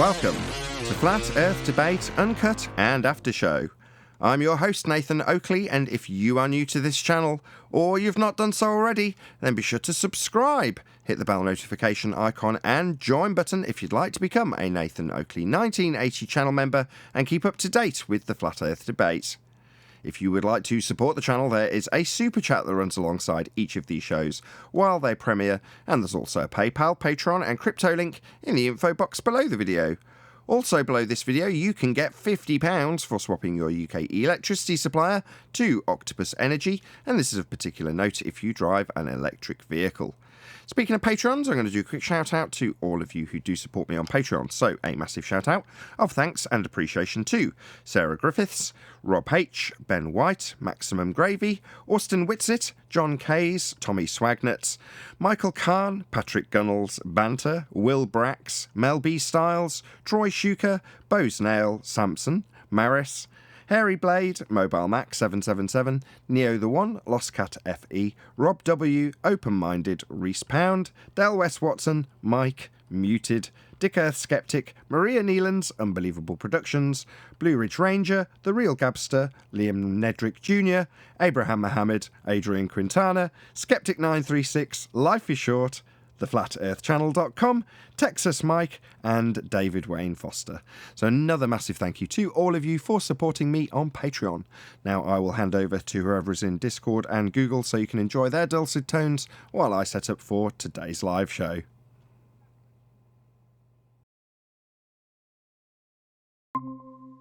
Welcome to Flat Earth Debate, Uncut and After Show. I'm your host, Nathan Oakley, and if you are new to this channel, or you've not done so already, then be sure to subscribe, hit the bell notification icon and join button if you'd like to become a Nathan Oakley 1980 channel member and keep up to date with the Flat Earth Debate. If you would like to support the channel, there is a super chat that runs alongside each of these shows while they premiere, and there's also a PayPal, Patreon and crypto link in the info box below the video. Also below this video, you can get £50 for swapping your UK electricity supplier to Octopus Energy, and this is of particular note if you drive an electric vehicle. Speaking of patrons, I'm going to do a quick shout out to all of you who do support me on Patreon. So a massive shout out of thanks and appreciation to Sarah Griffiths, Rob H, Ben White, Maximum Gravy, Austin Whitsitt, John Kays, Tommy Swagnetz, Michael Kahn, Patrick Gunnels, Banter, Will Brax, Mel B Styles, Troy Shuker, Bose Nail, Samson, Maris, Hairy Blade, Mobile Mac 777, Neo the One, Lost Cat FE, Rob W, Open Minded, Reese Pound, Del West Watson, Mike, Muted, Dick Earth Skeptic, Maria Neelands, Unbelievable Productions, Blue Ridge Ranger, The Real Gabster, Liam Nedrick Jr., Abraham Mohammed, Adrian Quintana, Skeptic 936, Life is Short, theflatearthchannel.com, Texas Mike, and David Wayne Foster. So another massive thank you to all of you for supporting me on Patreon. Now I will hand over to whoever is in Discord and Google so you can enjoy their dulcet tones while I set up for today's live show.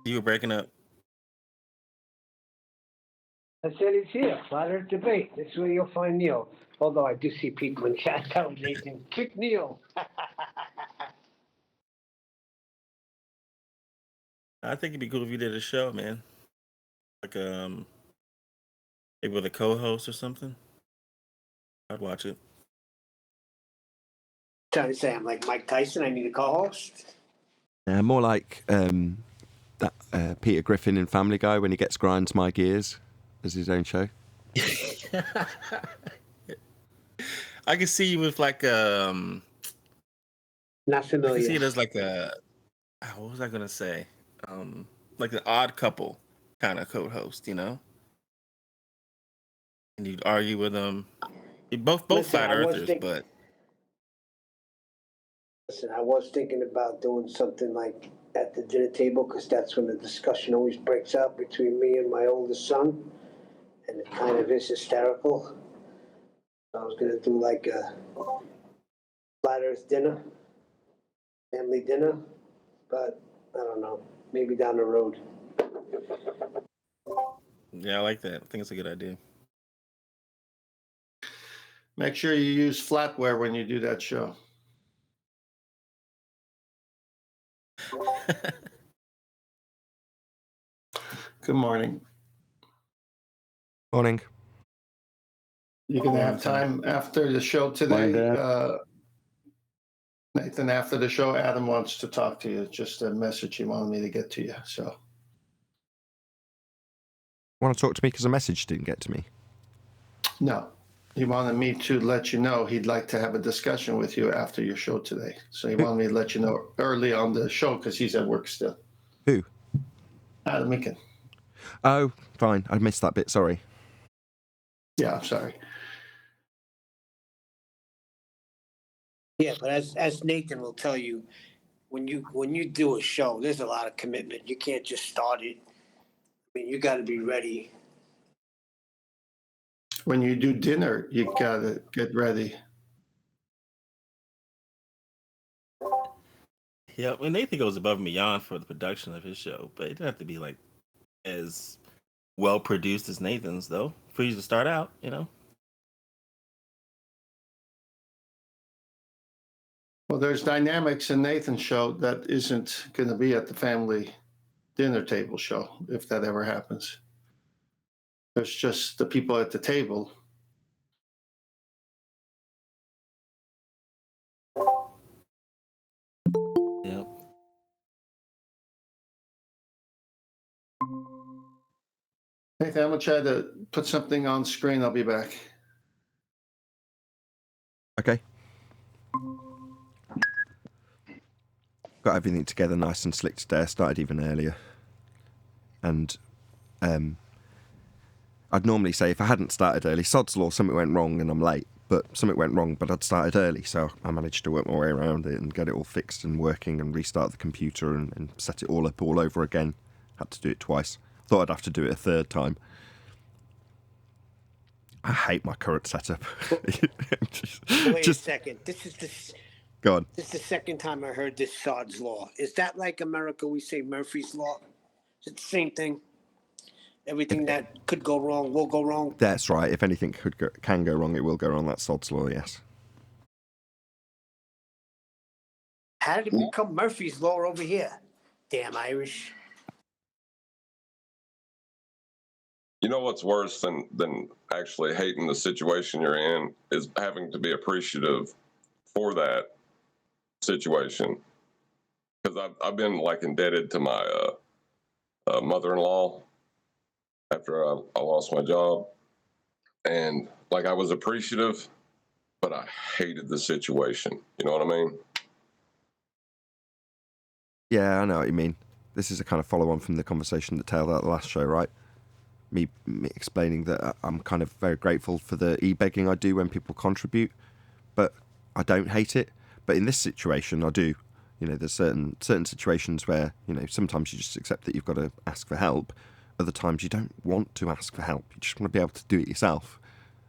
You were breaking up. I said it's here, Flat Earth Debate. This is where you'll find Neil. Although I do see people in chat telling Nathan, kick Neil. I think it'd be cool if you did a show, man. Like maybe with a co-host or something. I'd watch it. Trying to say I'm like Mike Tyson, I need a co-host. More like that Peter Griffin in Family Guy when he gets Grinds My Gears as his own show. I can see you with like Not I familiar. can see it as like what was I gonna say? Like an odd couple kind of co-host, you know? And you'd argue with them. You both Listen, flat I was earthers, think- but Listen, I was thinking about doing something like at the dinner table because that's when the discussion always breaks out between me and my oldest son. And it kind of is hysterical. I was going to do like a Flat Earth dinner, family dinner, but I don't know, maybe down the road. yeah, I like that. I think it's a good idea. Make sure you use flatware when you do that show. Good morning. Morning. You can have time after the show today. Nathan, after the show, Adam wants to talk to you. It's just a message he wanted me to get to you. So, Want to talk to me because a message didn't get to me? no, he wanted me to let you know he'd like to have a discussion with you after your show today. So he wanted me to let you know early on the show because he's at work still. Who? Adam Meekin. Oh, fine. I missed that bit. Sorry. Yeah, I'm sorry. Yeah, but as Nathan will tell you, when you do a show, there's a lot of commitment. You can't just start it. I mean, you got to be ready. When you do dinner, you got to get ready. Yeah, and Nathan goes above and beyond for the production of his show, but it doesn't have to be like as well produced as Nathan's, though. For you to start out, you know. Well, there's dynamics in Nathan's show that isn't going to be at the family dinner table show, if that ever happens. There's just the people at the table. Yep. Nathan, I'm going to try to put something on screen. I'll be back. Okay. got everything together nice and slick today. I started even earlier. And I'd normally say if I hadn't started early, sod's law, something went wrong and I'm late. But something went wrong, but I'd started early, so I managed to work my way around it and get it all fixed and working and restart the computer and set it all up all over again. Had to do it twice. Thought I'd have to do it a third time. I hate my current setup. Wait a second. Go on. This is the second time I heard this sod's law. Is that like America? We say Murphy's law. Is it the same thing? Everything that could go wrong will go wrong. That's right. If anything can go wrong, it will go wrong. That's sod's law. Yes. How did it become Murphy's law over here? Damn Irish. You know what's worse than actually hating the situation you're in is having to be appreciative for that situation. Because I've been like indebted to my mother-in-law after I lost my job, and like I was appreciative, but I hated the situation. You know what I mean? Yeah, I know what you mean. This is a kind of follow-on from the conversation that tailed out the last show, right? Me explaining that I'm kind of very grateful for the e-begging I do when people contribute, but I don't hate it. But in this situation, I do. You know, there's certain situations where, you know, sometimes you just accept that you've got to ask for help. Other times you don't want to ask for help. You just want to be able to do it yourself.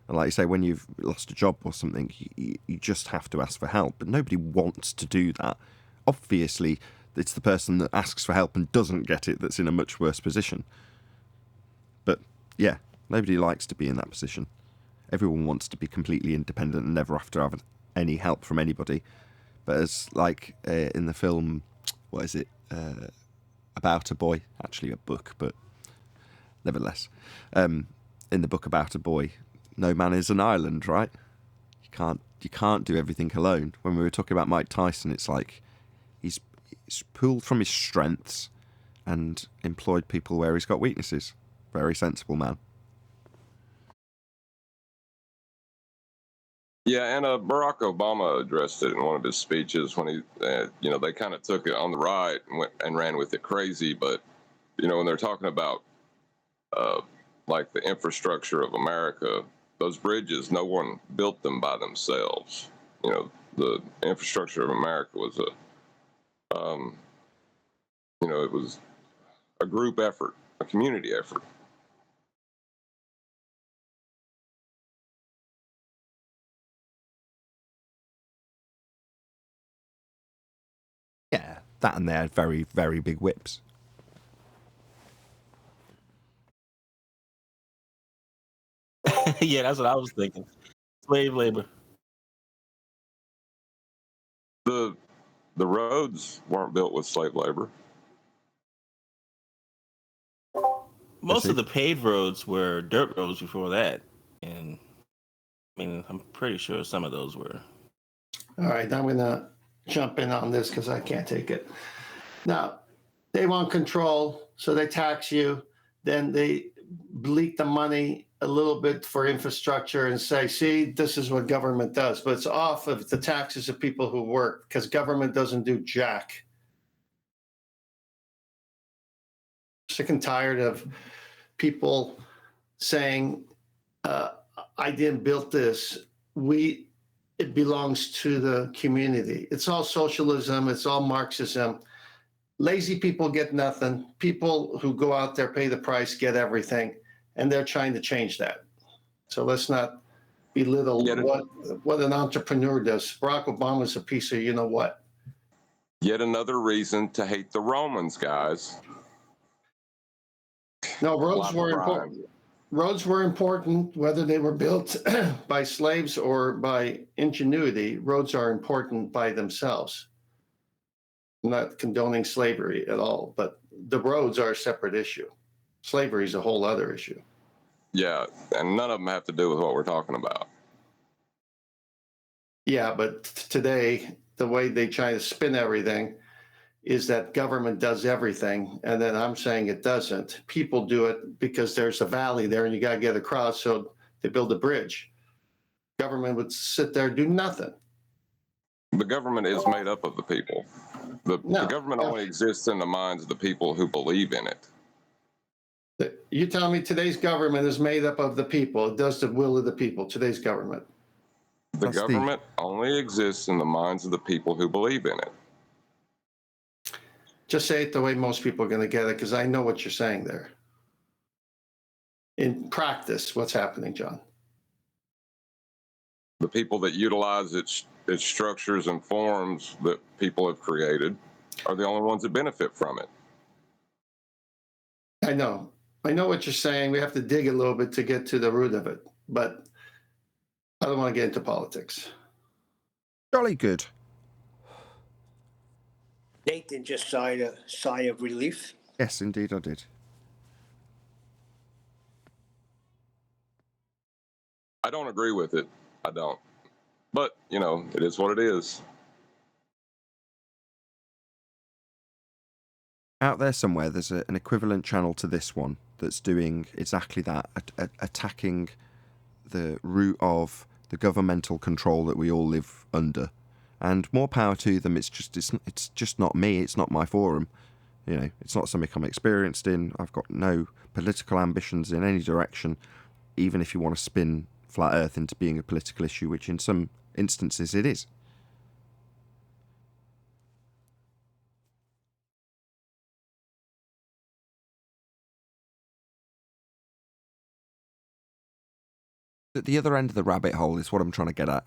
And like you say, when you've lost a job or something, you just have to ask for help. But nobody wants to do that. Obviously, it's the person that asks for help and doesn't get it that's in a much worse position. But yeah, nobody likes to be in that position. Everyone wants to be completely independent and never have to have any help from anybody. But as like in the film, what is it? About a Boy, actually a book, but nevertheless, in the book About a Boy, no man is an island, right? You can't do everything alone. When we were talking about Mike Tyson, it's like he's pulled from his strengths and employed people where he's got weaknesses. Very sensible man. Yeah, and Barack Obama addressed it in one of his speeches when he, they kind of took it on the right and ran with it crazy. But, you know, when they're talking about like the infrastructure of America, those bridges, no one built them by themselves. You know, the infrastructure of America was it was a group effort, a community effort. Yeah, that and they had very, very big whips. Yeah, that's what I was thinking. Slave labor. The roads weren't built with slave labor. Most of the paved roads were dirt roads before that, and I mean, I'm pretty sure some of those were. All right, I'm going to jump in on this because I can't take it. Now, they want control, so they tax you. Then they bleat the money a little bit for infrastructure and say, see, this is what government does. But it's off of the taxes of people who work because government doesn't do jack. Sick and tired of people saying, I didn't build this. It belongs to the community. It's all socialism. It's all Marxism. Lazy people get nothing. People who go out there, pay the price, get everything. And they're trying to change that. So let's not belittle what an entrepreneur does. Barack Obama's a piece of you-know-what. Yet another reason to hate the Romans, guys. No, roads were important. Roads were important, whether they were built by slaves or by ingenuity. Roads are important by themselves. I'm not condoning slavery at all, but the roads are a separate issue. Slavery is a whole other issue. Yeah, and none of them have to do with what we're talking about. Yeah, but today, the way they try to spin everything is that government does everything, and then I'm saying it doesn't. People do it because there's a valley there and you got to get across, so they build a bridge. Government would sit there and do nothing. The government is made up of the people. The No. government only exists in the minds of the people who believe in it. You tell me today's government is made up of the people. It does the will of the people, today's government. The government only exists in the minds of the people who believe in it. Just say it the way most people are going to get it, because I know what you're saying there. In practice, what's happening, John? The people that utilize its structures and forms that people have created are the only ones that benefit from it. I know what you're saying. We have to dig a little bit to get to the root of it, but I don't want to get into politics. Jolly good. Nathan just sighed a sigh of relief. Yes, indeed I did. I don't agree with it. I don't. But, it is what it is. Out there somewhere, there's an equivalent channel to this one that's doing exactly that, attacking the root of the governmental control that we all live under. And more power to them. It's just not me. It's not my forum. It's not something I'm experienced in. I've got no political ambitions in any direction, even if you want to spin flat Earth into being a political issue, which in some instances it is. At the other end of the rabbit hole is what I'm trying to get at.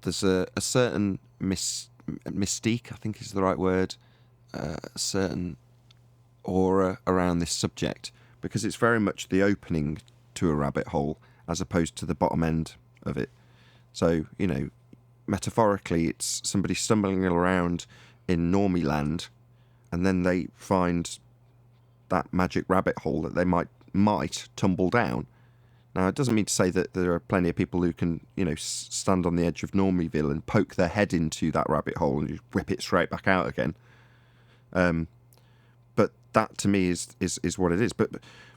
There's a certain mystique, I think is the right word, a certain aura around this subject, because it's very much the opening to a rabbit hole as opposed to the bottom end of it. So, metaphorically, it's somebody stumbling around in normie land, and then they find that magic rabbit hole that they might tumble down. Now, it doesn't mean to say that there are plenty of people who can, stand on the edge of Normieville and poke their head into that rabbit hole and just whip it straight back out again. But that, to me, is what it is. But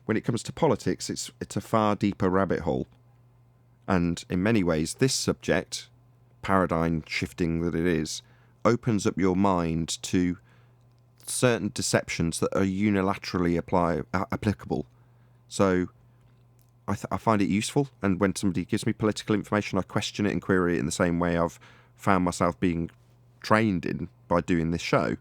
when it comes to politics, it's a far deeper rabbit hole. And in many ways, this subject, paradigm shifting that it is, opens up your mind to certain deceptions that are unilaterally applicable. So I find it useful, and when somebody gives me political information, I question it and query it in the same way I've found myself being trained in by doing this show.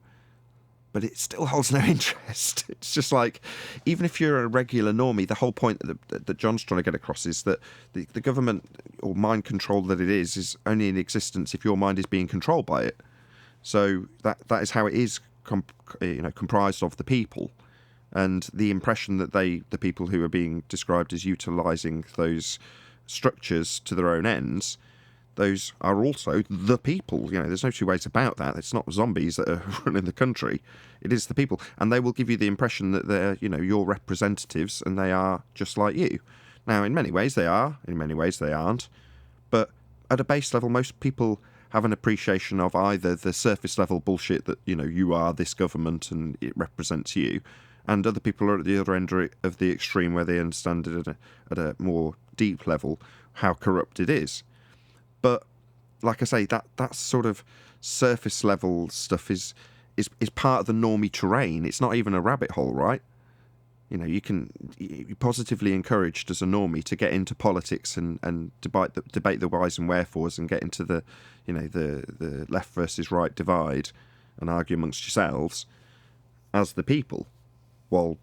But it still holds no interest. It's just like, even if you're a regular normie, the whole point that John's trying to get across is that the government, or mind control that it is only in existence if your mind is being controlled by it. So that is how it is comprised of the people. And the impression that the people who are being described as utilising those structures to their own ends, those are also the people. There's no two ways about that. It's not zombies that are running the country. It is the people. And they will give you the impression that they're, your representatives, and they are just like you. Now, in many ways they are, in many ways they aren't. But at a base level, most people have an appreciation of either the surface level bullshit that, you are this government and it represents you, and other people are at the other end of the extreme where they understand it at a more deep level how corrupt it is. But like I say, that sort of surface level stuff is part of the normie terrain. It's not even a rabbit hole, right? You're positively encouraged as a normie to get into politics and debate the whys and wherefores and get into the left versus right divide and argue amongst yourselves as the people, while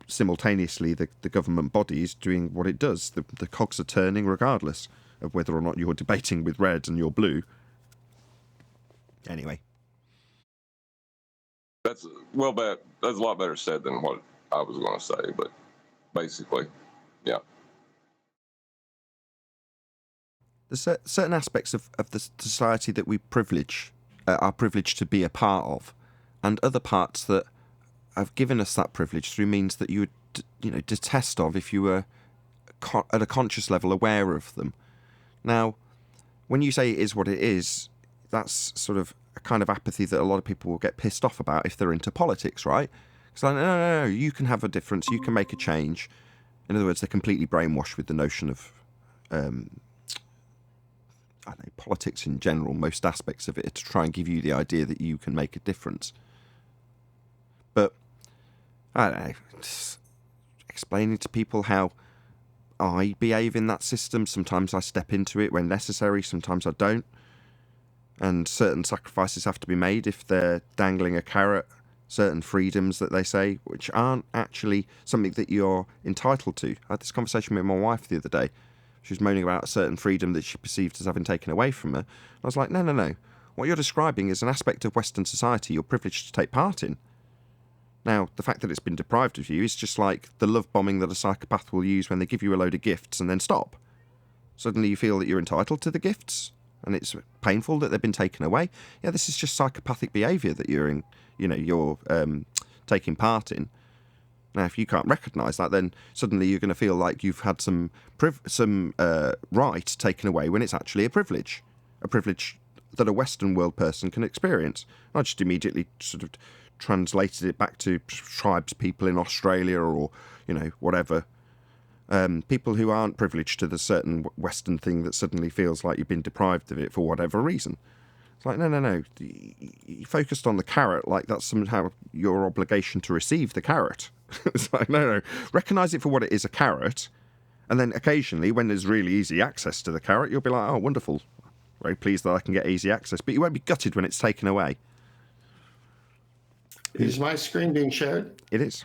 simultaneously the government body is doing what it does. The cogs are turning regardless of whether or not you're debating with red and you're blue. Anyway. That's a lot better said than what I was going to say, but basically, yeah. There's certain aspects of the society that we are privileged to be a part of, and other parts that have given us that privilege through means that you would, detest of if you were at a conscious level aware of them. Now, when you say it is what it is, that's sort of a kind of apathy that a lot of people will get pissed off about if they're into politics, right? Because like, no, you can have a difference, you can make a change. In other words, they're completely brainwashed with the notion of, I don't know, politics in general, most aspects of it are to try and give you the idea that you can make a difference. But, I don't know, just explaining to people how I behave in that system. Sometimes I step into it when necessary, sometimes I don't. And certain sacrifices have to be made if they're dangling a carrot, certain freedoms that they say, which aren't actually something that you're entitled to. I had this conversation with my wife the other day. She was moaning about a certain freedom that she perceived as having taken away from her. I was like, no. What you're describing is an aspect of Western society you're privileged to take part in. Now, the fact that it's been deprived of you is just like the love bombing that a psychopath will use when they give you a load of gifts and then stop. Suddenly you feel that you're entitled to the gifts, and it's painful that they've been taken away. Yeah, this is just psychopathic behaviour that you're taking part in. Now, if you can't recognise that, then suddenly you're going to feel like you've had some right taken away when it's actually a privilege that a Western world person can experience. I just immediately sort of translated it back to tribes people in Australia or, whatever. People who aren't privileged to the certain Western thing that suddenly feels like you've been deprived of it for whatever reason. It's like, no. You focused on the carrot like that's somehow your obligation to receive the carrot. It's like, no. Recognise it for what it is, a carrot. And then occasionally, when there's really easy access to the carrot, you'll be like, oh, wonderful. Very pleased that I can get easy access. But you won't be gutted when it's taken away. Is my screen being shared? It is.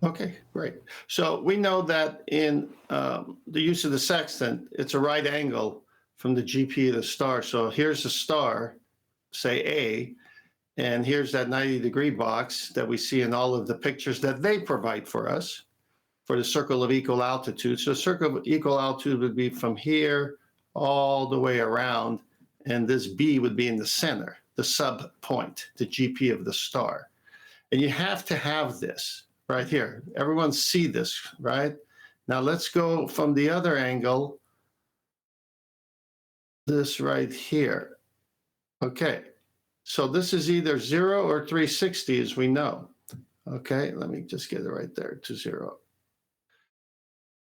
Okay, great. So we know that in the use of the sextant, it's a right angle from the GP of the star. So here's a star, say A, and here's that 90-degree box that we see in all of the pictures that they provide for us for the circle of equal altitude. So circle of equal altitude would be from here all the way around, and this B would be in the center, the sub point, the GP of the star. And you have to have this right here. Everyone see this, right? Now let's go from the other angle, this right here. Okay, so this is either 0 or 360 as we know. Okay, let me just get it right there to 0.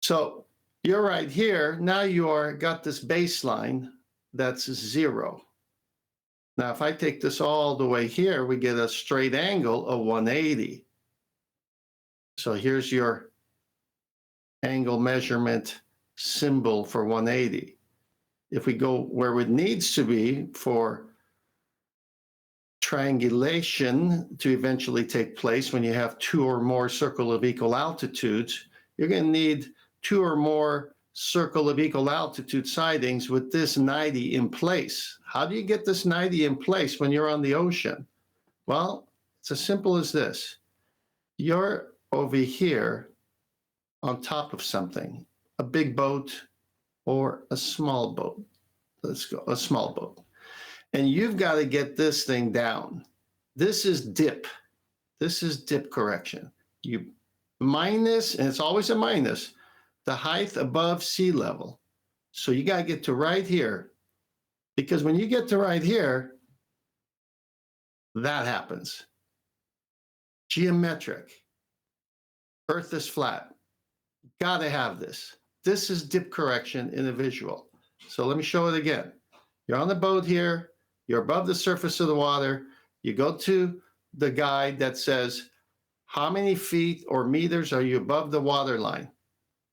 So you're right here. Now you got this baseline that's 0. Now, if I take this all the way here, we get a straight angle of 180. So here's your angle measurement symbol for 180. If we go where it needs to be for triangulation to eventually take place, when you have 2 or more circle of equal altitudes, you're going to need 2 or more circle of equal altitude sightings with this 90 in place. How do you get this 90 in place when you're on the ocean? Well, it's as simple as this. You're over here on top of something, a big boat or a small boat. Let's go, a small boat. And you've got to get this thing down. This is dip. This is dip correction. You minus, and it's always a minus, the height above sea level. So you got to get to right here. Because when you get to right here, that happens. Geometric. Earth is flat. Got to have this. This is dip correction in a visual. So let me show it again. You're on the boat here. You're above the surface of the water. You go to the guide that says, how many feet or meters are you above the water line?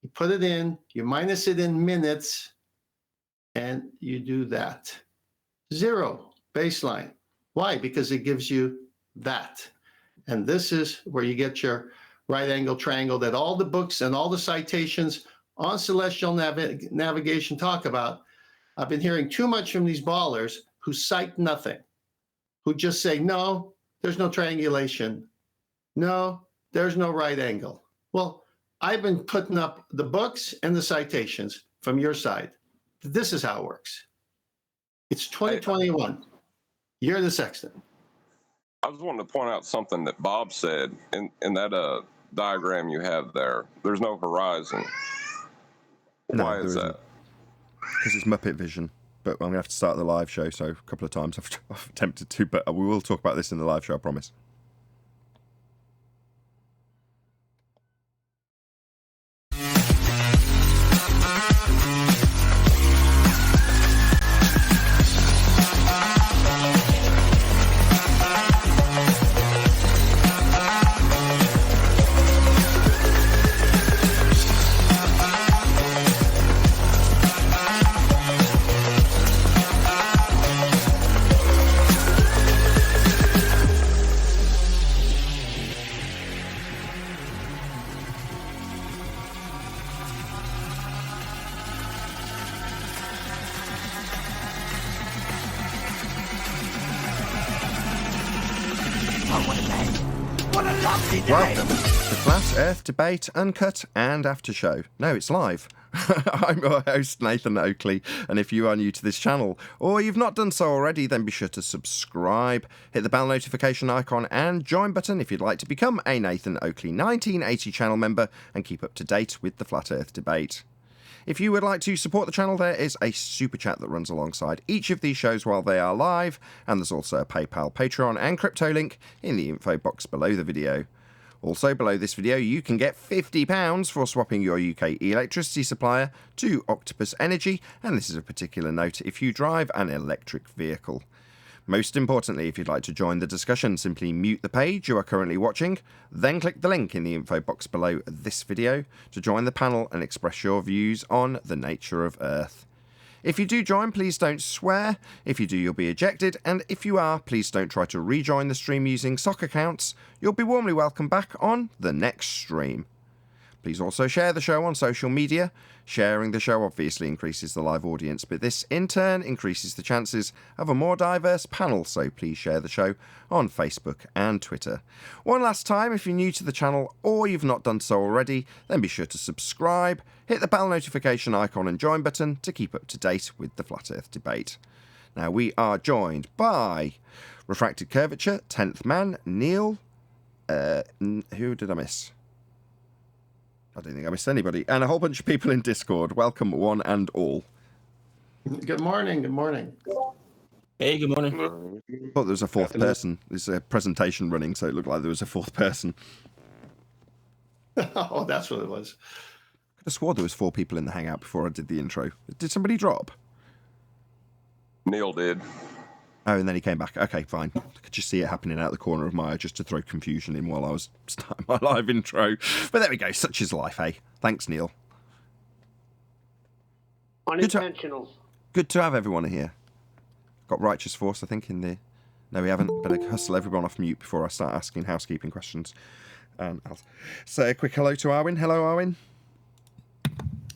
You put it in, you minus it in minutes, and you do that. 0, baseline. Why? Because it gives you that. And this is where you get your right angle triangle that all the books and all the citations on celestial navigation talk about. I've been hearing too much from these ballers who cite nothing, who just say, no, there's no triangulation. No, there's no right angle. Well, I've been putting up the books and the citations from your side. This is how it works. It's 2021. You're the sextant. I was wanting to point out something that Bob said in that diagram you have there. There's no horizon. No, Why is that? Because it's Muppet Vision. But I'm going to have to start the live show, so a couple of times I've attempted to, but we will talk about this in the live show, I promise. Welcome to Flat Earth Debate, Uncut and After Show. No, it's live. I'm your host, Nathan Oakley, and if you are new to this channel, or you've not done so already, then be sure to subscribe, hit the bell notification icon and join button if you'd like to become a Nathan Oakley 1980 channel member and keep up to date with the Flat Earth Debate. If you would like to support the channel, there is a super chat that runs alongside each of these shows while they are live, and there's also a PayPal, Patreon and crypto link in the info box below the video. Also, below this video, you can get £50 for swapping your UK electricity supplier to Octopus Energy, and this is a particular note if you drive an electric vehicle. Most importantly, if you'd like to join the discussion, simply mute the page you are currently watching, then click the link in the info box below this video to join the panel and express your views on the nature of Earth. If you do join, please don't swear. If you do, you'll be ejected. And if you are, please don't try to rejoin the stream using sock accounts. You'll be warmly welcome back on the next stream. Please also share the show on social media. Sharing the show obviously increases the live audience, but this in turn increases the chances of a more diverse panel, so please share the show on Facebook and Twitter. One last time, if you're new to the channel or you've not done so already, then be sure to subscribe, hit the bell notification icon and join button to keep up to date with the Flat Earth Debate. Now we are joined by Refracted Curvature, 10th Man, Neil, who did I miss? I don't think I missed anybody. And a whole bunch of people in Discord. Welcome, one and all. Good morning. Good morning. Hey, good morning. I thought there was a fourth person. There's a presentation running, so it looked like there was a fourth person. Oh, that's what it was. I could have swore there was 4 people in the Hangout before I did the intro. Did somebody drop? Neil did. Oh, and then he came back. Okay, fine. I could just see it happening out the corner of my eye just to throw confusion in while I was starting my live intro. But there we go. Such is life, eh? Thanks, Neil. Unintentional. Good to have everyone here. Got Righteous Force, I think, in there. No, we haven't. Better hustle everyone off mute before I start asking housekeeping questions. I'll say a quick hello to Arwin. Hello, Arwin.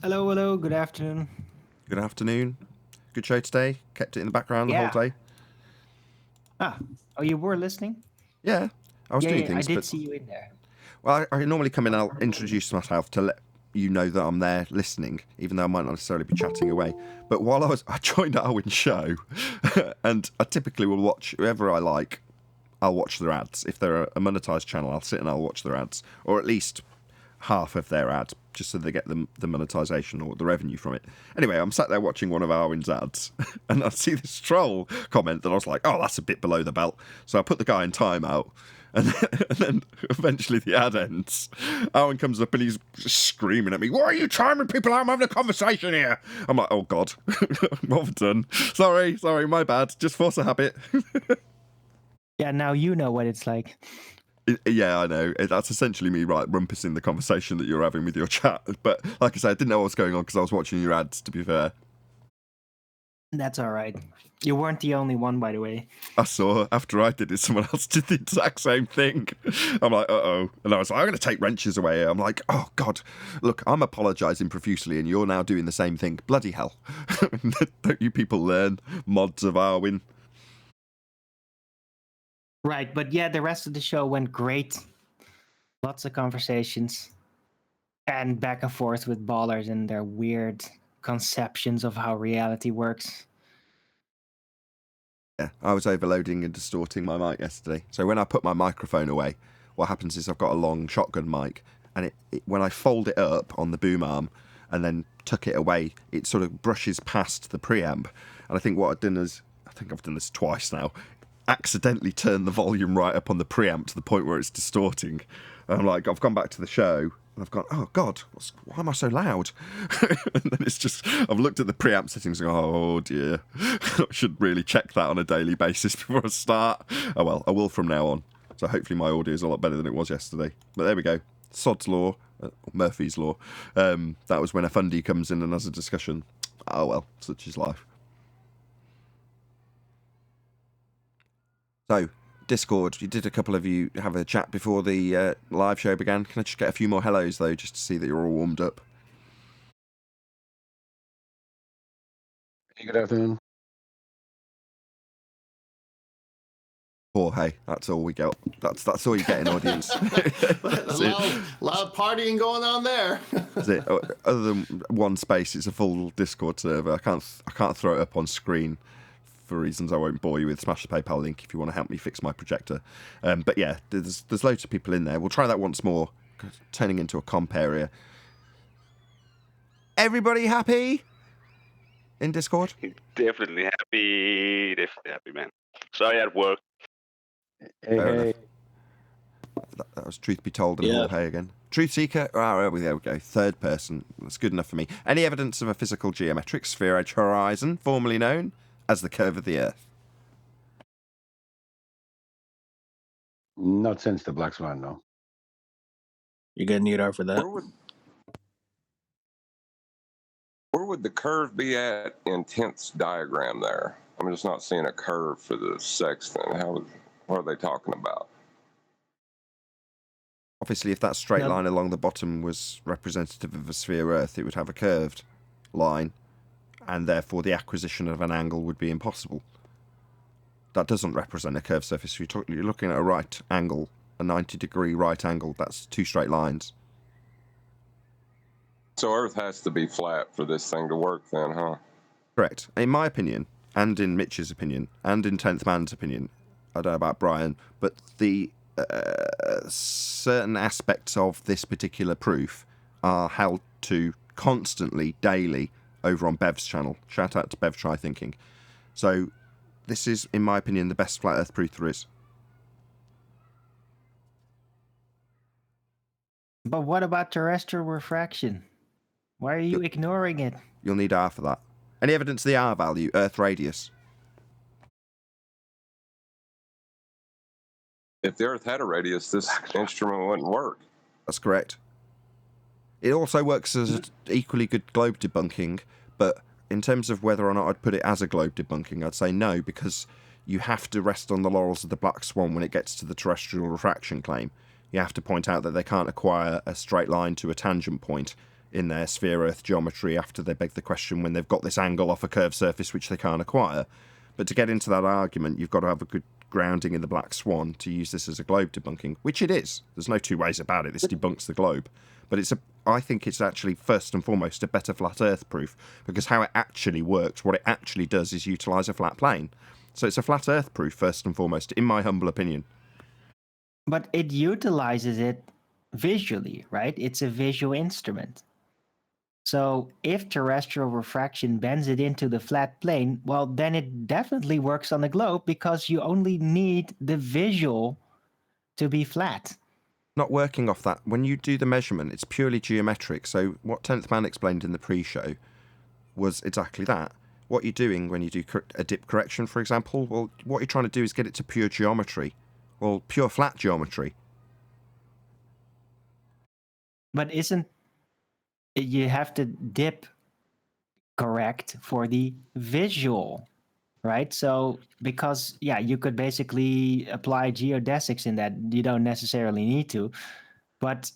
Hello, hello. Good afternoon. Good afternoon. Good show today. Kept it in the background the whole day. Oh, you were listening? Yeah, I was doing things. I did see you in there. Well, I normally come in and I'll introduce myself to let you know that I'm there listening, even though I might not necessarily be chatting away. But while I joined Arwin's show, and I typically will watch whoever I like. I'll watch their ads. If they're a monetized channel, I'll sit and I'll watch their ads, or at least half of their ads, just so they get the monetization or the revenue from it. Anyway, I'm sat there watching one of Arwin's ads, and I see this troll comment that I was like, oh, that's a bit below the belt. So I put the guy in timeout, and then eventually the ad ends. Arwin comes up and he's just screaming at me, why are you timing people out? I'm having a conversation here. I'm like, oh, God, well done. Sorry, my bad. Just force a habit. Yeah, now you know what it's like. Yeah, I know. That's essentially me, right, rumpusing the conversation that you're having with your chat. But like I said, I didn't know what was going on because I was watching your ads, to be fair. That's all right. You weren't the only one, by the way. I saw after I did it, someone else did the exact same thing. I'm like, uh-oh. And I was like, I'm going to take wrenches away. I'm like, oh, God, look, I'm apologising profusely and you're now doing the same thing. Bloody hell. Don't you people learn mods of Arwin? Right, but yeah, the rest of the show went great. Lots of conversations. And back and forth with ballers and their weird conceptions of how reality works. Yeah, I was overloading and distorting my mic yesterday. So when I put my microphone away, what happens is I've got a long shotgun mic, and when I fold it up on the boom arm and then tuck it away, it sort of brushes past the preamp. And I think what I've done is, I think I've done this twice now, accidentally turned the volume right up on the preamp to the point where it's distorting. And I'm like, I've gone back to the show and I've gone, oh God, why am I so loud? And then it's just, I've looked at the preamp settings and gone, oh dear, I should really check that on a daily basis before I start. Oh well, I will from now on. So hopefully my audio is a lot better than it was yesterday. But there we go. Sod's Law, Murphy's Law. That was when a fundy comes in and has a discussion. Oh well, such is life. So, Discord, you did a couple of you have a chat before the live show began. Can I just get a few more hellos, though, just to see that you're all warmed up? Hey, good afternoon. Jorge, that's all we get. That's all you get in audience. That's it. Loud partying going on there. That's it. Other than one space, it's a full Discord server. I can't throw it up on screen for reasons I won't bore you with. Smash the PayPal link if you want to help me fix my projector. But yeah, there's loads of people in there. We'll try that once more, turning into a comp area. Everybody happy in Discord? Definitely happy, man. Sorry at work. Hey. That was Truth Be Told and Jorge again. Truth Seeker. There we go. Third person. That's good enough for me. Any evidence of a physical geometric sphere edge horizon, formerly known as the curve of the Earth? Not since the Black Swan, no. You're gonna need her for that. Where would the curve be at in 10th's diagram there? I'm just not seeing a curve for the sextant. What are they talking about? Obviously, if that straight line along the bottom was representative of a sphere Earth, it would have a curved line, and therefore the acquisition of an angle would be impossible. That doesn't represent a curved surface. You're looking at a right angle, a 90-degree right angle. That's two straight lines. So Earth has to be flat for this thing to work then, huh? Correct. In my opinion, and in Mitch's opinion, and in 10th Man's opinion, I don't know about Brian, but the certain aspects of this particular proof are held to constantly, daily, over on Bev's channel. Shout out to Bev Try Thinking. So this is, in my opinion, the best flat Earth proof there is. But what about terrestrial refraction? Why are you ignoring it? You'll need R for that. Any evidence of the R value, Earth radius? If the Earth had a radius, this instrument wouldn't work. That's correct. It also works as an equally good globe debunking, but in terms of whether or not I'd put it as a globe debunking, I'd say no, because you have to rest on the laurels of the Black Swan when it gets to the terrestrial refraction claim. You have to point out that they can't acquire a straight line to a tangent point in their sphere-Earth geometry after they beg the question when they've got this angle off a curved surface which they can't acquire. But to get into that argument, you've got to have a good grounding in the Black Swan to use this as a globe debunking, which it is. There's no two ways about it. This debunks the globe. But I think it's actually, first and foremost, a better flat Earth proof, because how it actually works, what it actually does is utilise a flat plane. So it's a flat Earth proof, first and foremost, in my humble opinion. But it utilizes it visually, right? It's a visual instrument. So if terrestrial refraction bends it into the flat plane, well, then it definitely works on the globe, because you only need the visual to be flat. Not working off that. When you do the measurement, it's purely geometric. So what 10th Man explained in the pre-show was exactly that. What you're doing when you do a dip correction, for example, well, what you're trying to do is get it to pure geometry. Well, pure flat geometry. But you have to dip correct for the visual, right? So because, you could basically apply geodesics in that. You don't necessarily need to, but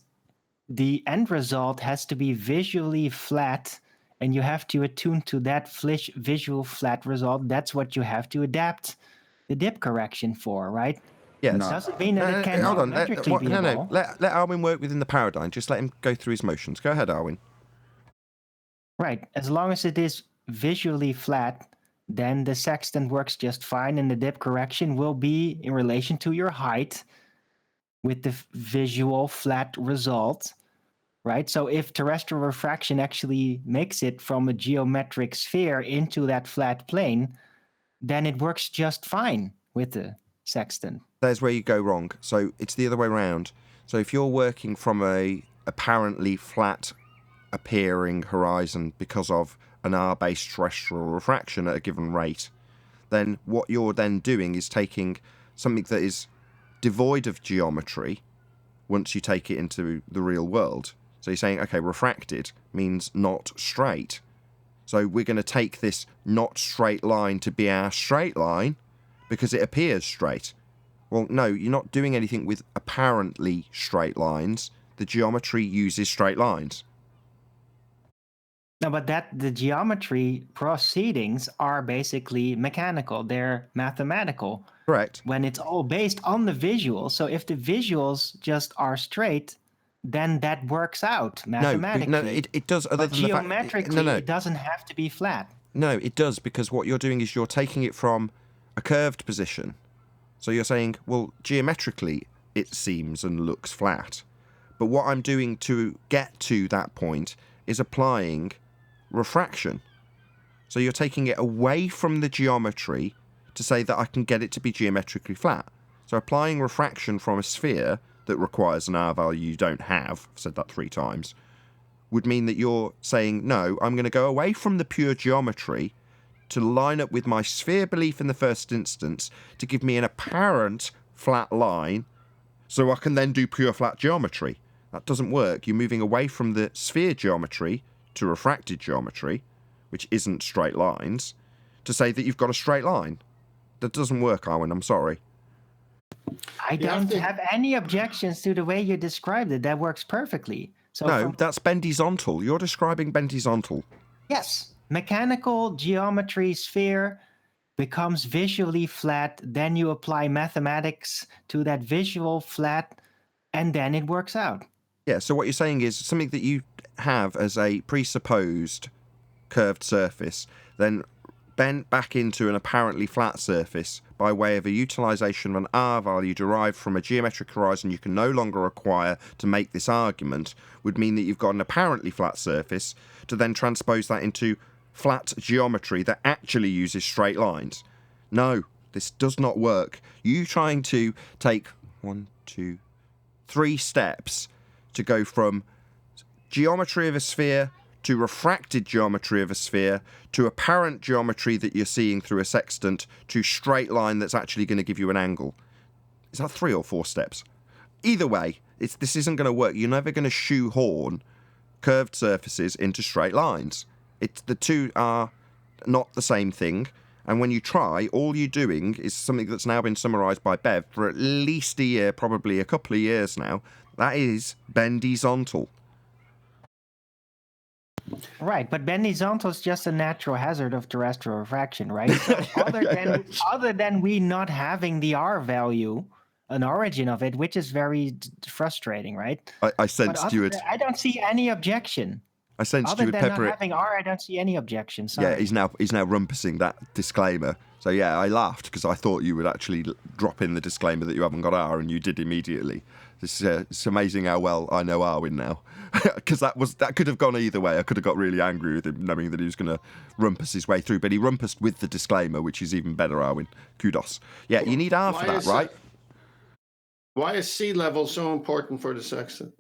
the end result has to be visually flat, and you have to attune to that visual flat result. That's what you have to adapt the dip correction for, right? Yeah, It doesn't mean that it can geometrically be a ball. Let Arwin work within the paradigm. Just let him go through his motions. Go ahead, Arwin. Right. As long as it is visually flat, then the sextant works just fine, and the dip correction will be in relation to your height with the visual flat result, right? So if terrestrial refraction actually makes it from a geometric sphere into that flat plane, then it works just fine with the sextant. There's where you go wrong. So it's the other way around. So if you're working from a apparently flat appearing horizon because of an R-based terrestrial refraction at a given rate, then what you're then doing is taking something that is devoid of geometry once you take it into the real world. So you're saying, okay, refracted means not straight. So we're going to take this not straight line to be our straight line because it appears straight. Well, no, you're not doing anything with apparently straight lines. The geometry uses straight lines. No, but the geometry proceedings are basically mechanical. They're mathematical. Correct. when it's all based on the visuals. So if the visuals just are straight, then that works out mathematically. No, it does. Other But than the fact, geometrically, it doesn't have to be flat. No, it does, because what you're doing is you're taking it from a curved position. So you're saying, well, geometrically, it seems and looks flat. But what I'm doing to get to that point is applying refraction. So you're taking it away from the geometry to say that I can get it to be geometrically flat. So applying refraction from a sphere that requires an R value you don't have, I've said that 3 times, would mean that you're saying, no, I'm going to go away from the pure geometry to line up with my sphere belief in the first instance to give me an apparent flat line so I can then do pure flat geometry. That doesn't work. You're moving away from the sphere geometry to refracted geometry, which isn't straight lines, to say that you've got a straight line. That doesn't work, Arwen, I'm sorry. I don't have any objections to the way you described it. That works perfectly. So No, that's bendizontal. You're describing bendizontal. Yes. Mechanical geometry sphere becomes visually flat. Then you apply mathematics to that visual flat, and then it works out. Yeah, so what you're saying is something that you have as a presupposed curved surface, then bent back into an apparently flat surface by way of a utilization of an R value derived from a geometric horizon you can no longer acquire to make this argument, would mean that you've got an apparently flat surface to then transpose that into flat geometry that actually uses straight lines. No, this does not work. You trying to take 1, 2, 3 steps to go from geometry of a sphere to refracted geometry of a sphere to apparent geometry that you're seeing through a sextant to straight line that's actually going to give you an angle. Is that 3 or 4 steps? Either way, this isn't going to work. You're never going to shoehorn curved surfaces into straight lines. The two are not the same thing. And when you try, all you're doing is something that's now been summarised by Bev for at least a year, probably a couple of years now. That is bendizontal. Right, but bendizontal is just a natural hazard of terrestrial refraction, right? So other than we not having the R value, an origin of it, which is very frustrating, right? I sensed you would. I don't see any objection. I sensed Other you would than pepper not it. having R, I don't see any objection. Sorry. Yeah, he's now rumpusing that disclaimer. So yeah, I laughed because I thought you would actually drop in the disclaimer that you haven't got R, and you did immediately. It's amazing how well I know Arwen now, because that could have gone either way. I could have got really angry with him, knowing that he was going to rumpus his way through, but he rumpused with the disclaimer, which is even better. Arwen, kudos. Yeah, you need R for that, right? Why is sea level so important for the sextant?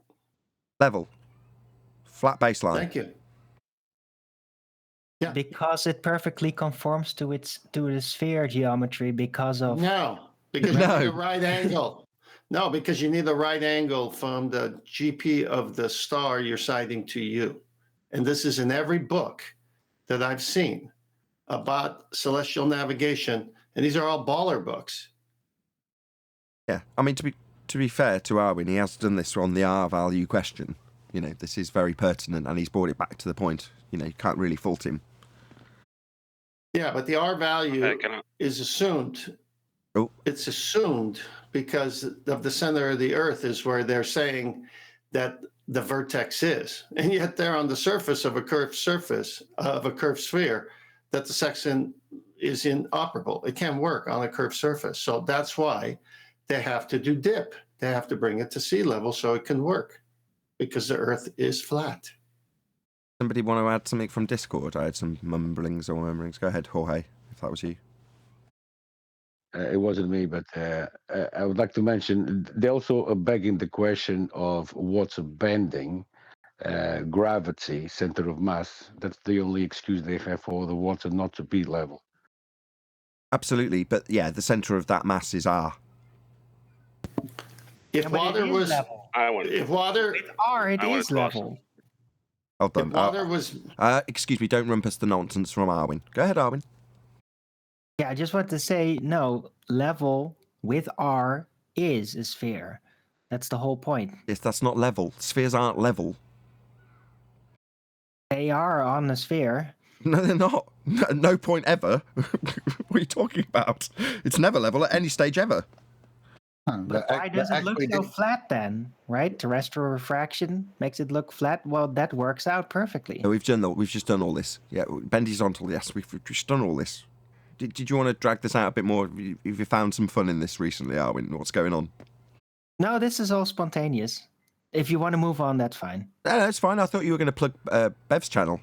Level, flat baseline. Thank you. Yeah. Because it perfectly conforms to the sphere geometry because of... No, because you need a right angle. No, because you need a right angle from the GP of the star you're sighting to you. And this is in every book that I've seen about celestial navigation. And these are all baller books. Yeah, I mean, to be fair to Arwen, he has done this on the R value question. You know, this is very pertinent, and he's brought it back to the point. You know, you can't really fault him. Yeah, but the R value is assumed. Oh. It's assumed because of the center of the Earth is where they're saying that the vertex is. And yet they're on the surface of a curved sphere that the sextant is inoperable. It can't work on a curved surface. So that's why they have to do dip. They have to bring it to sea level so it can work, because the Earth is flat. Somebody want to add something from Discord? I had some mumblings or murmurings. Go ahead, Jorge, if that was you. It wasn't me, but I would like to mention, they also are begging the question of what's bending, gravity, center of mass. That's the only excuse they have for the water not to be level. Absolutely, but yeah, the center of that mass is R. If water was level. If water With R, it is level. Well done. If water was excuse me, don't rumpus the nonsense from Arwen. Go ahead, Arwen. Yeah, I just want to say, no, level with R is a sphere. That's the whole point. Yes, that's not level. Spheres aren't level. They are on the sphere. No, they're not. No point ever. What are you talking about? It's never level at any stage ever. But why does it look so flat then? Right? Terrestrial refraction makes it look flat. Well, that works out perfectly. We've just done all this. Yeah, Bendy's on to yes. We've just done all this. Did you want to drag this out a bit more? Have you found some fun in this recently, Arwin? What's going on? No, this is all spontaneous. If you want to move on, that's fine. No, that's fine. I thought you were going to plug Bev's channel.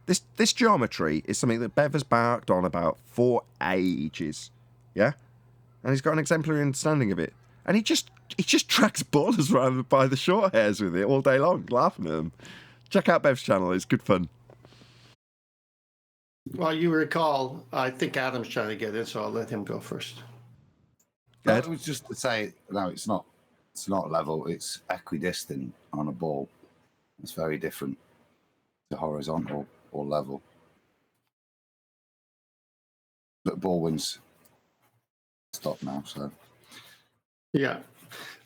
This geometry is something that Bev has barked on about for ages. Yeah? And he's got an exemplary understanding of it. And he just tracks ballers around by the short hairs with it all day long, laughing at them. Check out Bev's channel. It's good fun. Well, you recall, I think Adam's trying to get in, so I'll let him go first. No, it was just to say, no, it's not level. It's equidistant on a ball. It's very different to horizontal or level. But Baldwin's stopped now, so. Yeah.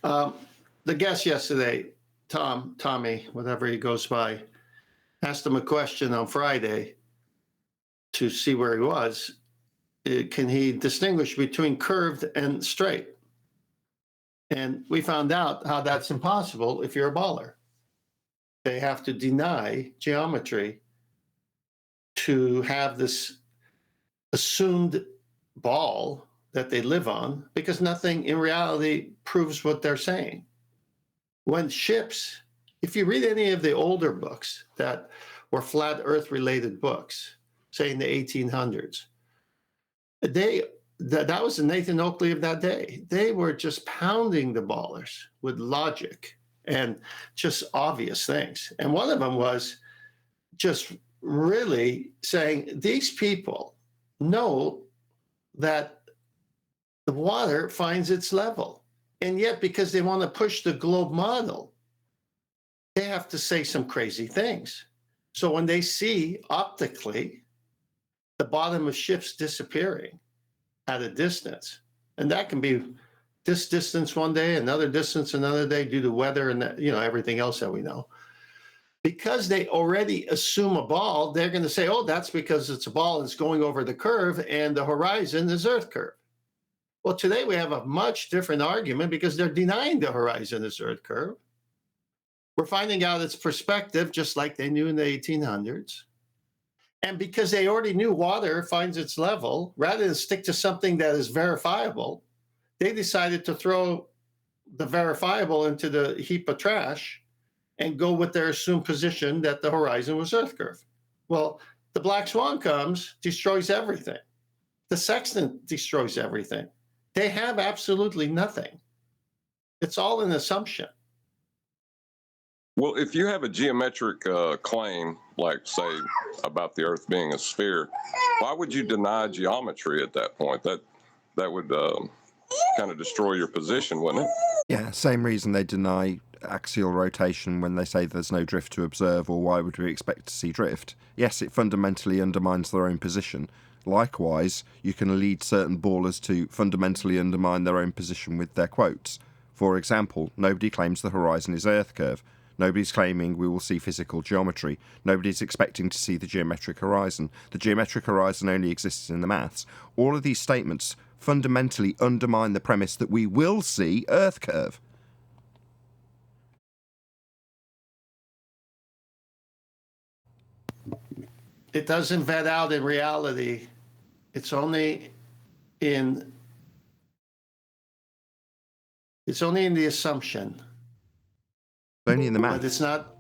The guest yesterday, Tommy, whatever he goes by, asked him a question on Friday to see where he was. Can he distinguish between curved and straight? And we found out how that's impossible if you're a baller. They have to deny geometry to have this assumed ball that they live on, because nothing in reality proves what they're saying. When ships, if you read any of the older books that were flat earth related books, say in the 1800s, that was the Nathan Oakley of that day. They were just pounding the ballers with logic and just obvious things. And one of them was just really saying, these people know that the water finds its level. And yet, because they want to push the globe model, they have to say some crazy things. So when they see optically the bottom of ships disappearing at a distance, and that can be this distance one day, another distance another day due to weather and that, everything else that we know. Because they already assume a ball, they're going to say, oh, that's because it's a ball that's going over the curve and the horizon is Earth curve. Well, today we have a much different argument because they're denying the horizon is Earth curve. We're finding out it's perspective, just like they knew in the 1800s. And because they already knew water finds its level, rather than stick to something that is verifiable, they decided to throw the verifiable into the heap of trash and go with their assumed position that the horizon was Earth curve. Well, the black swan comes, destroys everything. The sextant destroys everything. They have absolutely nothing. It's all an assumption. Well, if you have a geometric claim, like, say, about the Earth being a sphere, why would you deny geometry at that point? That would kind of destroy your position, wouldn't it? Yeah, same reason they deny axial rotation when they say there's no drift to observe, or why would we expect to see drift? Yes, it fundamentally undermines their own position. Likewise, you can lead certain ballers to fundamentally undermine their own position with their quotes. For example, nobody claims the horizon is Earth curve. Nobody's claiming we will see physical geometry. Nobody's expecting to see the geometric horizon. The geometric horizon only exists in the maths. All of these statements fundamentally undermine the premise that we will see Earth curve. It doesn't vet out in reality. It's only in the assumption. Only in the maths. But it's not.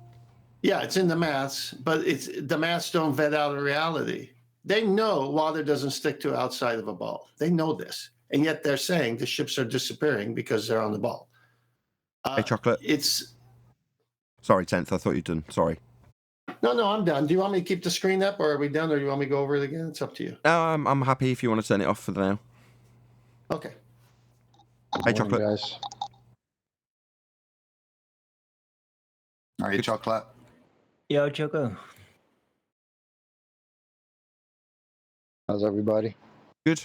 Yeah, it's in the maths, but the maths don't vet out in reality. They know water doesn't stick to outside of a ball. They know this, and yet they're saying the ships are disappearing because they're on the ball. Hey, Chocolate. Sorry, 10th. I thought you'd done. Sorry. No, I'm done. Do you want me to keep the screen up, or are we done, or do you want me to go over it again? It's up to you. No, I'm happy if you want to turn it off for now. Okay. Hey, Chocolate. Guys. Are you Chocolate? Yo, Choco. How's everybody? Good.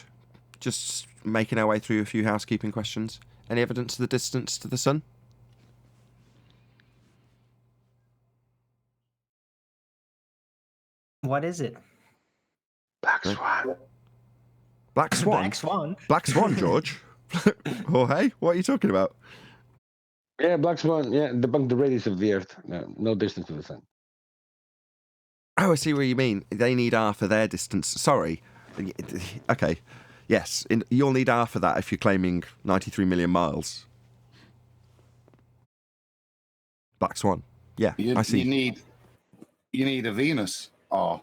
Just making our way through a few housekeeping questions. Any evidence of the distance to the sun? What is it? Black Swan. Black Swan? Black Swan? Black Swan, George? Jorge, what are you talking about? Yeah, Black Swan. Yeah, debunk the radius of the Earth. No distance to the sun. Oh, I see what you mean. They need R for their distance. Sorry. Okay. Yes, you'll need R for that if you're claiming 93 million miles. Black Swan. Yeah, I see. You need a Venus R.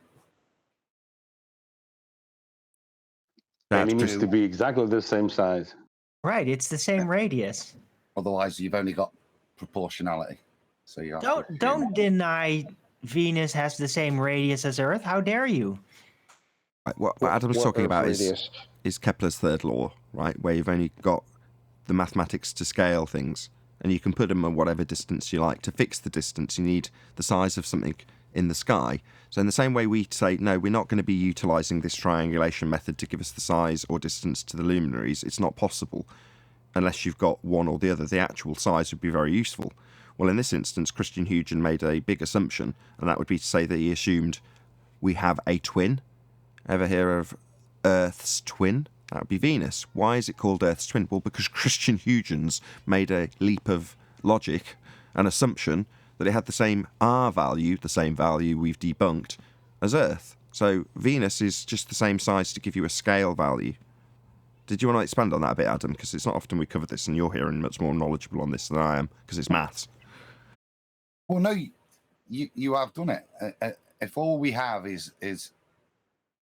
And it needs to be exactly the same size. Right, it's the same radius. Otherwise, you've only got proportionality. So you have Don't deny Venus has the same radius as Earth. How dare you? What Adam's talking about is Kepler's third law, right? Where you've only got the mathematics to scale things, and you can put them at whatever distance you like. To fix the distance, you need the size of something in the sky. So in the same way we say, no, we're not going to be utilising this triangulation method to give us the size or distance to the luminaries. It's not possible unless you've got one or the other. The actual size would be very useful. Well, in this instance, Christian Huygens made a big assumption, and that would be to say that he assumed we have a twin. Ever hear of Earth's twin? That would be Venus. Why is it called Earth's twin? Well, because Christian Huygens made a leap of logic, an assumption that it had the same R value, the same value we've debunked, as Earth. So Venus is just the same size to give you a scale value. Did you want to expand on that a bit, Adam? Because it's not often we cover this, and you're here and much more knowledgeable on this than I am, because it's maths. Well, no, you have done it. If all we have is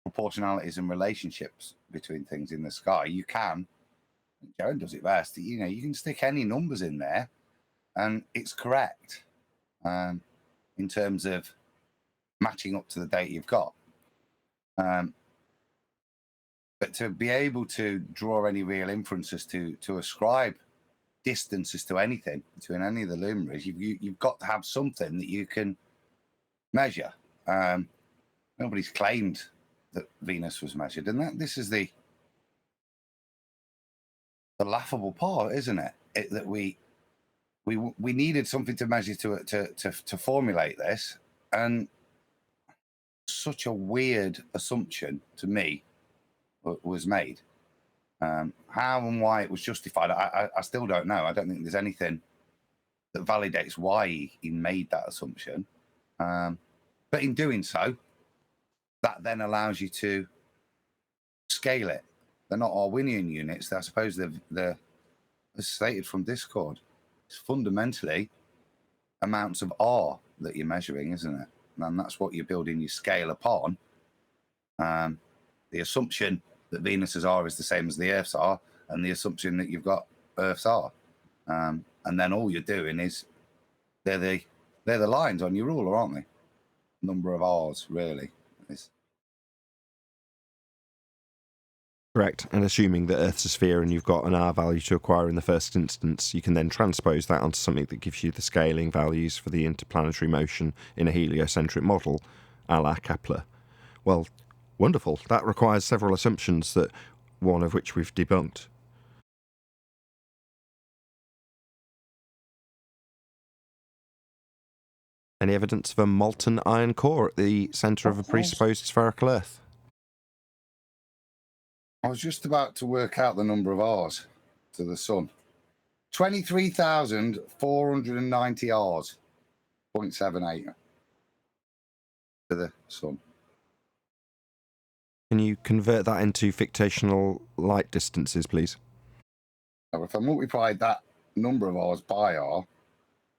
proportionalities and relationships between things in the sky, you can. Jaron does it best. You know, you can stick any numbers in there, and it's correct in terms of matching up to the data you've got. But to be able to draw any real inferences to ascribe distances to anything between any of the luminaries, you've got to have something that you can measure. Nobody's claimed that Venus was measured, and this is the laughable part, isn't it? That we needed something to measure to formulate this, and such a weird assumption to me was made. How and why it was justified, I still don't know. I don't think there's anything that validates why he made that assumption. But in doing so, that then allows you to scale it. They're not Arwinian units. I suppose they're as stated from Discord. It's fundamentally amounts of R that you're measuring, isn't it? And that's what you're building your scale upon. The assumption that Venus's R is the same as the Earth's R, and the assumption that you've got Earth's R. And then all you're doing is they're the lines on your ruler, aren't they? Number of R's, really. Correct. And assuming that Earth's a sphere and you've got an R value to acquire in the first instance, you can then transpose that onto something that gives you the scaling values for the interplanetary motion in a heliocentric model, a la Kepler. Well, wonderful. That requires several assumptions, that one of which we've debunked. Any evidence of a molten iron core at the centre of a presupposed spherical Earth? I was just about to work out the number of R's to the sun. 23,490 R's, 0.78 to the sun. Can you convert that into fictional light distances, please? Now, if I multiply that number of R's by R,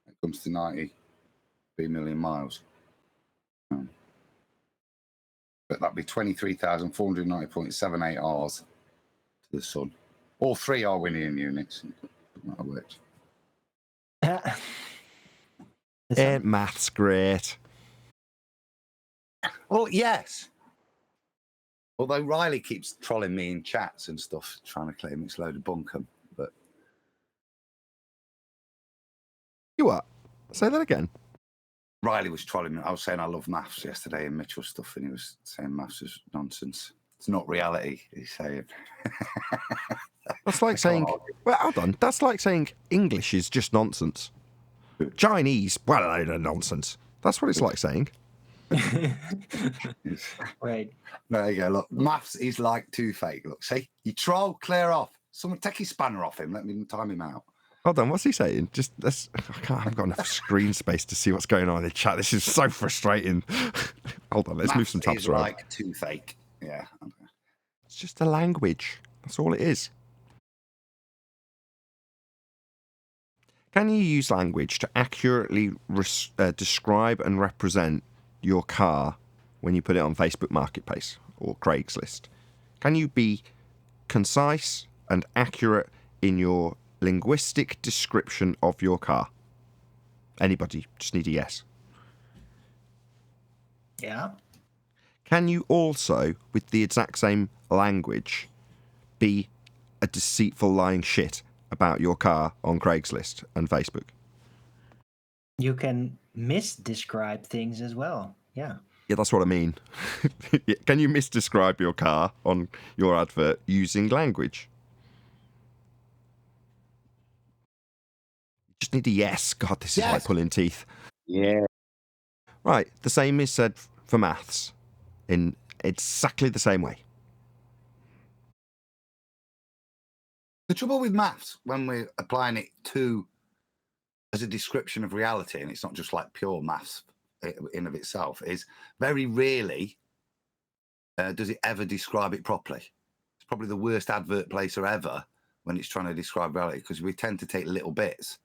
it comes to 93 million miles. But that'd be 23,490.78 R's to the sun. All three Arwinian units. That works. Math's great. Well, yes. Although Riley keeps trolling me in chats and stuff, trying to claim it's a load of bunkum. But You what? Say that again. Riley was trolling me. I was saying I love maths yesterday and Mitchell stuff, and he was saying maths is nonsense. It's not reality, he's saying. That's like saying, well, hold on. That's like saying English is just nonsense. Chinese, well, a load of nonsense. That's what it's like saying. Right. There you go. Look, maths is like toothache. Look, see, you troll, clear off. Someone take his spanner off him. Let me time him out. Hold on, what's he saying? Just let's. I haven't got enough screen space to see what's going on in the chat. This is so frustrating. Hold on, let's move some tabs is around. like toothache. Yeah. It's just a language. That's all it is. Can you use language to accurately describe and represent your car when you put it on Facebook Marketplace or Craigslist? Can you be concise and accurate in your linguistic description of your car? Anybody? Just need a yes. Yeah. Can you also, with the exact same language, be a deceitful lying shit about your car on Craigslist and Facebook? You can misdescribe things as well. Yeah. Yeah, that's what I mean. Can you misdescribe your car on your advert using language? You just need a yes. God, this is like pulling teeth. Yeah. Right, the same is said for maths in exactly the same way. The trouble with maths, when we're applying it to as a description of reality, and it's not just like pure maths in of itself, is very rarely does it ever describe it properly. It's probably the worst advert placer ever when it's trying to describe reality, because we tend to take little bits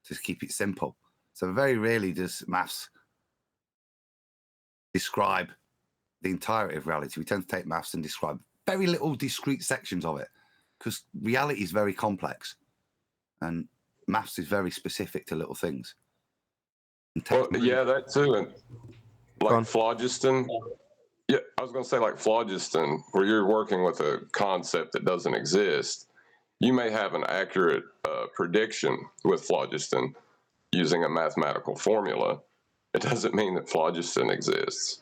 to keep it simple. So very rarely does maths describe the entirety of reality. We tend to take maths and describe very little discrete sections of it, because reality is very complex and maths is very specific to little things. Well, yeah, that too. And like phlogiston. Yeah, I was going to say like phlogiston, where you're working with a concept that doesn't exist. You may have an accurate prediction with phlogiston using a mathematical formula. It doesn't mean that phlogiston exists.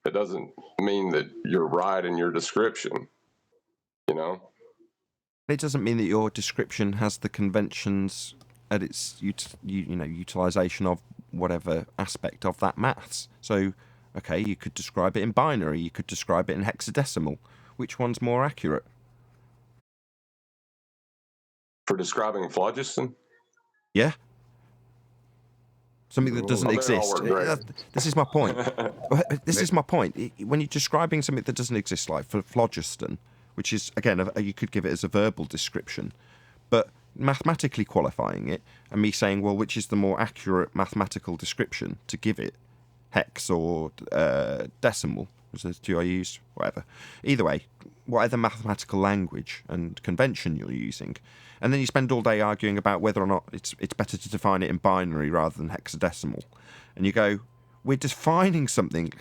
It doesn't mean that you're right in your description, you know? It doesn't mean that your description has the conventions at its utilization of whatever aspect of that maths. So, okay, you could describe it in binary, you could describe it in hexadecimal. Which one's more accurate? For describing phlogiston? Yeah. Something that doesn't exist. This is my point. This is my point. When you're describing something that doesn't exist, like for phlogiston, which is, again, you could give it as a verbal description, but mathematically qualifying it and me saying, well, which is the more accurate mathematical description to give it, hex or decimal, was the two I used, whatever. Either way, whatever mathematical language and convention you're using, and then you spend all day arguing about whether or not it's better to define it in binary rather than hexadecimal, and you go, we're defining something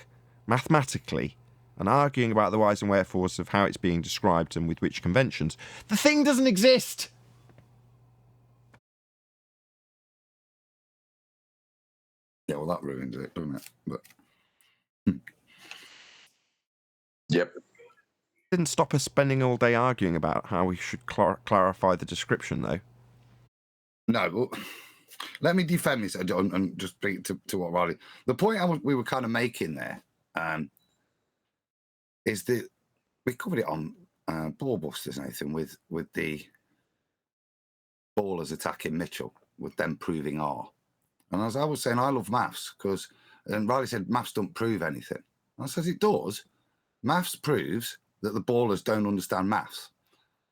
mathematically and arguing about the whys and wherefores of how it's being described and with which conventions. The thing doesn't exist! Yeah, well, that ruins it, doesn't it? But Yep. Didn't stop us spending all day arguing about how we should clarify the description, though. No, but let me defend this and just bring it to what Riley. The point we were kind of making there is that we covered it on Ballbusters, Nathan, with the ballers attacking Mitchell, with them proving R. And as I was saying, I love maths because, and Riley said maths don't prove anything. And I said it does. Maths proves that the ballers don't understand maths.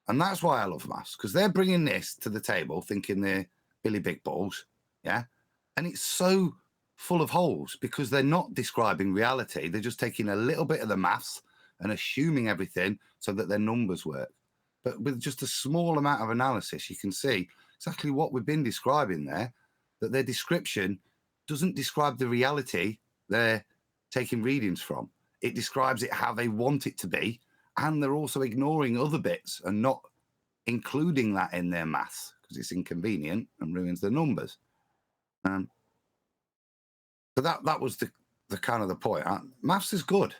And that's why I love maths, because they're bringing this to the table thinking they're Billy Big Balls, yeah? And it's so full of holes because they're not describing reality. They're just taking a little bit of the maths and assuming everything so that their numbers work. But with just a small amount of analysis, you can see exactly what we've been describing there, that their description doesn't describe the reality they're taking readings from. It describes it how they want it to be, and they're also ignoring other bits and not including that in their maths because it's inconvenient and ruins the numbers. So that was the kind of the point. Maths is good,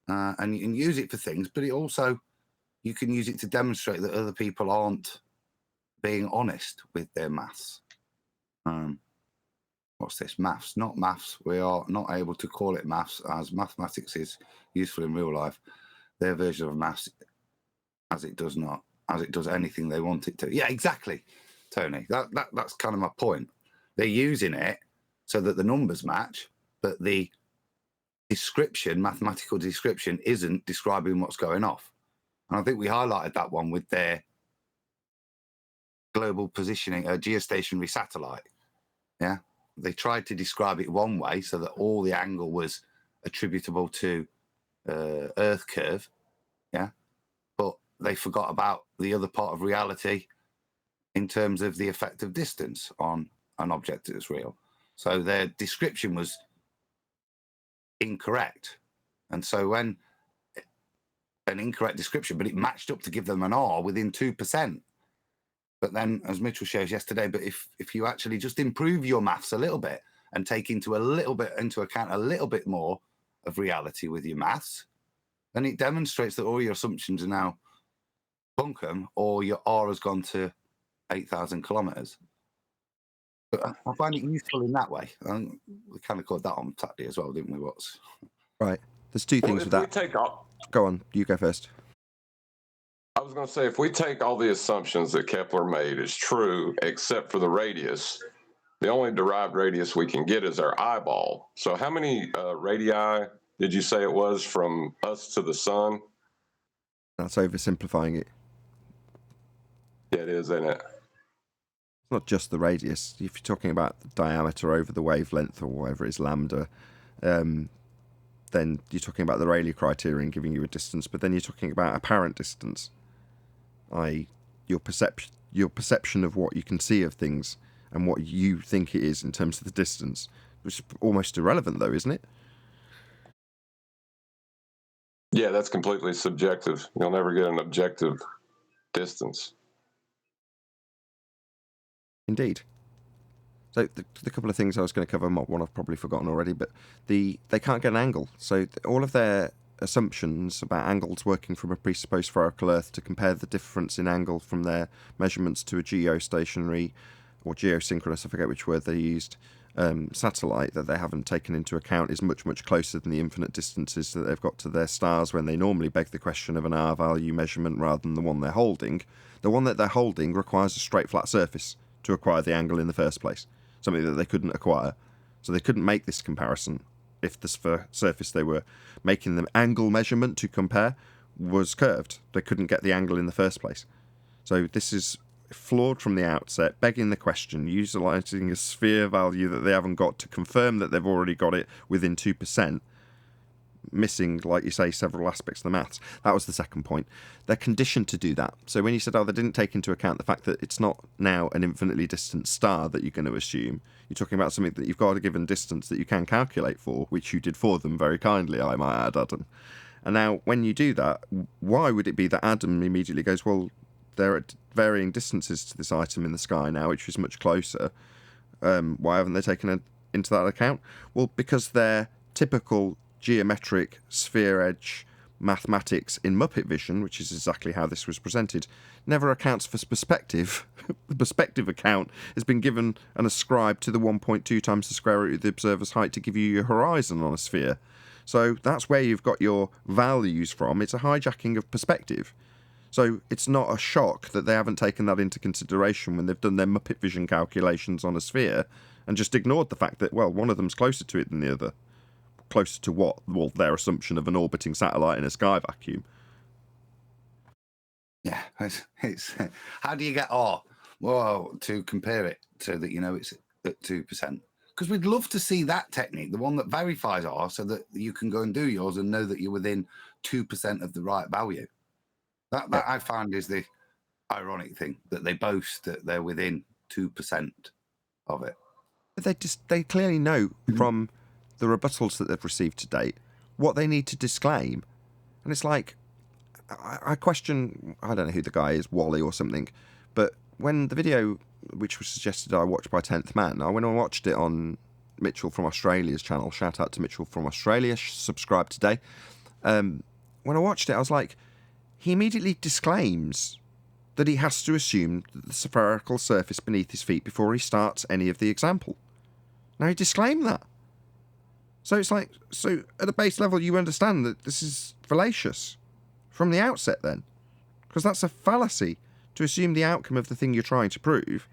and you can use it for things, but it also, you can use it to demonstrate that other people aren't being honest with their maths. what's this? Maths, not maths. We are not able to call it maths, as mathematics is useful in real life. Their version of maths, as it does anything they want it to. Yeah, exactly, Tony. That's kind of my point. They're using it so that the numbers match, but the description, mathematical description, isn't describing what's going off. And I think we highlighted that one with their global positioning, a geostationary satellite. Yeah, they tried to describe it one way so that all the angle was attributable to Earth curve. Yeah, but they forgot about the other part of reality in terms of the effect of distance on an object that's real. So their description was incorrect. And so when an incorrect description, but it matched up to give them an R within 2%. But then, as Mitchell shows yesterday, but if you actually just improve your maths a little bit and take into account a little bit more of reality with your maths, then it demonstrates that all your assumptions are now bunkum, or your R has gone to 8,000 kilometers. But I find it useful in that way. We kind of caught that on Saturday as well, didn't we? Right. There's two things with that. Go on, you go first. I was going to say, if we take all the assumptions that Kepler made as true, except for the radius, the only derived radius we can get is our eyeball. So how many radii did you say it was from us to the sun? That's oversimplifying it. Yeah, it is, isn't it? It's not just the radius. If you're talking about the diameter over the wavelength or whatever it is, lambda, then you're talking about the Rayleigh criterion giving you a distance, but then you're talking about apparent distance, i.e. your perception of what you can see of things and what you think it is in terms of the distance, which is almost irrelevant though, isn't it? Yeah, that's completely subjective. You'll never get an objective distance. Indeed. So the couple of things I was going to cover, one I've probably forgotten already, but they can't get an angle. So all of their assumptions about angles working from a presupposed spherical Earth to compare the difference in angle from their measurements to a geostationary or geosynchronous, I forget which word they used, satellite that they haven't taken into account is much, much closer than the infinite distances that they've got to their stars when they normally beg the question of an R-value measurement rather than the one they're holding. The one that they're holding requires a straight flat surface to acquire the angle in the first place, something that they couldn't acquire. So they couldn't make this comparison if the surface they were making the angle measurement to compare was curved. They couldn't get the angle in the first place. So this is flawed from the outset, begging the question, utilising a sphere value that they haven't got to confirm that they've already got it within 2%, missing, like you say, several aspects of the maths. That was the second point. They're conditioned to do that. So when you said, they didn't take into account the fact that it's not now an infinitely distant star that you're going to assume. You're talking about something that you've got a given distance that you can calculate for, which you did for them very kindly, I might add, Adam. And now, when you do that, why would it be that Adam immediately goes, well, they're at varying distances to this item in the sky now, which is much closer. Why haven't they taken it into that account? Well, because their typical geometric sphere edge mathematics in Muppet Vision, which is exactly how this was presented, never accounts for perspective. The perspective account has been given and ascribed to the 1.2 times the square root of the observer's height to give you your horizon on a sphere. So that's where you've got your values from. It's a hijacking of perspective. So it's not a shock that they haven't taken that into consideration when they've done their Muppet Vision calculations on a sphere and just ignored the fact that, well, one of them's closer to it than the other. Closer to what? Well, their assumption of an orbiting satellite in a sky vacuum. Yeah, it's how do you get R? Well, to compare it so that you know it's at 2%. Because we'd love to see that technique, the one that verifies R, so that you can go and do yours and know that you're within 2% of the right value. That I find is the ironic thing, that they boast that they're within 2% of it. They clearly know from the rebuttals that they've received to date what they need to disclaim. And it's like, I question, I don't know who the guy is, Wally or something, but when the video, which was suggested I watch by 10th Man, I went and watched it on Mitchell from Australia's channel. Shout out to Mitchell from Australia, subscribe today. When I watched it, I was like, he immediately disclaims that he has to assume the spherical surface beneath his feet before he starts any of the example. Now, he disclaimed that. So it's like, so at a base level, you understand that this is fallacious from the outset then. Because that's a fallacy to assume the outcome of the thing you're trying to prove.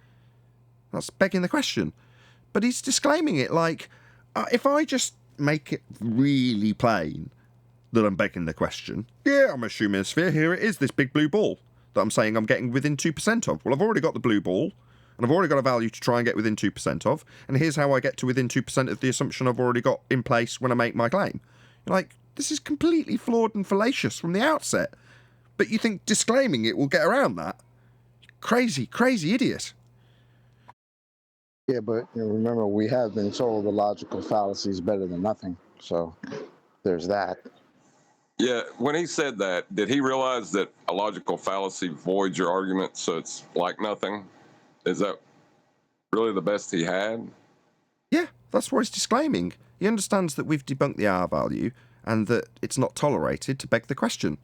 That's begging the question. But he's disclaiming it like, if I just make it really plain that I'm begging the question, yeah, I'm assuming a sphere, here it is, this big blue ball that I'm saying I'm getting within 2% of. Well, I've already got the blue ball, and I've already got a value to try and get within 2% of, and here's how I get to within 2% of the assumption I've already got in place when I make my claim. You're like, this is completely flawed and fallacious from the outset. But you think disclaiming it will get around that? Crazy, crazy idiot. Yeah, but remember, we have been told the logical fallacy is better than nothing. So there's that. Yeah, when he said that, did he realize that a logical fallacy voids your argument, so it's like nothing? Is that really the best he had? Yeah, that's what he's disclaiming. He understands that we've debunked the R value and that it's not tolerated to beg the question.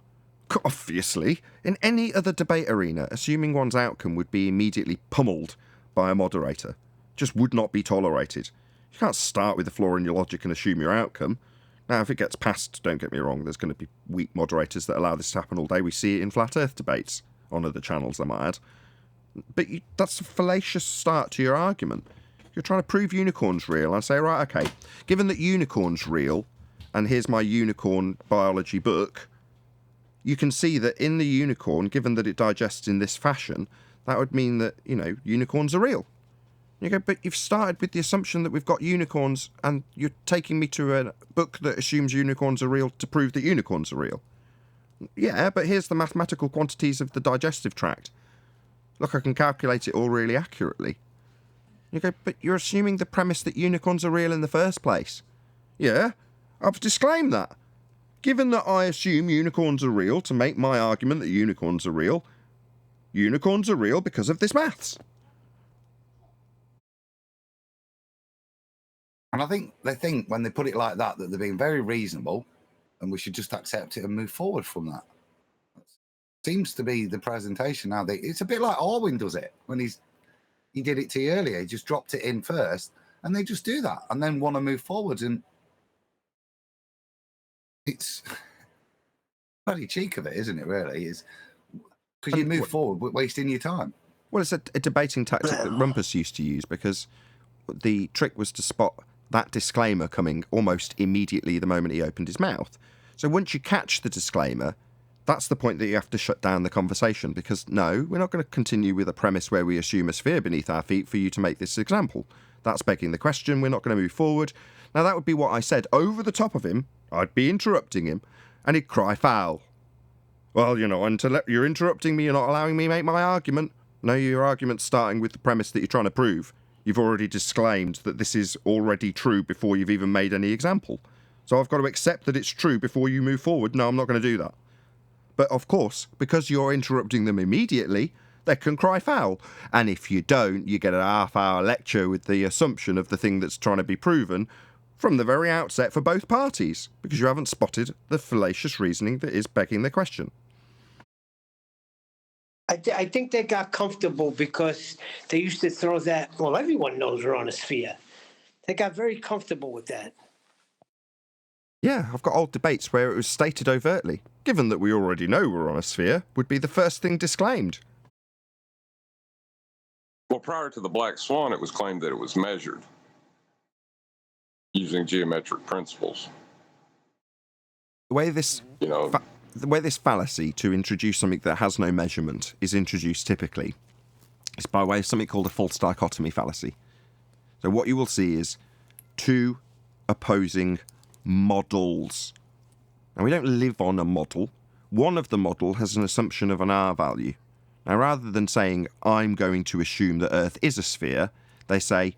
Obviously, in any other debate arena, assuming one's outcome would be immediately pummeled by a moderator just would not be tolerated. You can't start with a flaw in your logic and assume your outcome. Now, if it gets past, don't get me wrong, there's going to be weak moderators that allow this to happen all day. We see it in flat earth debates on other channels, I might add. But that's a fallacious start to your argument. You're trying to prove unicorns real. I say, right, okay, given that unicorns real, and here's my unicorn biology book, you can see that in the unicorn, given that it digests in this fashion, that would mean that, unicorns are real. You go, but you've started with the assumption that we've got unicorns, and you're taking me to a book that assumes unicorns are real to prove that unicorns are real. Yeah, but here's the mathematical quantities of the digestive tract. Look, I can calculate it all really accurately. You go, but you're assuming the premise that unicorns are real in the first place. Yeah, I've disclaimed that. Given that I assume unicorns are real to make my argument that unicorns are real because of this maths. And I think they think when they put it like that they're being very reasonable and we should just accept it and move forward from that. Seems to be the presentation now. It's a bit like Orwin does it when he did it to you earlier. He just dropped it in first and they just do that and then want to move forward. And it's bloody cheek of it, isn't it, really? Is because you move forward wasting your time. Well, it's a debating tactic that Rumpus used to use because the trick was to spot that disclaimer coming almost immediately the moment he opened his mouth. So once you catch the disclaimer, that's the point that you have to shut down the conversation because, no, we're not going to continue with a premise where we assume a sphere beneath our feet for you to make this example. That's begging the question. We're not going to move forward. Now, that would be what I said over the top of him. I'd be interrupting him, and he'd cry foul. Well, you're interrupting me. You're not allowing me make my argument. No, your argument's starting with the premise that you're trying to prove. You've already disclaimed that this is already true before you've even made any example. So I've got to accept that it's true before you move forward. No, I'm not going to do that. But of course, because you're interrupting them immediately, they can cry foul. And if you don't, you get a half-hour lecture with the assumption of the thing that's trying to be proven from the very outset for both parties, because you haven't spotted the fallacious reasoning that is begging the question. I think they got comfortable because they used to throw that, well, everyone knows we're on a sphere. They got very comfortable with that. Yeah, I've got old debates where it was stated overtly, given that we already know we're on a sphere, would be the first thing disclaimed. Well, prior to the Black Swan, it was claimed that it was measured using geometric principles. The way this, the way this fallacy to introduce something that has no measurement is introduced typically is by way of something called a false dichotomy fallacy. So what you will see is two opposing models. Now, we don't live on a model. One of the model has an assumption of an R value. Now, rather than saying, I'm going to assume that Earth is a sphere, they say,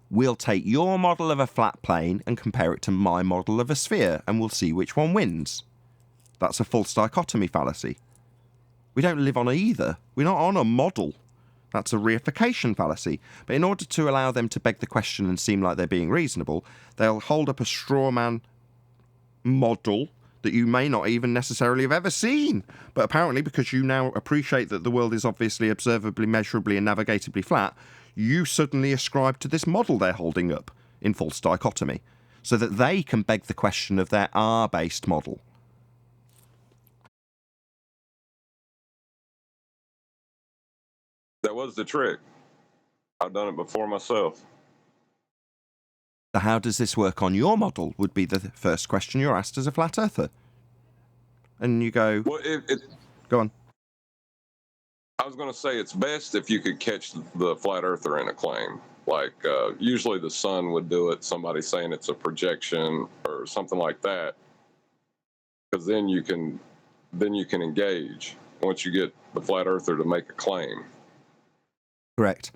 we'll take your model of a flat plane and compare it to my model of a sphere, and we'll see which one wins. That's a false dichotomy fallacy. We don't live on either. We're not on a model. That's a reification fallacy. But in order to allow them to beg the question and seem like they're being reasonable, they'll hold up a straw man model that you may not even necessarily have ever seen. But apparently, because you now appreciate that the world is obviously observably, measurably, and navigatably flat, you suddenly ascribe to this model they're holding up. in false dichotomy, so that they can beg the question of their R-based model. That was the trick. I've done it before myself. So how does this work on your model would be the first question you're asked as a flat earther. And you go, well, go on. I was going to say it's best if you could catch the flat earther in a claim. Like usually the sun would do it, somebody saying it's a projection or something like that. Because then you can engage once you get the flat earther to make a claim. Correct.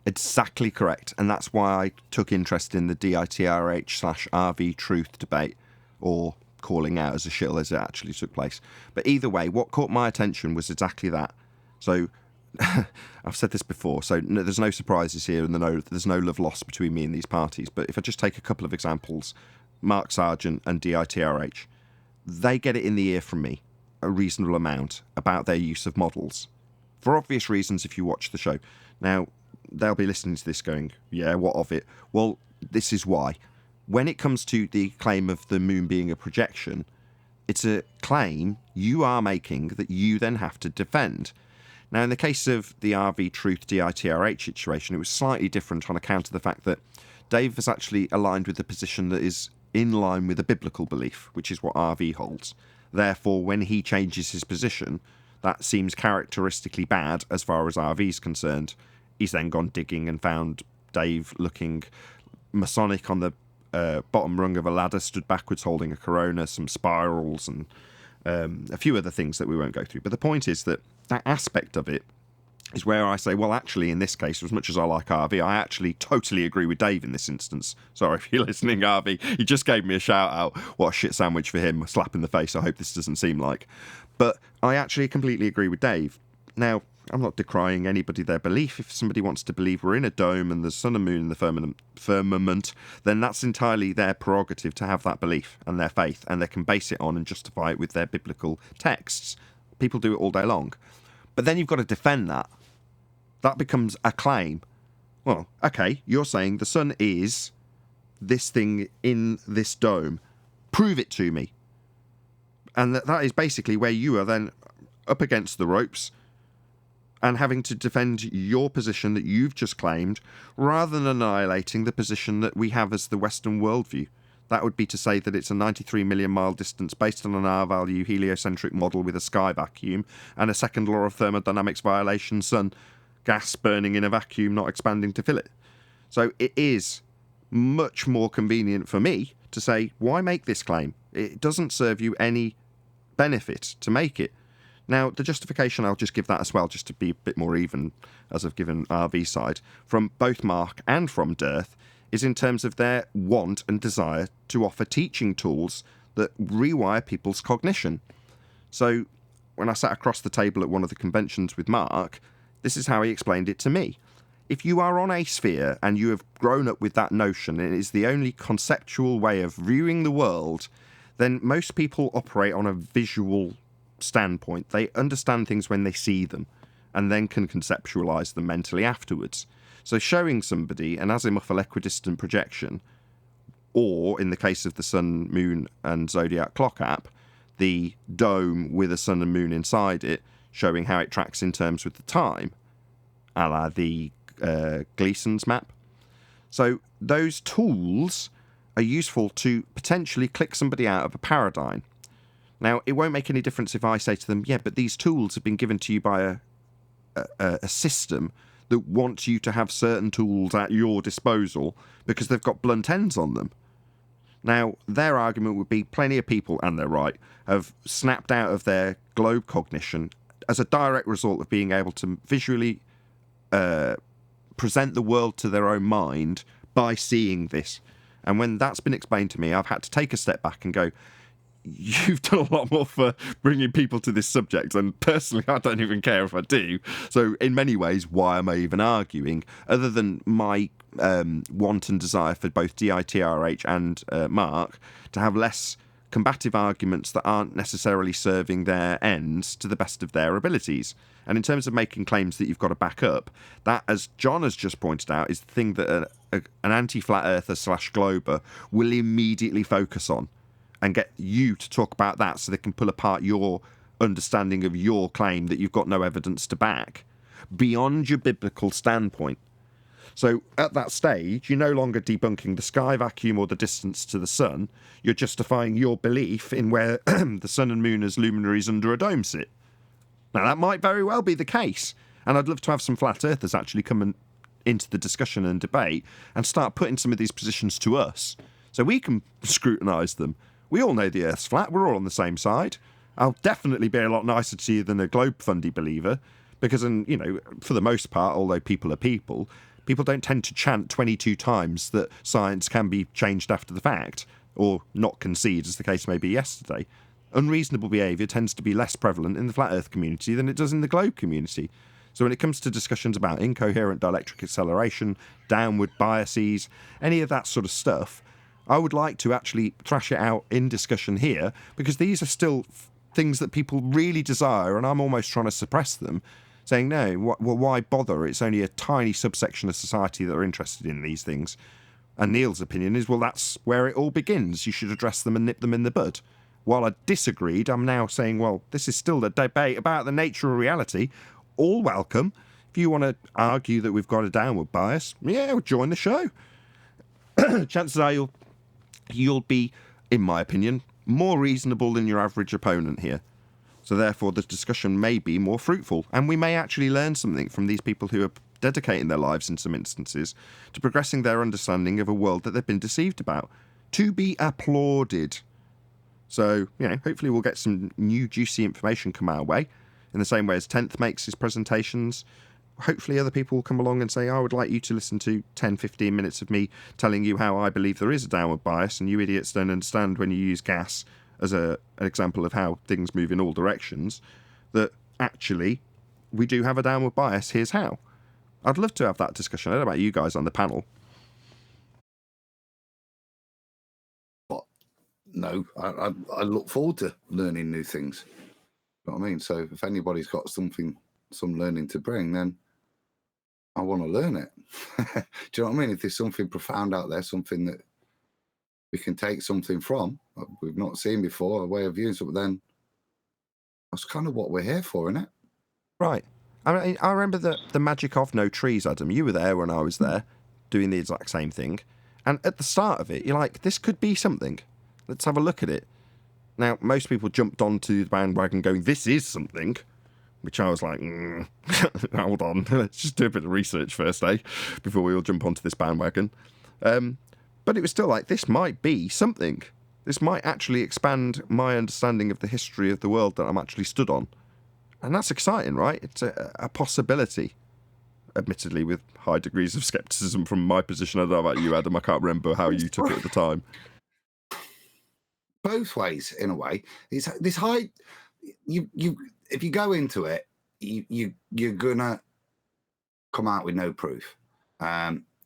Exactly correct. And that's why I took interest in the DITRH/RV truth debate, or calling out as a shill as it actually took place. But either way, what caught my attention was exactly that. So I've said this before, so there's no surprises here, and there's no love lost between me and these parties. But if I just take a couple of examples, Mark Sargent and DITRH, they get it in the ear from me, a reasonable amount, about their use of models. For obvious reasons, if you watch the show. Now, they'll be listening to this going, yeah, what of it? Well, this is why. When it comes to the claim of the moon being a projection, it's a claim you are making that you then have to defend. Now, in the case of the RV Truth DITRH situation, it was slightly different on account of the fact that Dave has actually aligned with the position that is in line with a biblical belief, which is what RV holds. Therefore, when he changes his position, that seems characteristically bad as far as RV is concerned. He's then gone digging and found Dave looking Masonic on the bottom rung of a ladder, stood backwards holding a corona, some spirals, and a few other things that we won't go through. But the point is that aspect of it is where I say, well, actually, in this case, as much as I like RV, I actually totally agree with Dave in this instance. Sorry if you're listening, RV. He just gave me a shout out. What a shit sandwich for him. A slap in the face. I hope this doesn't seem like. But I actually completely agree with Dave. Now, I'm not decrying anybody their belief. If somebody wants to believe we're in a dome and there's sun and moon in the firmament, then that's entirely their prerogative to have that belief and their faith, and they can base it on and justify it with their biblical texts. People do it all day long. But then you've got to defend that. That becomes a claim. Well, okay, you're saying the sun is this thing in this dome. Prove it to me. And that is basically where you are then up against the ropes and having to defend your position that you've just claimed, rather than annihilating the position that we have as the Western worldview. That would be to say that it's a 93 million mile distance based on an R-value heliocentric model with a sky vacuum and a second law of thermodynamics violation, sun gas burning in a vacuum, not expanding to fill it. So it is much more convenient for me to say, why make this claim? It doesn't serve you any benefit to make it. Now, the justification, I'll just give that as well, just to be a bit more even, as I've given RV side, from both Mark and from Dearth, is in terms of their want and desire to offer teaching tools that rewire people's cognition. So, when I sat across the table at one of the conventions with Mark, this is how he explained it to me. If you are on a sphere and you have grown up with that notion, and it is the only conceptual way of viewing the world, then most people operate on a visual standpoint. They understand things when they see them and then can conceptualize them mentally afterwards. So showing somebody an azimuthal equidistant projection, or in the case of the sun, moon and zodiac clock app, the dome with a sun and moon inside it, showing how it tracks in terms with the time, a la the Gleason's map. So those tools are useful to potentially click somebody out of a paradigm. Now, it won't make any difference if I say to them, yeah, but these tools have been given to you by a system that wants you to have certain tools at your disposal because they've got blunt ends on them. Now, their argument would be plenty of people, and they're right, have snapped out of their globe cognition as a direct result of being able to visually present the world to their own mind by seeing this. And when that's been explained to me, I've had to take a step back and go, you've done a lot more for bringing people to this subject, and personally I don't even care if I do. So in many ways, why am I even arguing, other than my want and desire for both DITRH and Mark to have less combative arguments that aren't necessarily serving their ends to the best of their abilities. And in terms of making claims that you've got to back up, that, as John has just pointed out, is the thing that an anti-flat earther / glober will immediately focus on and get you to talk about that so they can pull apart your understanding of your claim that you've got no evidence to back beyond your biblical standpoint. So at that stage, you're no longer debunking the sky vacuum or the distance to the sun. You're justifying your belief in where the sun and moon as luminaries under a dome sit. Now, that might very well be the case. And I'd love to have some flat earthers actually come into the discussion and debate and start putting some of these positions to us so we can scrutinise them. We all know the Earth's flat. We're all on the same side. I'll definitely be a lot nicer to you than a globe fundy believer because, for the most part, although people are people don't tend to chant 22 times that science can be changed after the fact, or not concede, as the case may be yesterday. Unreasonable behaviour tends to be less prevalent in the flat earth community than it does in the globe community. So when it comes to discussions about incoherent dielectric acceleration, downward biases, any of that sort of stuff, I would like to actually thrash it out in discussion here, because these are still things that people really desire, and I'm almost trying to suppress them, saying, no, well, why bother? It's only a tiny subsection of society that are interested in these things. And Neil's opinion is, well, that's where it all begins. You should address them and nip them in the bud. While I disagreed, I'm now saying, well, this is still a debate about the nature of reality. All welcome. If you want to argue that we've got a downward bias, yeah, join the show. Chances are you'll be, in my opinion, more reasonable than your average opponent here. So therefore, the discussion may be more fruitful, and we may actually learn something from these people who are dedicating their lives in some instances to progressing their understanding of a world that they've been deceived about. To be applauded. So, hopefully we'll get some new juicy information come our way, in the same way as 10th makes his presentations. Hopefully other people will come along and say, I would like you to listen to 10, 15 minutes of me telling you how I believe there is a downward bias, and you idiots don't understand when you use gas as an example of how things move in all directions, that actually we do have a downward bias. Here's how. I'd love to have that discussion. I don't know about you guys on the panel. No, I look forward to learning new things. You know what I mean? So if anybody's got some learning to bring, then I want to learn it. Do you know what I mean? If there's something profound out there, something that we can take something from, we've not seen before, a way of viewing something, then that's kind of what we're here for, isn't it? Right. I mean, I remember the magic of no trees, Adam. You were there when I was there, doing the exact same thing. And at the start of it, you're like, this could be something. Let's have a look at it. Now, most people jumped onto the bandwagon going, this is something, which I was like, hold on, let's just do a bit of research first, before we all jump onto this bandwagon. But it was still like, this might be something. This might actually expand my understanding of the history of the world that I'm actually stood on. And that's exciting, right? It's a possibility. Admittedly, with high degrees of scepticism from my position. I don't know about you, Adam. I can't remember how you took it at the time. Both ways, in a way. It's this high. You if you go into it, you're gonna come out with no proof.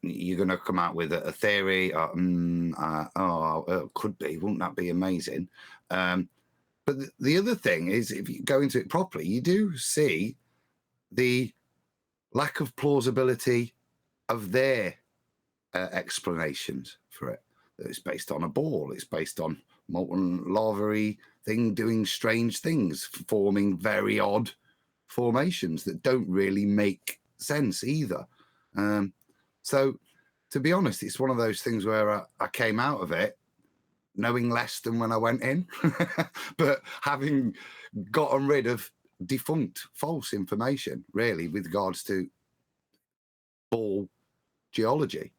You're gonna come out with a theory. It could be. Wouldn't that be amazing? But the other thing is, if you go into it properly, you do see the lack of plausibility of their explanations for it. It's based on a ball. It's based on molten lava-y thing doing strange things, forming very odd formations that don't really make sense either. So, to be honest, it's one of those things where I came out of it knowing less than when I went in, but having gotten rid of defunct false information, really, with regards to ball geology.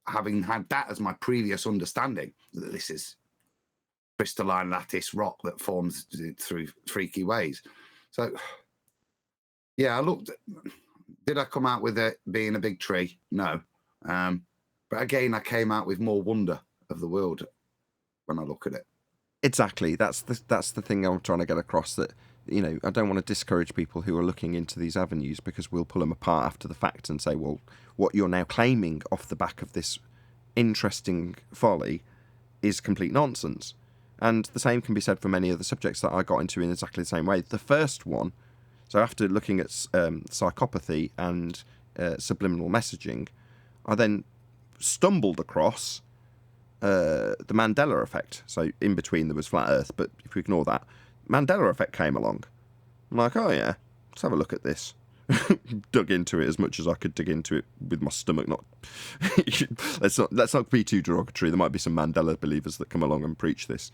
Having had that as my previous understanding, that this is crystalline lattice rock that forms through freaky ways. So, yeah, I looked. Did I come out with it being a big tree? No. But again, I came out with more wonder of the world when I look at it. Exactly. That's the thing I'm trying to get across, that, I don't want to discourage people who are looking into these avenues, because we'll pull them apart after the fact and say, well, what you're now claiming off the back of this interesting folly is complete nonsense. And the same can be said for many other subjects that I got into in exactly the same way. The first one, so after looking at psychopathy and subliminal messaging, I then stumbled across the Mandela effect. So in between there was flat Earth, but if we ignore that, Mandela effect came along. I'm like, oh yeah, let's have a look at this. Dug into it as much as I could dig into it with my stomach. Not let's not be too derogatory. There might be some Mandela believers that come along and preach this.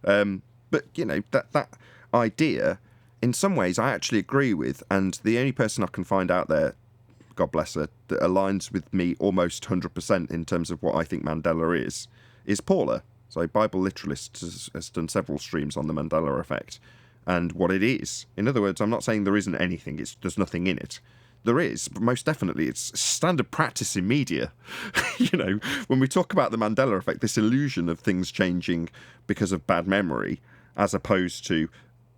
But you know, that idea, in some ways, I actually agree with. And the only person I can find out there, God bless her, that aligns with me almost 100% in terms of what I think Mandela is Paula. So Bible Literalist has done several streams on the Mandela effect and what it is. In other words, I'm not saying there isn't anything, there's nothing in it. There is, but most definitely it's standard practice in media. You know, when we talk about the Mandela effect, this illusion of things changing because of bad memory, as opposed to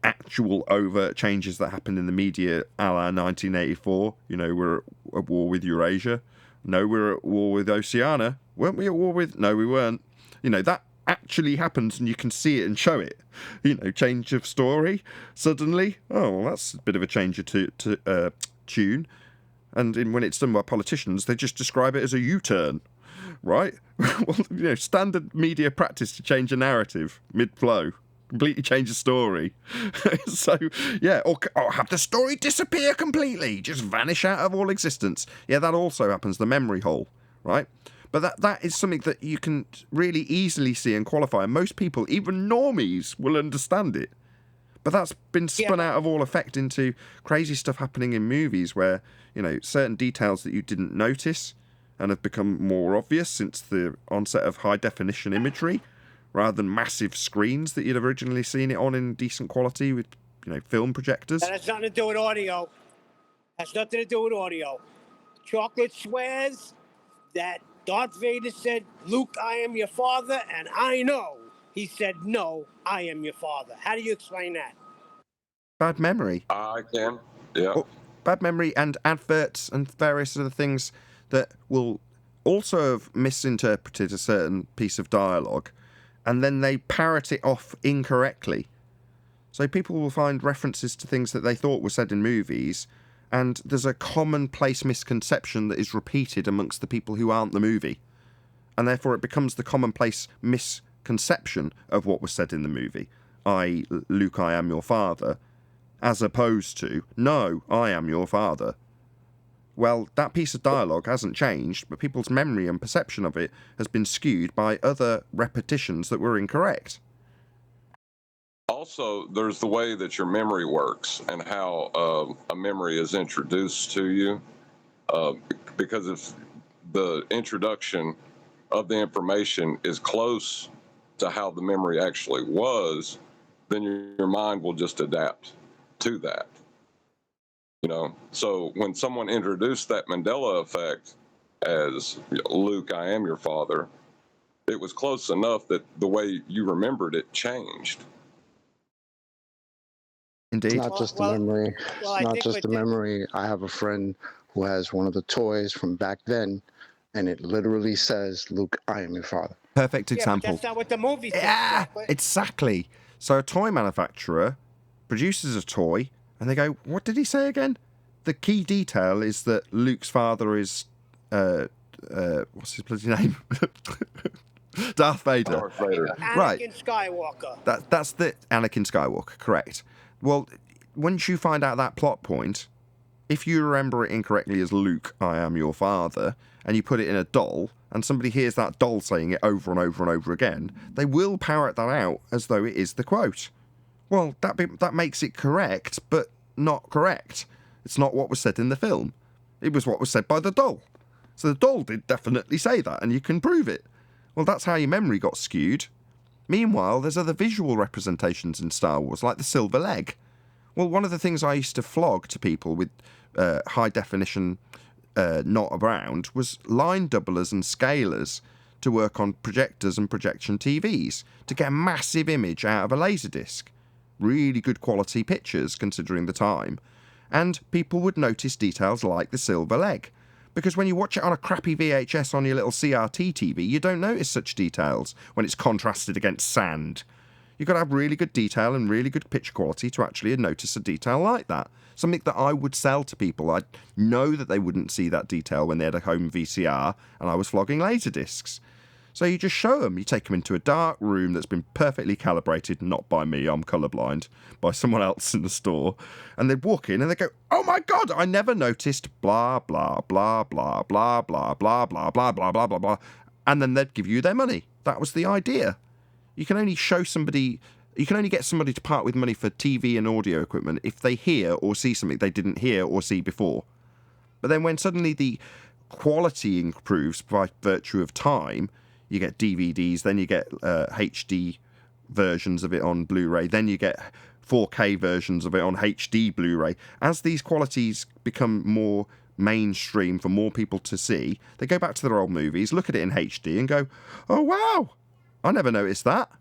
actual overt changes that happen in the media a la 1984. You know, we're at war with Eurasia. No, we're at war with Oceania. Weren't we at war with... No, we weren't. You know, that actually happens and you can see it and show it. You know, change of story suddenly. Oh, well, that's a bit of a change of tune. And when it's done by politicians, they just describe it as a U-turn, right? Well, you know, standard media practice to change a narrative mid-flow. Completely change the story. So, yeah, or have the story disappear completely, just vanish out of all existence. Yeah, that also happens, the memory hole, right? But that is something that you can really easily see and qualify. And most people, even normies, will understand it. But that's been spun out of all effect into crazy stuff happening in movies where, you know, certain details that you didn't notice and have become more obvious since the onset of high-definition imagery, rather than massive screens that you'd originally seen it on in decent quality with, you know, film projectors. That has nothing to do with audio. Has nothing to do with audio. Chocolate swears that Darth Vader said, "Luke, I am your father," and I know he said, "No, I am your father." How do you explain that? Bad memory. I can, yeah. Oh, bad memory and adverts and various other things that will also have misinterpreted a certain piece of dialogue, and then they parrot it off incorrectly. So people will find references to things that they thought were said in movies, and there's a commonplace misconception that is repeated amongst the people who aren't the movie. And therefore it becomes the commonplace misconception of what was said in the movie, i.e., Luke, I am your father, as opposed to, no, I am your father. Well, that piece of dialogue hasn't changed, but people's memory and perception of it has been skewed by other repetitions that were incorrect. Also, there's the way that your memory works and how a memory is introduced to you. Because if the introduction of the information is close to how the memory actually was, then your mind will just adapt to that. You know, so when someone introduced that Mandela effect as, Luke, I am your father, it was close enough that the way you remembered it changed. Indeed. It's not just the memory. It's not just the memory. I have a friend who has one of the toys from back then, and it literally says, "Luke, I am your father." Perfect example. Yeah, but that's not what the movie says. Yeah, exactly. So a toy manufacturer produces a toy, and they go, what did he say again? The key detail is that Luke's father is, what's his bloody name? Darth Vader. Darth Vader. Right. Anakin Skywalker. That's the Anakin Skywalker, correct. Well, once you find out that plot point, if you remember it incorrectly as Luke, I am your father, and you put it in a doll, and somebody hears that doll saying it over and over and over again, they will parrot that out as though it is the quote. Well, that makes it correct, but not correct. It's not what was said in the film. It was what was said by the doll. So the doll did definitely say that, and you can prove it. Well, that's how your memory got skewed. Meanwhile, there's other visual representations in Star Wars, like the silver leg. Well, one of the things I used to flog to people with high definition not around was line doublers and scalers to work on projectors and projection TVs to get a massive image out of a laserdisc. Really good quality pictures considering the time. And people would notice details like the silver leg. Because when you watch it on a crappy VHS on your little CRT TV, you don't notice such details when it's contrasted against sand. You've got to have really good detail and really good picture quality to actually notice a detail like that. Something that I would sell to people. I know that they wouldn't see that detail when they had a home VCR and I was flogging Laserdiscs. So you just show them. You take them into a dark room that's been perfectly calibrated, not by me, I'm colourblind, by someone else in the store. And they walk in and they go, oh my God, I never noticed blah, blah, blah, blah, blah, blah, blah, blah, blah, blah, blah, blah, blah. And then they'd give you their money. That was the idea. You can only show somebody, you can only get somebody to part with money for TV and audio equipment if they hear or see something they didn't hear or see before. But then when suddenly the quality improves by virtue of time, you get DVDs, then you get HD versions of it on Blu-ray, then you get 4K versions of it on HD Blu-ray. As these qualities become more mainstream for more people to see, they go back to their old movies, look at it in HD and go, oh wow, I never noticed that.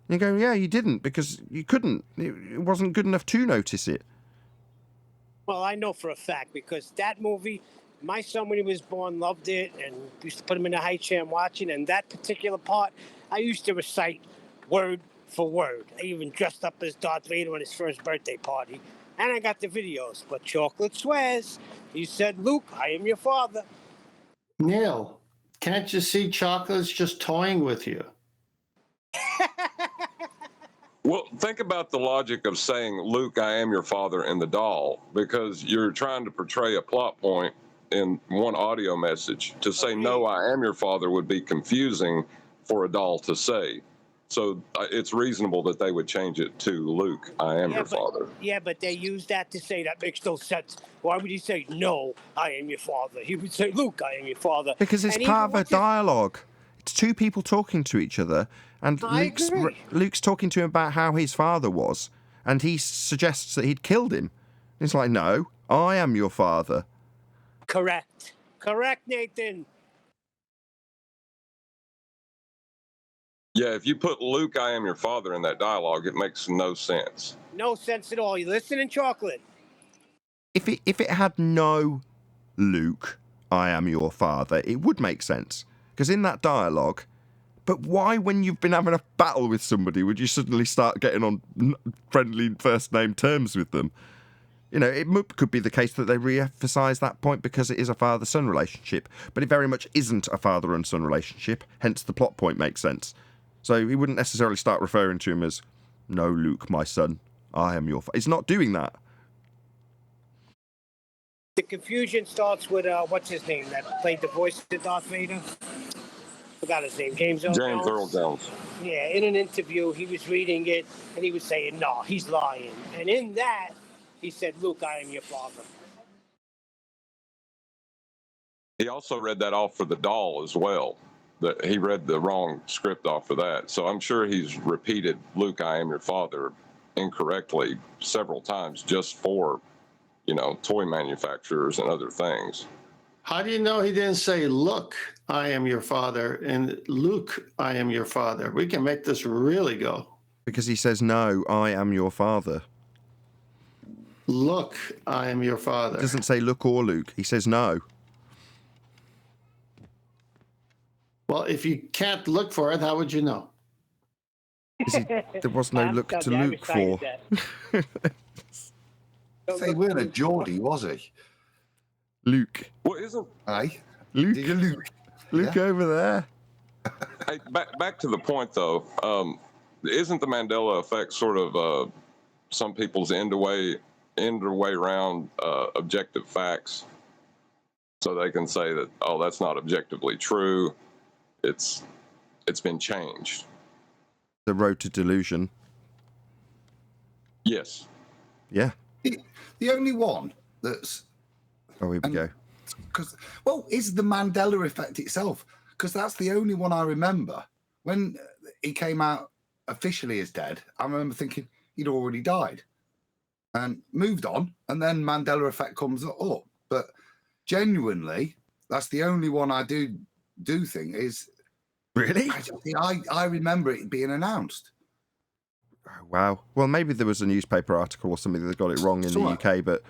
And you go, yeah, you didn't, because you couldn't. It wasn't good enough to notice it. Well, I know for a fact, because that movie, my son, when he was born, loved it and used to put him in the high chair and watching. And that particular part, I used to recite word for word. I even dressed up as Darth Vader on his first birthday party. And I got the videos. But Chocolate swears. He said, Luke, I am your father. Neil, can't you see Chocolate's just toying with you? Well, think about the logic of saying, Luke, I am your father in the doll, because you're trying to portray a plot point in one audio message. To say, no, I am your father would be confusing for a doll to say. So it's reasonable that they would change it to, Luke, I am your father. Yeah, but they use that to say that makes no sense. Why would he say, no, I am your father? He would say, Luke, I am your father. Because it's part of a dialogue. It's two people talking to each other, and Luke's talking to him about how his father was, and he suggests that he'd killed him. It's like, no, I am your father. Correct. Correct, Nathan. Yeah, if you put Luke, I am your father in that dialogue, it makes no sense. No sense at all. You listening, Chocolate? If it had no Luke, I am your father, it would make sense. Because in that dialogue, but why, when you've been having a battle with somebody, would you suddenly start getting on friendly first name terms with them? You know, it could be the case that they re-emphasise that point because it is a father-son relationship, but it very much isn't a father and son relationship, hence the plot point makes sense. So he wouldn't necessarily start referring to him as, no, Luke, my son, I am your father. He's not doing that. The confusion starts with, what's his name, that played the voice of Darth Vader? Forgot his name, James Earl Jones. Yeah, in an interview, he was reading it, and he was saying, no, he's lying. And in that, he said, Luke, I am your father. He also read that off for the doll as well. That he read the wrong script off for that. So I'm sure he's repeated Luke, I am your father incorrectly several times just for, you know, toy manufacturers and other things. How do you know he didn't say, look, I am your father, and Luke, I am your father? We can make this really go. Because he says, no, I am your father. Look, I am your father. He doesn't say look or Luke. He says no. Well, if you can't look for it, how would you know? There was no look to Luke for. He weren't a Geordie, was he? Luke. Well, isn't Luke? Did you Luke? Luke over there. Hey, back to the point though. Isn't the Mandela effect sort of some people's end way around objective facts, so they can say that, oh, that's not objectively true. It's been changed. The road to delusion. Yes. Yeah. The only one that's... Oh, here we go. Is the Mandela effect itself, because that's the only one I remember. When he came out officially as dead, I remember thinking he'd already died and moved on, and then Mandela effect comes up. But genuinely, that's the only one I do think is... Really? I remember it being announced. Oh, wow. Well, maybe there was a newspaper article or something that got it wrong in the UK, but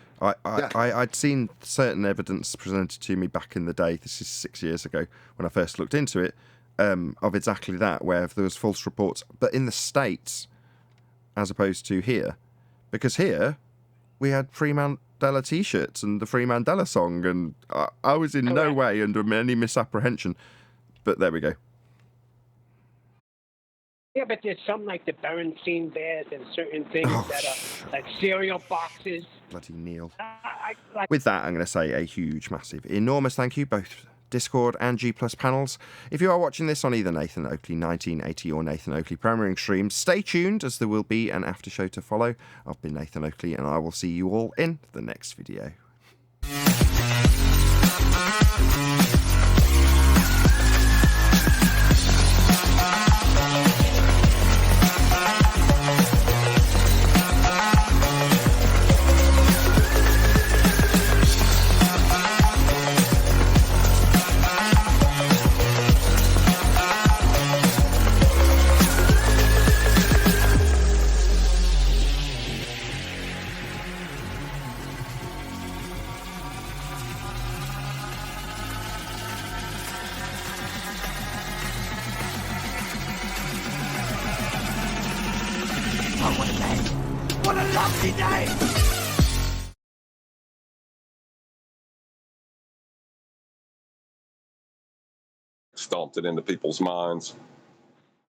I'd seen certain evidence presented to me back in the day, this is 6 years ago, when I first looked into it, of exactly that, where there was false reports. But in the States, as opposed to here. Because here, we had Free Mandela t-shirts and the Free Mandela song, and I was in no way under any misapprehension. But there we go. Yeah, but there's some like the Berenstein Bears and certain things that are like cereal boxes. Bloody Neil. With that, I'm going to say a huge, massive, enormous thank you, both Discord and G Plus panels. If you are watching this on either Nathan Oakley 1980 or Nathan Oakley Premiering streams, stay tuned as there will be an after show to follow. I've been Nathan Oakley and I will see you all in the next video. What a lovely day! Stomped it into people's minds.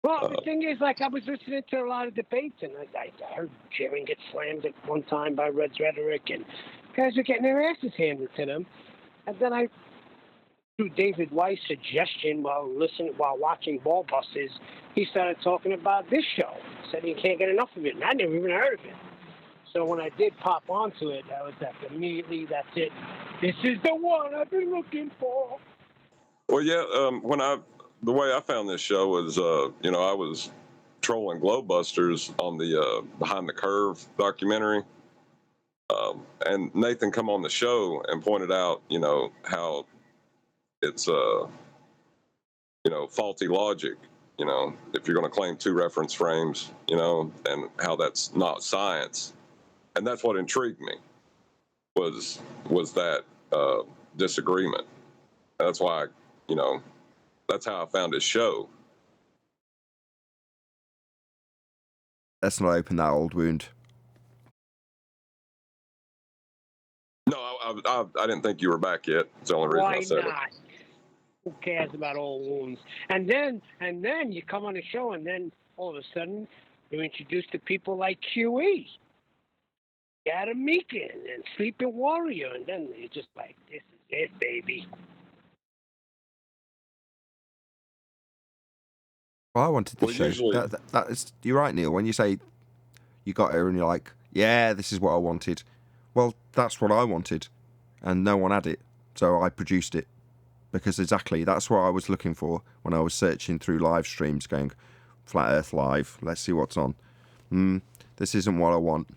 Well, the thing is, like, I was listening to a lot of debates, and I heard Sharon get slammed at one time by Red's rhetoric, and guys were getting their asses handed to them. And then through David Weiss' suggestion while watching Ball Busters, he started talking about this show. Said he can't get enough of it, and I never even heard of it. So when I did pop onto it, I was like, immediately, that's it. This is the one I've been looking for. Well, yeah, the way I found this show was, I was trolling Glowbusters on the Behind the Curve documentary. And Nathan come on the show and pointed out, how it's, faulty logic, if you're going to claim two reference frames, and how that's not science. And that's what intrigued me was that disagreement. And that's why, that's how I found his show. Let's not open that old wound. No, I didn't think you were back yet. It's the only reason I said Why not? Who cares about old wounds? And then you come on the show, and then all of a sudden you're introduced to people like QE, Adam Meakin, and Sleeping Warrior, and then you're just like, this is it, baby. Well, I wanted this show. Usually... That is, you're right, Neil. When you say you got here and you're like, yeah, this is what I wanted. Well, that's what I wanted, and no one had it, so I produced it. Because exactly, that's what I was looking for when I was searching through live streams, going, Flat Earth Live, let's see what's on. This isn't what I want.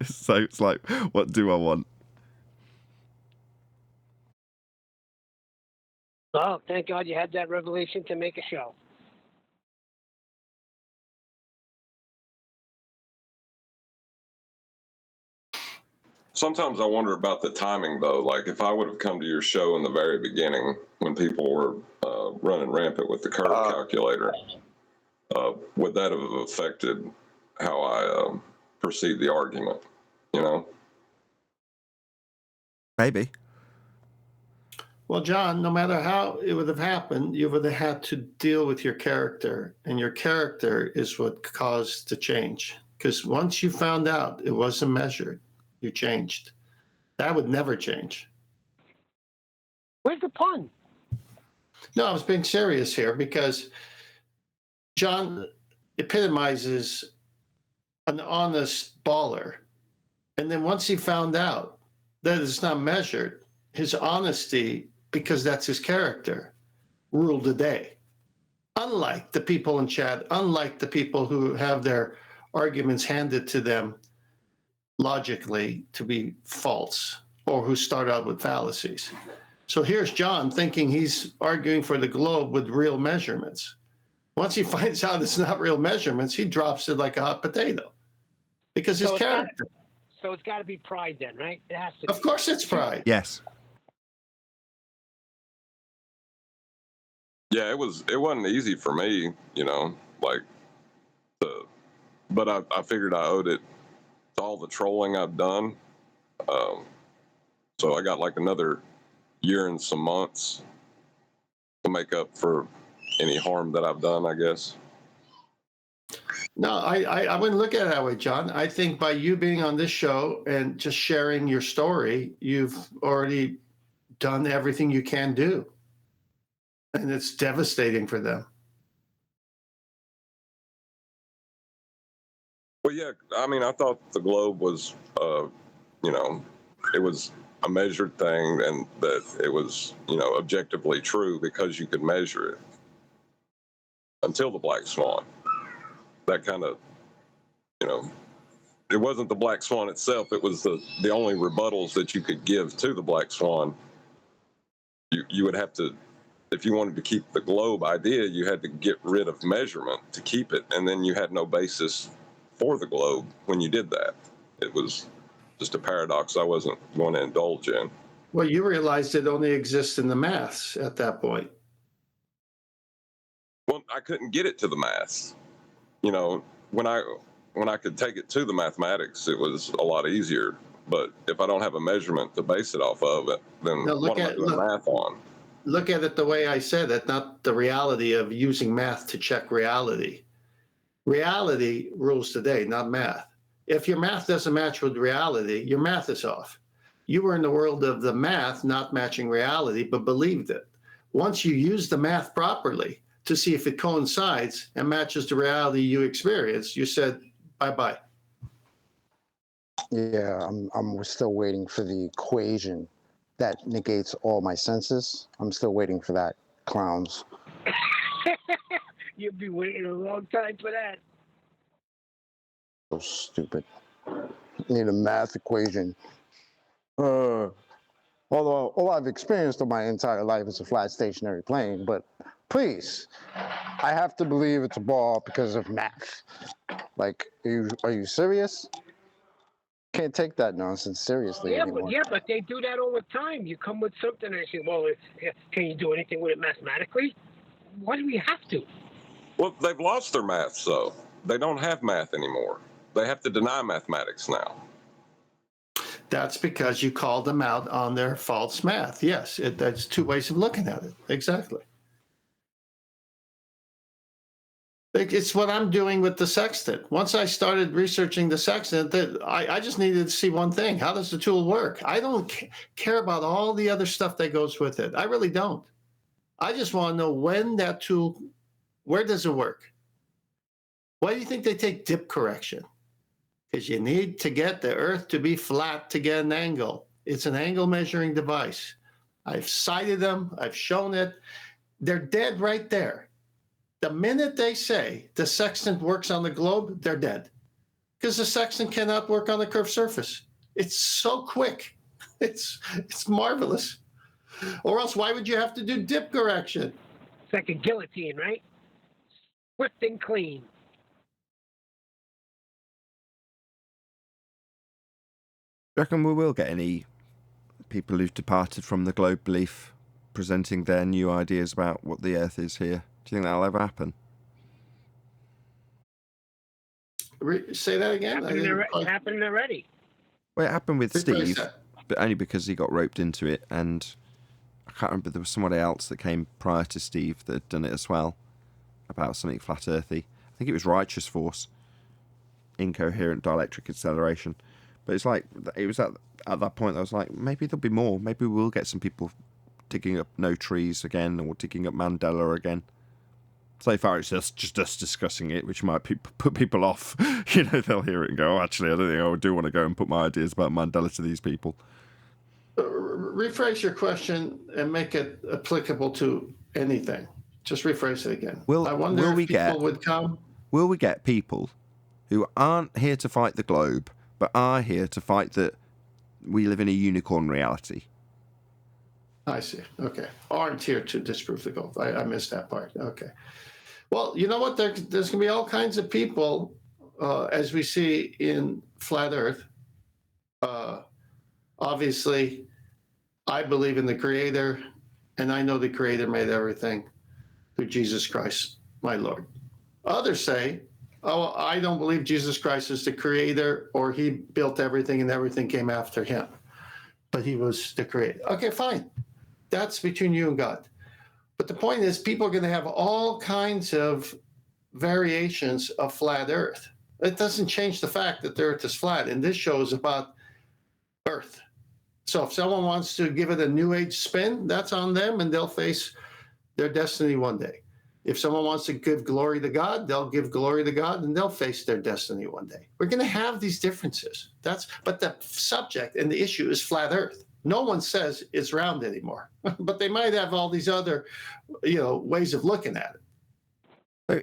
So it's like, what do I want? Oh, thank God you had that revelation to make a show. Sometimes I wonder about the timing, though. Like, if I would have come to your show in the very beginning when people were running rampant with the curve calculator, would that have affected how I perceived the argument, Maybe. Well, John, no matter how it would have happened, you would have had to deal with your character, and your character is what caused the change. Because once you found out it wasn't measured, you changed. That would never change. Where's the pun? No, I was being serious here because John epitomizes an honest baller. And then once he found out that it's not measured, his honesty, because that's his character, ruled the day. Unlike the people in chat, unlike the people who have their arguments handed to them logically to be false, or who start out with fallacies. So here's John thinking he's arguing for the globe with real measurements. Once he finds out it's not real measurements, he drops it like a hot potato because his character. So it's got to be pride then, right? It has to. Of course it's pride. Yes. Yeah, it wasn't easy for me, like to but I figured I owed it to all the trolling I've done. So I got like another year and some months to make up for any harm that I've done, I guess. No, I wouldn't look at it that way, John. I think by you being on this show and just sharing your story, you've already done everything you can do. And it's devastating for them. Well, yeah, I mean, I thought the globe was, it was a measured thing and that it was, objectively true because you could measure it until the black swan. That kind of, it wasn't the black swan itself. It was the only rebuttals that you could give to the black swan. You would have to, if you wanted to keep the globe idea, you had to get rid of measurement to keep it. And then you had no basis for the globe when you did that. It was just a paradox I wasn't going to indulge in. Well, you realized it only exists in the maths at that point. Well, I couldn't get it to the maths. When I could take it to the mathematics, it was a lot easier. But if I don't have a measurement to base it off of, then what am I doing math on? Look at it the way I said it, not the reality of using math to check reality. Reality rules today, not math. If your math doesn't match with reality, your math is off. You were in the world of the math not matching reality, but believed it. Once you use the math properly to see if it coincides and matches the reality you experience, you said, bye-bye. Yeah, I'm still waiting for the equation that negates all my senses. I'm still waiting for that, clowns. You'll be waiting a long time for that. So stupid. Need a math equation. Although all I've experienced in my entire life is a flat stationary plane, but please, I have to believe it's a ball because of math. Like, are you serious? Can't take that nonsense seriously anymore. But they do that all the time. You come with something and they say, well, can you do anything with it mathematically? Why do we have to? Well, they've lost their math, so they don't have math anymore. They have to deny mathematics now. That's because you called them out on their false math. Yes, that's two ways of looking at it. Exactly. It's what I'm doing with the sextant. Once I started researching the sextant, I just needed to see one thing. How does the tool work? I don't care about all the other stuff that goes with it. I really don't. I just want to know when that tool, where does it work? Why do you think they take dip correction? Because you need to get the Earth to be flat to get an angle. It's an angle measuring device. I've cited them. I've shown it. They're dead right there. The minute they say the sextant works on the globe, they're dead. Because the sextant cannot work on the curved surface. It's so quick. It's marvelous. Or else why would you have to do dip correction? It's like a guillotine, right? Swift and clean. Do you reckon we will get any people who've departed from the globe belief presenting their new ideas about what the Earth is here? Do you think that'll ever happen? Say that again? Happened already. Well, it happened with Steve, but only because he got roped into it, and I can't remember, there was somebody else that came prior to Steve that had done it as well, about something flat earthy. I think it was Righteous Force, incoherent dielectric acceleration. But it's like, it was at that point I was like, maybe there'll be more. Maybe we'll get some people digging up no trees again, or digging up Mandela again. So far it's just us discussing it, which might put people off. They'll hear it and go, oh, actually, I don't think I do want to go and put my ideas about Mandela to these people. Rephrase your question and make it applicable to anything. Just rephrase it again. I wonder if people would come. Will we get people who aren't here to fight the globe, but are here to fight that we live in a unicorn reality? I see. Okay. Aren't here to disprove the globe. I missed that part. Okay. Well, you know what? There's going to be all kinds of people, as we see in Flat Earth. Obviously, I believe in the Creator, and I know the Creator made everything through Jesus Christ, my Lord. Others say oh, I don't believe Jesus Christ is the creator, or he built everything and everything came after him, but he was the creator. Okay, fine. That's between you and God. But the point is, people are going to have all kinds of variations of flat Earth. It doesn't change the fact that the Earth is flat. And this show is about Earth. So if someone wants to give it a new age spin, that's on them, and they'll face their destiny one day. If someone wants to give glory to God, they'll give glory to God, and they'll face their destiny one day. We're going to have these differences. But the subject and the issue is flat Earth. No one says it's round anymore, but they might have all these other, ways of looking at it.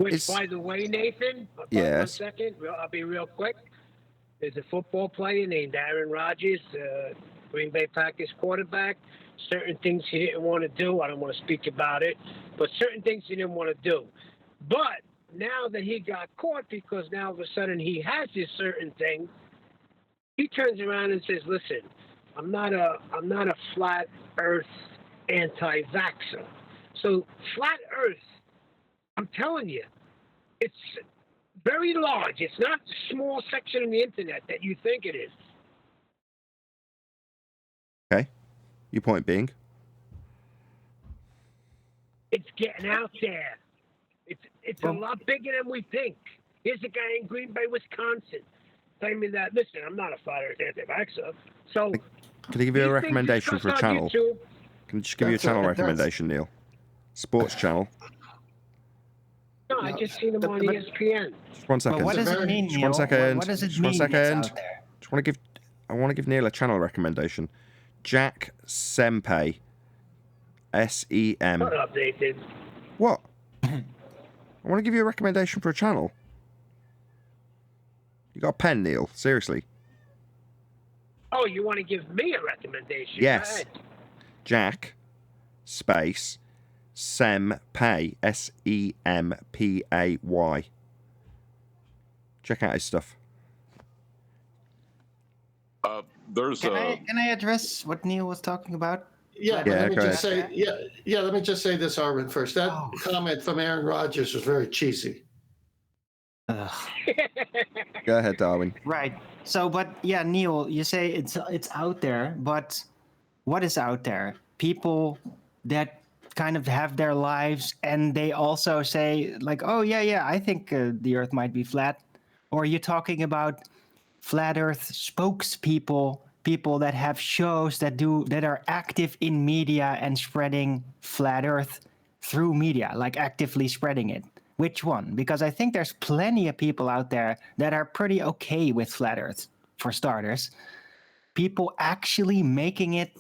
Which, by the way, Nathan, Yes. 1 second, I'll be real quick. There's a football player named Aaron Rodgers, Green Bay Packers quarterback. Certain things he didn't want to do. I don't want to speak about it, but certain things he didn't want to do. But now that he got caught, because now all of a sudden he has this certain thing, he turns around and says, "Listen, I'm not a flat Earth anti-vaxxer. So flat Earth, I'm telling you, it's very large. It's not a small section of the internet that you think it is." Okay. Your point being? It's getting out there. It's a lot bigger than we think. Here's a guy in Green Bay, Wisconsin, telling me that, listen, I'm not a flat Earth anti-vaxxer. So, can I give you a recommendation for a channel? YouTube, Can I just give you a channel recommendation, Neil? Sports channel. no, I just seen him on ESPN. Just 1 second. But what does it mean, Just Neil? 1 second. What does it Just mean 1 it's second. out there? I want to give Neil a channel recommendation. Jack Sempe. S-E-M. What up, Nathan? What? I want to give you a recommendation for a channel. You got a pen, Neil? Seriously. Oh, you want to give me a recommendation? Yes. Go ahead. Jack, space, Sempay, S-E-M-P-A-Y. Check out his stuff. Can I address what Neil was talking about? Yeah, Yeah, let me go just say, let me just say this, Arvin, first. That comment from Aaron Rodgers was very cheesy. Ugh. Go ahead, Darwin. Right. So, but yeah, Neil, you say it's out there, but what is out there? People that kind of have their lives, and they also say like, "Oh yeah, I think the Earth might be flat," or are you talking about flat Earth spokespeople, people that have shows that are active in media and spreading flat Earth through media, like actively spreading it? Which one? Because I think there's plenty of people out there that are pretty okay with flat Earth, for starters. People actually making it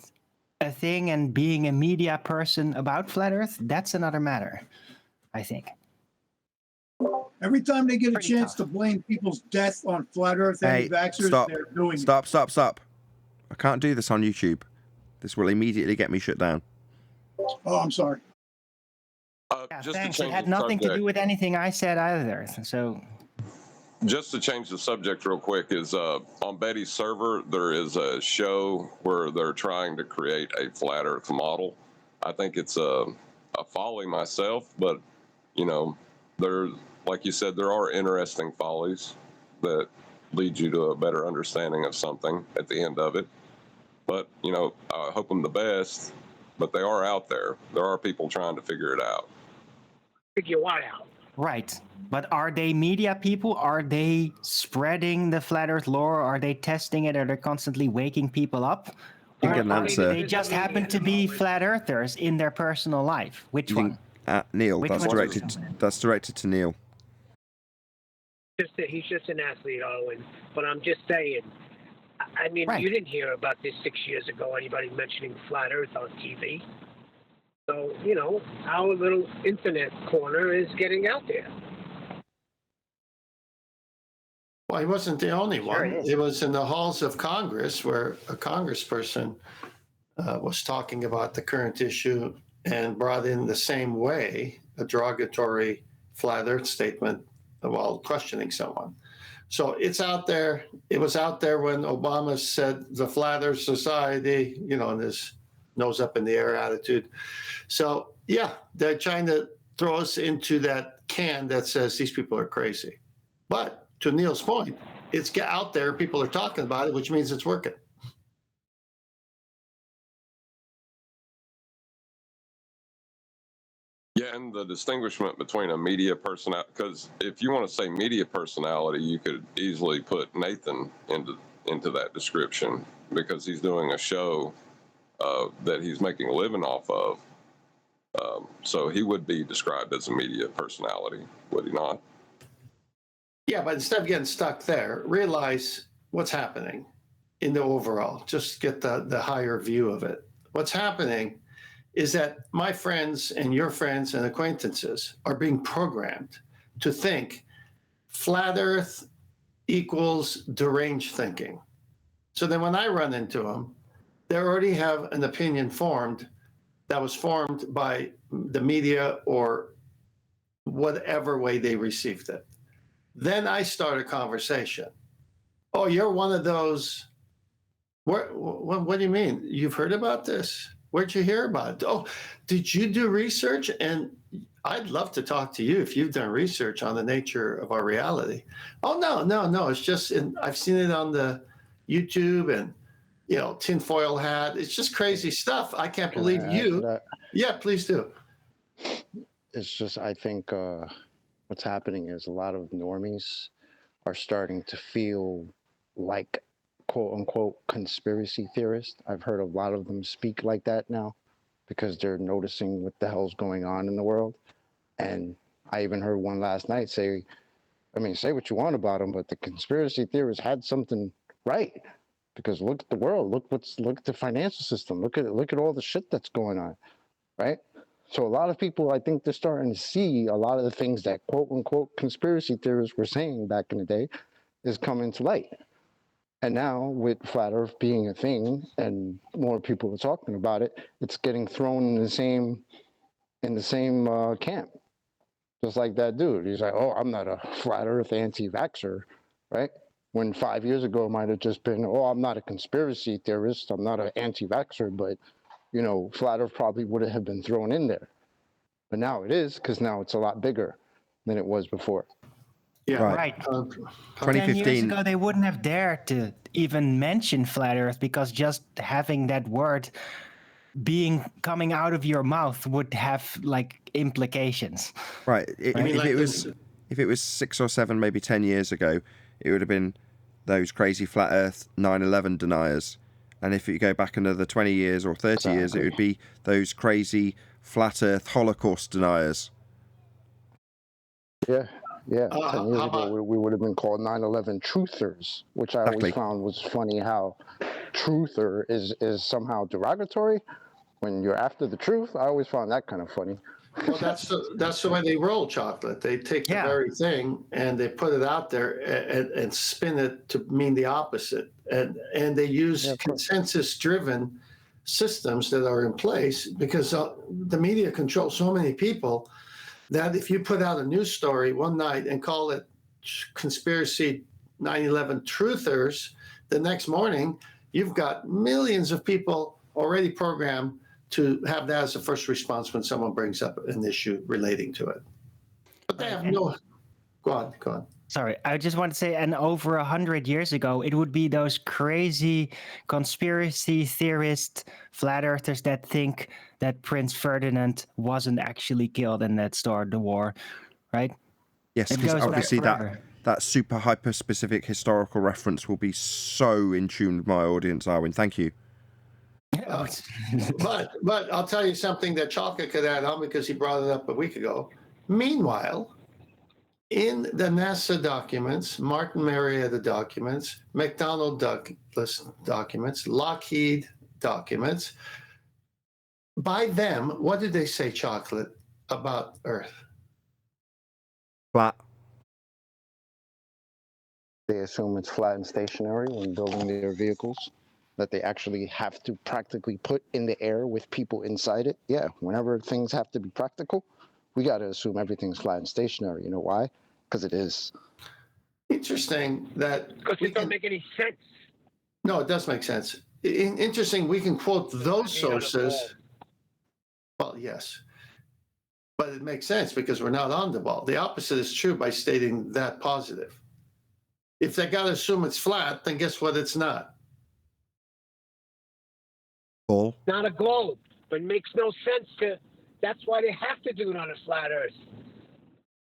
a thing and being a media person about flat Earth, that's another matter, I think. Every time they get a chance to blame people's death on flat Earth anti-vaxxers, they're doing it. Stop. I can't do this on YouTube. This will immediately get me shut down. Oh, I'm sorry. Just Thanks. to It change had the nothing to subject, do with anything I said either. So, just to change the subject real quick, is on Betty's server, there is a show where they're trying to create a flat Earth model. I think it's a folly myself, but, there's, like you said, there are interesting follies that lead you to a better understanding of something at the end of it. But, I hope them the best, but they are out there. There are people trying to figure it out. Figure what out? right. But are they media people? Are they spreading the flat Earth lore? Are they testing it? Are they constantly waking people up? You get an Or answer. they just happen to be flat Earthers in their personal life? Which one? Neil, Which that's one? directed to Neil. He's just an athlete, Owen. But I'm just saying. I mean, Right. you didn't hear about this 6 years ago. Anybody mentioning flat Earth on TV? So our little internet corner is getting out there. Well, he wasn't the only Sure one. it is. It was in the halls of Congress where a congressperson was talking about the current issue and brought in the same way a derogatory flat Earth statement while questioning someone. So it's out there. It was out there when Obama said the flat Earth society, in his nose up in the air attitude. So, yeah, they're trying to throw us into that can that says these people are crazy. But to Neil's point, it's out there, people are talking about it, which means it's working. Yeah, and the distinguishment between a media personality, because if you want to say media personality, you could easily put Nathan into that description, because he's doing a show that he's making a living off of. So he would be described as a media personality, would he not? Yeah, but instead of getting stuck there, realize what's happening in the overall. Just get the higher view of it. What's happening is that my friends and your friends and acquaintances are being programmed to think flat Earth equals deranged thinking. So then when I run into them, they already have an opinion formed that was formed by the media or whatever way they received it. Then I start a conversation. Oh, you're one of those. What do you mean? You've heard about this? Where'd you hear about it? Oh, did you do research? And I'd love to talk to you if you've done research on the nature of our reality. Oh, no. It's just, I've seen it on the YouTube and, tinfoil hat. It's just crazy stuff. I can't believe you. Yeah, please do. It's just, I think what's happening is a lot of normies are starting to feel like quote unquote conspiracy theorists. I've heard a lot of them speak like that now because they're noticing what the hell's going on in the world. And I even heard one last night say what you want about them, but the conspiracy theorists had something right. Because look at the world, look at the financial system, look at all the shit that's going on, right? So a lot of people, I think they're starting to see a lot of the things that quote unquote conspiracy theorists were saying back in the day is coming to light. And now with flat Earth being a thing and more people are talking about it, it's getting thrown in the same camp. Just like that dude, he's like, oh, I'm not a flat Earth anti-vaxxer, right? When 5 years ago it might have just been, oh, I'm not a conspiracy theorist, I'm not an anti-vaxxer, but flat Earth probably would have been thrown in there. But now it is, because now it's a lot bigger than it was before. Yeah, right. 2015. 10 years ago, they wouldn't have dared to even mention flat Earth because just having that word coming out of your mouth would have implications. Right. If it was 6 or 7, maybe 10 years ago, it would have been those crazy flat Earth 9/11 deniers. And if you go back another 20 years or 30 years, it would be those crazy flat Earth Holocaust deniers. Yeah. 10 years ago, we would have been called 9/11 truthers, which I always found was funny how truther is somehow derogatory when you're after the truth. I always found that kind of funny. Well, that's the way they roll, Chocolate. They take the very thing and they put it out there and spin it to mean the opposite. And they use consensus-driven systems that are in place because the media controls so many people that if you put out a news story one night and call it conspiracy 9/11 truthers, the next morning you've got millions of people already programmed to have that as a first response when someone brings up an issue relating to it. But they have no... Go on. Sorry, I just want to say, and over 100 years ago, it would be those crazy conspiracy theorist flat earthers that think that Prince Ferdinand wasn't actually killed and that started the war, right? Yes, because obviously that super hyper specific historical reference will be so in tune with my audience, Arwin. Thank you. But I'll tell you something that Chocolate could add on because he brought it up a week ago. Meanwhile, in the NASA documents, Martin Marietta documents, McDonnell Douglas documents, Lockheed documents, by them, what did they say, Chocolate, about Earth? Flat. They assume it's flat and stationary when building their vehicles, that they actually have to practically put in the air with people inside it. Yeah, whenever things have to be practical, we got to assume everything's flat and stationary. You know why? Because it is. Interesting that... Because it don't make any sense. No, it does make sense. Interesting, we can quote those sources. Well, yes. But it makes sense because we're not on the ball. The opposite is true by stating that positive. If they got to assume it's flat, then guess what? It's not. Paul? Not a globe, but it makes no sense to. That's why they have to do it on a flat Earth.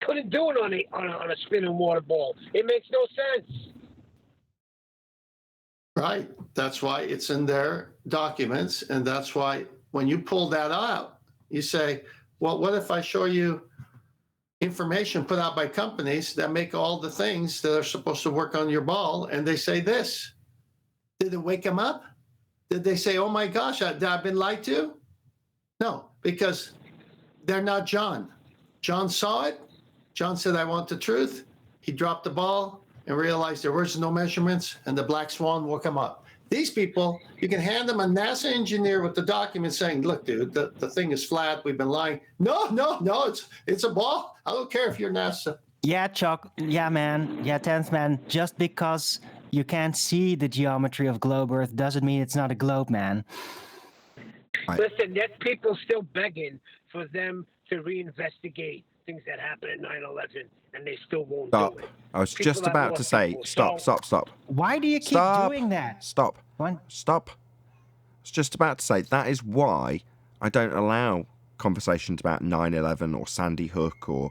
Couldn't do it on a spinning water ball. It makes no sense. Right. That's why it's in their documents, and that's why when you pull that out, you say, well, what if I show you information put out by companies that make all the things that are supposed to work on your ball, and they say this? Did it wake them up? Did they say, oh my gosh, I've been lied to? No, because they're not John. John saw it. John said, I want the truth. He dropped the ball and realized there was no measurements, and the black swan woke him up. These people, you can hand them a NASA engineer with the document saying, look, dude, the thing is flat. We've been lying. No, it's a ball. I don't care if you're NASA. Yeah, Chuck. Yeah, man. Yeah, 10th man. Just because you can't see the geometry of globe Earth doesn't mean it's not a globe, man. Listen, there's people still begging for them to reinvestigate things that happened at 9/11, and they still won't do it. I was People just that about lost to say, people. stop. Why do you keep doing that? Stop. What? Stop. I was just about to say, that is why I don't allow conversations about 9/11 or Sandy Hook or,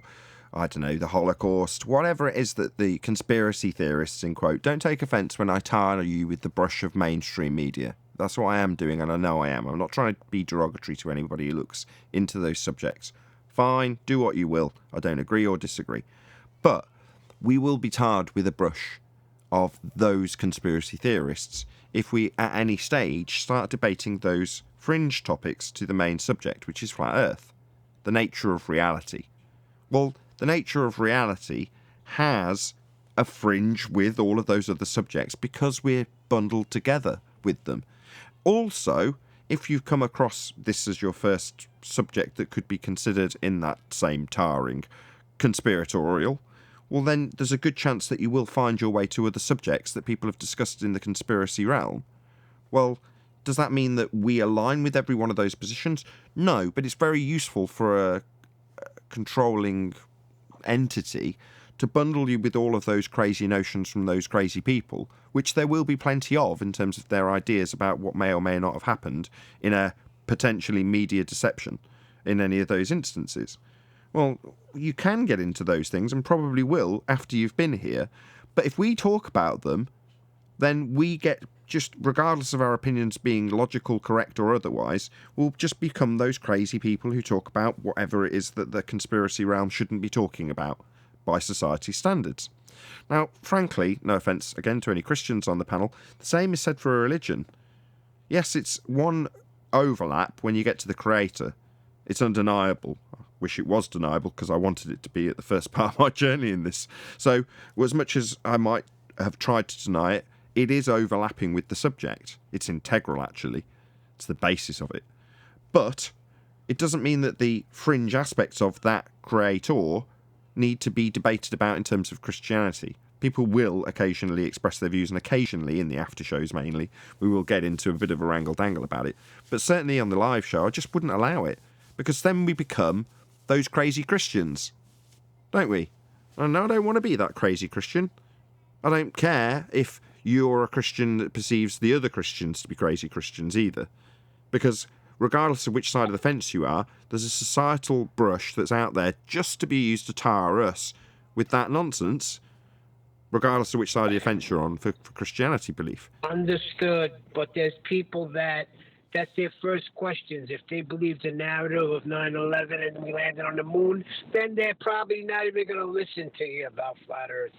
I don't know, the Holocaust, whatever it is that the conspiracy theorists, in quote, don't take offence when I tar you with the brush of mainstream media. That's what I am doing, and I know I am. I'm not trying to be derogatory to anybody who looks into those subjects. Fine, do what you will. I don't agree or disagree. But we will be tarred with a brush of those conspiracy theorists if we, at any stage, start debating those fringe topics to the main subject, which is flat Earth, the nature of reality. Well, the nature of reality has a fringe with all of those other subjects because we're bundled together with them. Also, if you've come across this as your first subject that could be considered in that same tarring conspiratorial, well then there's a good chance that you will find your way to other subjects that people have discussed in the conspiracy realm. Well, does that mean that we align with every one of those positions? No, but it's very useful for a controlling entity to bundle you with all of those crazy notions from those crazy people, which there will be plenty of in terms of their ideas about what may or may not have happened in a potentially media deception in any of those instances. Well, you can get into those things and probably will after you've been here, but if we talk about them, then we get, just regardless of our opinions being logical, correct or otherwise, we'll just become those crazy people who talk about whatever it is that the conspiracy realm shouldn't be talking about by society standards. Now, frankly, no offence again to any Christians on the panel, the same is said for a religion. Yes, it's one overlap when you get to the creator. It's undeniable. I wish it was deniable because I wanted it to be at the first part of my journey in this. So, as much as I might have tried to deny it, it is overlapping with the subject. It's integral, actually. It's the basis of it. But it doesn't mean that the fringe aspects of that creator need to be debated about in terms of Christianity. People will occasionally express their views, and occasionally, in the after shows mainly, we will get into a bit of a wrangle-dangle about it. But certainly on the live show, I just wouldn't allow it, because then we become those crazy Christians, don't we? And I don't want to be that crazy Christian. I don't care if you're a Christian that perceives the other Christians to be crazy Christians either, because regardless of which side of the fence you are, there's a societal brush that's out there just to be used to tar us with that nonsense, regardless of which side of the fence you're on for Christianity belief. Understood, but there's people that's their first questions. If they believe the narrative of 9/11 and we landed on the moon, then they're probably not even going to listen to you about flat Earth.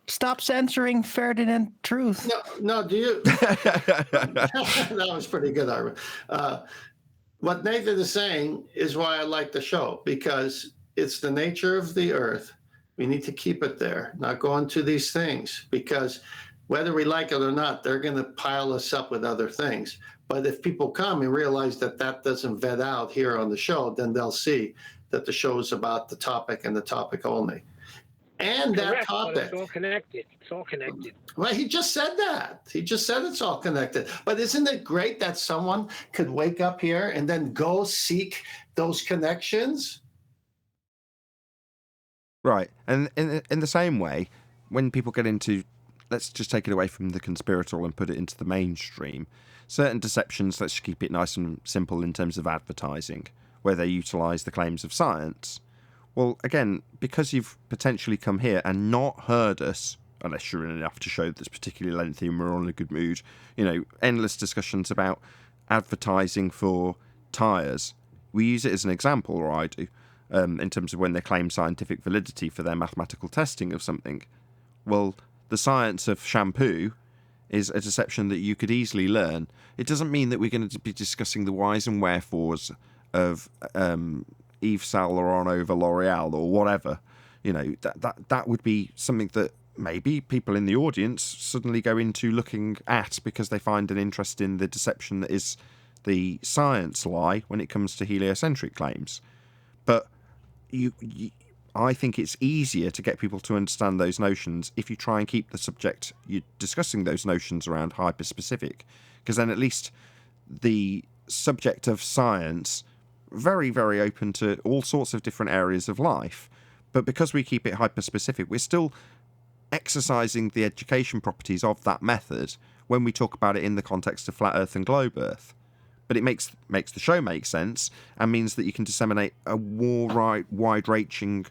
Stop censoring Ferdinand Truth. No, do you? That was pretty good, Ira. What Nathan is saying is why I like the show, because it's the nature of the earth. We need to keep it there, not go into these things, because whether we like it or not, they're going to pile us up with other things. But if people come and realize that that doesn't vet out here on the show, then they'll see that the show is about the topic and the topic only. And Correct, that topic. But it's all connected. It's all connected. Well, he just said that. He just said it's all connected. But isn't it great that someone could wake up here and then go seek those connections? Right. And in the same way, when people get into, let's just take it away from the conspiratorial and put it into the mainstream, certain deceptions, let's keep it nice and simple in terms of advertising, where they utilise the claims of science. Well, again, because you've potentially come here and not heard us, unless you're in enough to show that's particularly lengthy and we're on a good mood, endless discussions about advertising for tyres. We use it as an example, or I do, in terms of when they claim scientific validity for their mathematical testing of something. Well, the science of shampoo is a deception that you could easily learn. It doesn't mean that we're going to be discussing the whys and wherefores of Yves Saint Laurent over L'Oreal or whatever. That would be something that maybe people in the audience suddenly go into looking at because they find an interest in the deception that is the science lie when it comes to heliocentric claims. But I think it's easier to get people to understand those notions if you try and keep the subject you're discussing those notions around hyper-specific, because then at least the subject of science very, very open to all sorts of different areas of life. But because we keep it hyper-specific, we're still exercising the education properties of that method when we talk about it in the context of flat Earth and globe Earth. But it makes the show make sense and means that you can disseminate a wide-ranging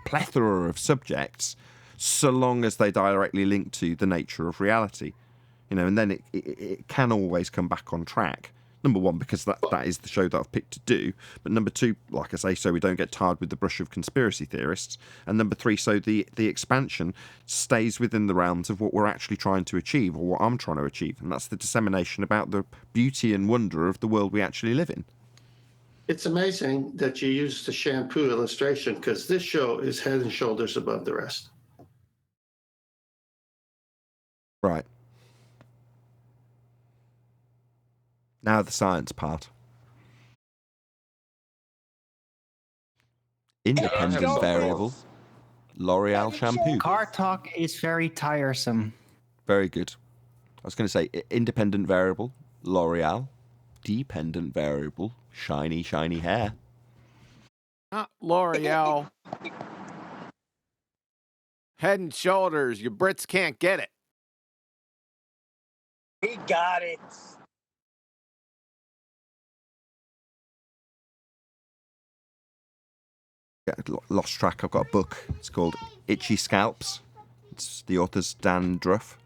plethora of subjects so long as they directly link to the nature of reality. And then it can always come back on track. Number one, because that is the show that I've picked to do. But number two, like I say, so we don't get tarred with the brush of conspiracy theorists. And number three, so the expansion stays within the realms of what we're actually trying to achieve, or what I'm trying to achieve. And that's the dissemination about the beauty and wonder of the world we actually live in. It's amazing that you used the shampoo illustration, because this show is head and shoulders above the rest. Right. Now the science part. Independent variable. L'Oreal shampoo. Car talk is very tiresome. Very good. I was going to say independent variable. L'Oreal. Dependent variable. Shiny, shiny hair. Not L'Oreal. Head and Shoulders. You Brits can't get it. He got it. Lost track. I've got a book. It's called Itchy Scalps. It's the author's Dan Druff.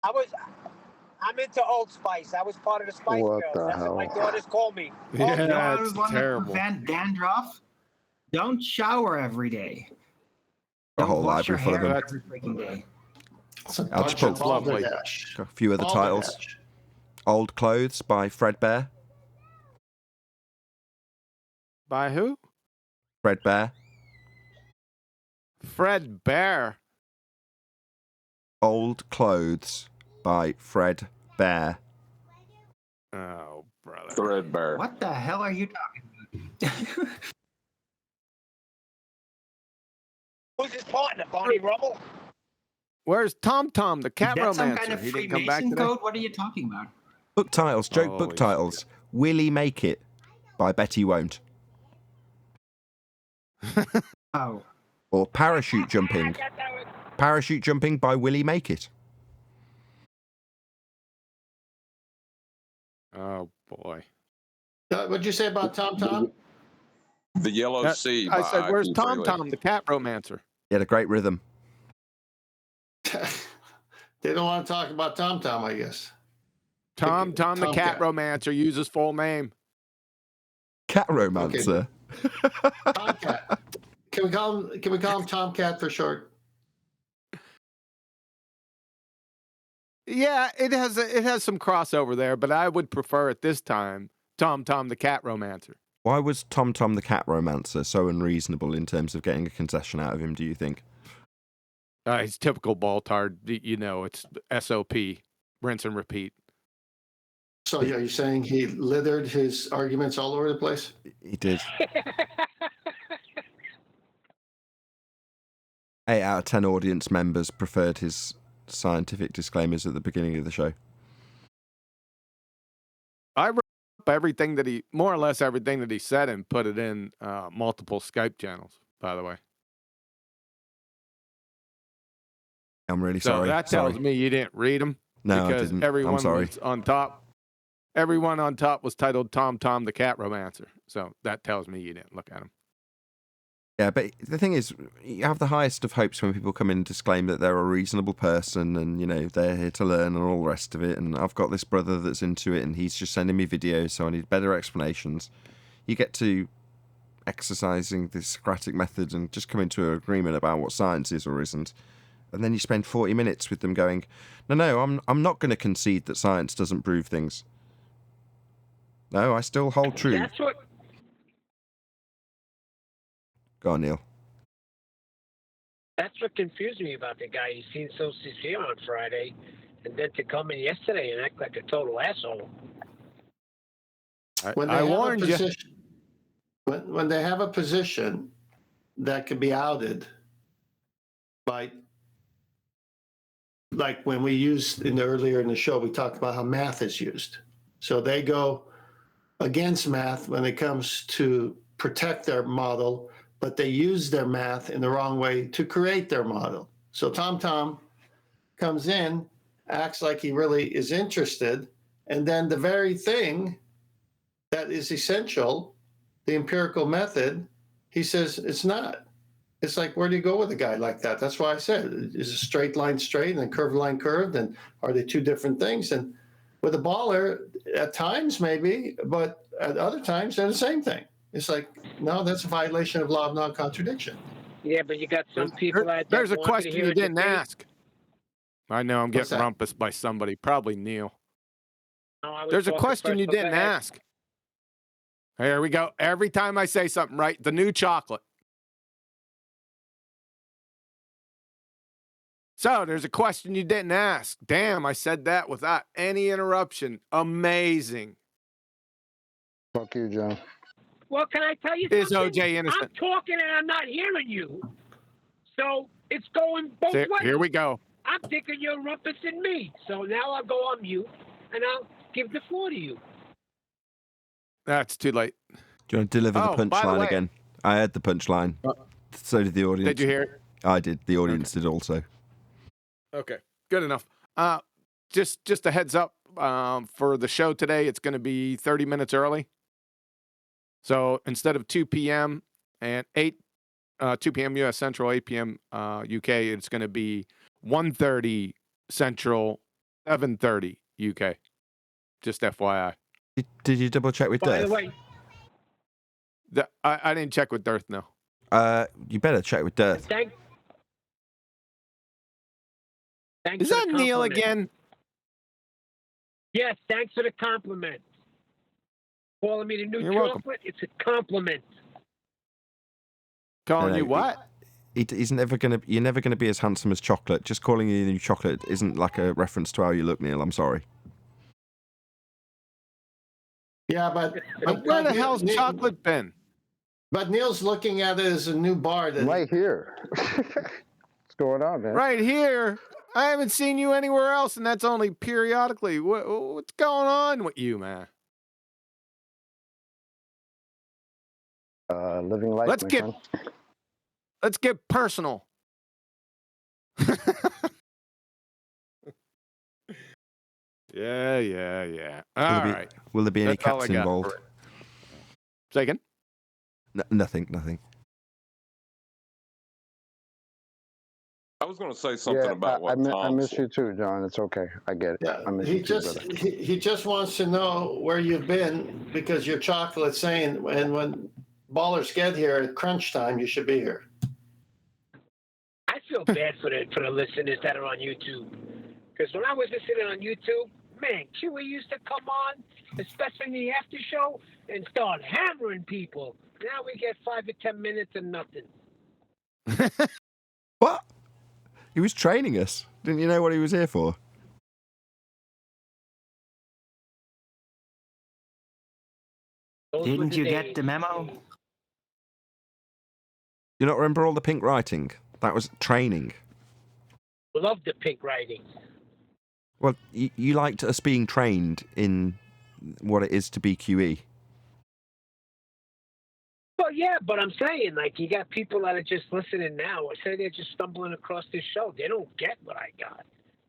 I'm into Old Spice. I was part of the Spice What Girls. the That's hell? what my daughters call me. Yeah, you it's want to terrible. prevent dandruff? Don't shower every day. A whole Wash your library full of hair them. every freaking day. I'll just put lovely. a few other titles. Old Clothes by Fred Bear. By who? Fred Bear. Fred Bear. Old Clothes by Fred Bear. Oh, brother. Threadbare. What the hell are you talking about? Who's his partner, Barney Rubble? Where's Tom Tom, the cat Is that some romancer? kind of He didn't come back Freemason today. code? What are you talking about? Book titles, joke book Holy titles. Willie Make It by Betty Won't. Oh. Or Parachute Jumping. Parachute Jumping by Willie Make It. Oh, boy. What'd you say about Tom Tom? The Yellow Sea. I by said, where's I.P. Tom Freely. Tom, the cat romancer? He had a great rhythm. They don't want to talk about Tom Tom, I guess. Tom Tom, the cat Tomcat. romancer. Use his full name. Cat Romancer. Tomcat. Can we call him Tomcat for short? Yeah, it has some crossover there, but I would prefer at this time Tom Tom, the cat romancer. Why was Tom Tom the Cat Romancer so unreasonable in terms of getting a concession out of him, do you think? He's typical Baltard. You know, it's SOP, rinse and repeat. So are you saying he lithered his arguments all over the place? He did. 8 out of 10 audience members preferred his scientific disclaimers at the beginning of the show. I wrote everything that more or less everything that he said and put it in multiple Skype channels, by the way. I'm really So sorry. that tells me you didn't read them. No, I because didn't. everyone I'm sorry. was on top. Everyone on top was titled Tom Tom the Cat Romancer. So that tells me you didn't look at them. Yeah, but the thing is, you have the highest of hopes when people come in and disclaim that they're a reasonable person and, you know, they're here to learn and all the rest of it. And I've got this brother that's into it and he's just sending me videos, so I need better explanations. You get to exercising the Socratic method and just come into an agreement about what science is or isn't. And then you spend 40 minutes with them going, no, I'm not going to concede that science doesn't prove things. No, I still hold true. That's what. Go on, Neil. That's what confused me about the guy. He seemed so sincere on Friday, and then to come in yesterday and act like a total asshole. I warned you. When they have a position that could be outed by, like when we used earlier in the show, we talked about how math is used. So they go against math when it comes to protect their model, but they use their math in the wrong way to create their model. So Tom comes in, acts like he really is interested, and then the very thing that is essential, the empirical method, he says it's not. It's like, where do you go with a guy like that? That's why I said, is a straight line straight and a curved line curved, and are they two different things? And with a baller, at times maybe, but at other times they're the same thing. It's like, no, that's a violation of law of non-contradiction. Yeah, but you got some people out there. There's a wanting to question hear you a didn't debate. ask. I know I'm What's getting that? rumpus by somebody, probably Neil. No, I was There's a talking question first, you but go didn't ahead. ask. Here we go. Every time I say something right, the new chocolate. So there's a question you didn't ask. Damn, I said that without any interruption. Amazing. Fuck you, John. Well, can I tell you Is something? OJ innocent? I'm talking and I'm not hearing you. So it's going both ways. Here we go. I'm thinking you're rumpusing me. So now I'll go on mute and I'll give the floor to you. That's too late. Do you want to deliver the Oh, by the punchline way- again? I heard the punchline. So did the audience. Did you hear it? I did. The audience did also. Okay, good enough. Just a heads up for the show today. It's going to be 30 minutes early. So instead of 2 p.m. and 2 p.m. U.S. Central, 8 p.m. UK, it's going to be 1:30 Central, 7:30 UK. Just FYI. Did you double check with By Dirth? the way, I didn't check with Dirth, no. You better check with Dirth. thanks Is for that the Neil compliment. again? Yes, thanks for the compliment. Calling me the new You're welcome. chocolate, it's a compliment. Calling No, you what? He's never gonna. You're never gonna be as handsome as chocolate. Just calling you the new chocolate isn't like a reference to how you look, Neil. I'm sorry. Yeah, but Where the hell's Neil- chocolate been? But Neil's looking at it as a new bar. That Right here. What's going on, man? Right here. I haven't seen you anywhere else, and that's only periodically. What's going on with you, man? Living life, Let's my get friend. let's get personal. Yeah. All right. Will there be any That's all caps I got involved? for it. Say again? Nothing. I was going to say something about what I Tom miss said. you too, John. It's okay. I get it. Yeah, I miss he you too, just brother. he just wants to know where you've been because your chocolate's saying when ballers get here at crunch time, you should be here. I feel bad for the listeners that are on YouTube. Because when I was listening on YouTube, man, Chewy used to come on, especially in the after show, and start hammering people. Now we get 5 or 10 minutes and nothing. What? He was training us. Didn't you know what he was here for? Those were Didn't the you days. get the memo? You not remember all the pink writing? That was training. Love the pink writing. Well, you liked us being trained in what it is to be QE. Well, yeah, but I'm saying, like, you got people that are just listening now, or say they're just stumbling across this show. They don't get what I got.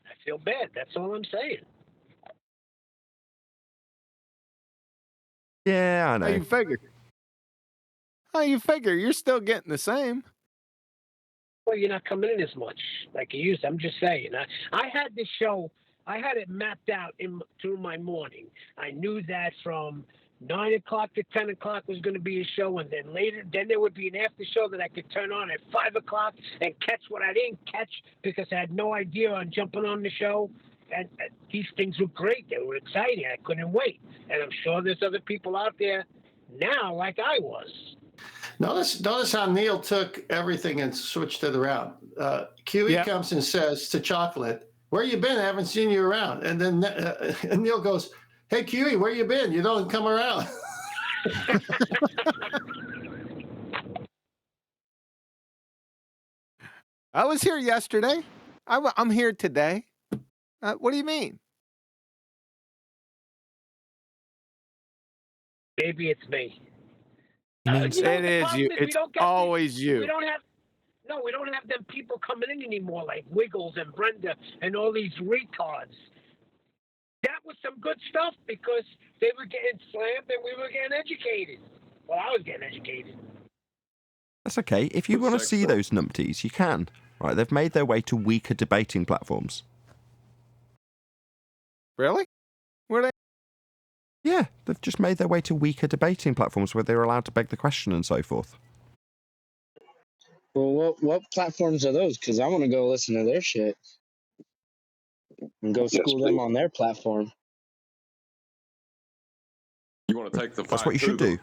I feel bad. That's all I'm saying. Yeah, I know. How you figure? How you figure? You're still getting the same. Well, you're not coming in as much like you used to. I'm just saying. I had this show. I had it mapped out through my morning. I knew that from 9 o'clock to 10 o'clock was going to be a show, and then later, then there would be an after show that I could turn on at 5 o'clock and catch what I didn't catch because I had no idea on jumping on the show. And these things were great. They were exciting. I couldn't wait. And I'm sure there's other people out there now like I was. Notice how Neil took everything and switched it around. QE comes and says to Chocolate, "Where you been? I haven't seen you around." And then and Neil goes, "Hey, QE, where you been? You don't come around." I was here yesterday. I'm here today. What do you mean? Maybe it's me. It is you. It's always you. We don't have them people coming in anymore like Wiggles and Brenda and all these retards. That was some good stuff because they were getting slammed and we were getting educated. Well, I was getting educated. That's okay. If you want to see those numpties, you can. Right? They've made their way to weaker debating platforms. Really? Were they? Yeah, they've just made their way to weaker debating platforms where they're allowed to beg the question and so forth. Well, what platforms are those? Because I want to go listen to their shit and go school them on their platform. You want to take the fight? That's what you should do.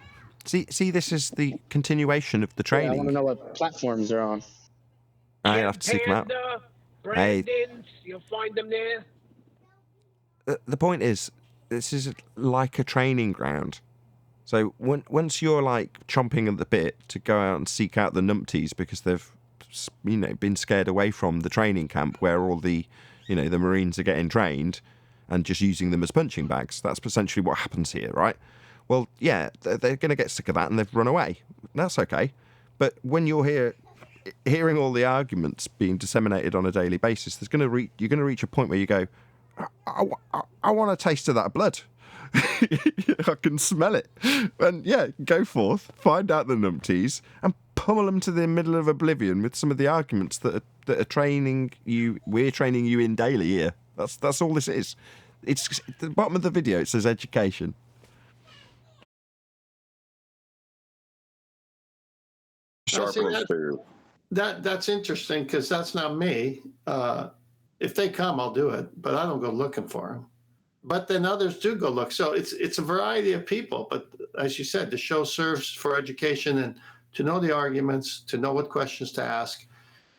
See, this is the continuation of the training. Yeah, I want to know what platforms they're on. I have to seek them out. Brandon's, you'll find them there. The point is, this is like a training ground. So once you're like chomping at the bit to go out and seek out the numpties because they've, been scared away from the training camp where all the, the Marines are getting trained and just using them as punching bags. That's essentially what happens here, right? Well, yeah, they're going to get sick of that and they've run away. That's okay. But when you're hearing all the arguments being disseminated on a daily basis, you're going to reach a point where you go, I want a taste of that blood. I can smell it. And yeah, go forth, find out the numpties, and pummel them to the middle of oblivion with some of the arguments that are training you. We're training you in daily here. That's all this is. It's at the bottom of the video. It says education. That's interesting because that's not me. If they come, I'll do it, but I don't go looking for them. But then others do go look. So it's a variety of people. But as you said, the show serves for education and to know the arguments, to know what questions to ask,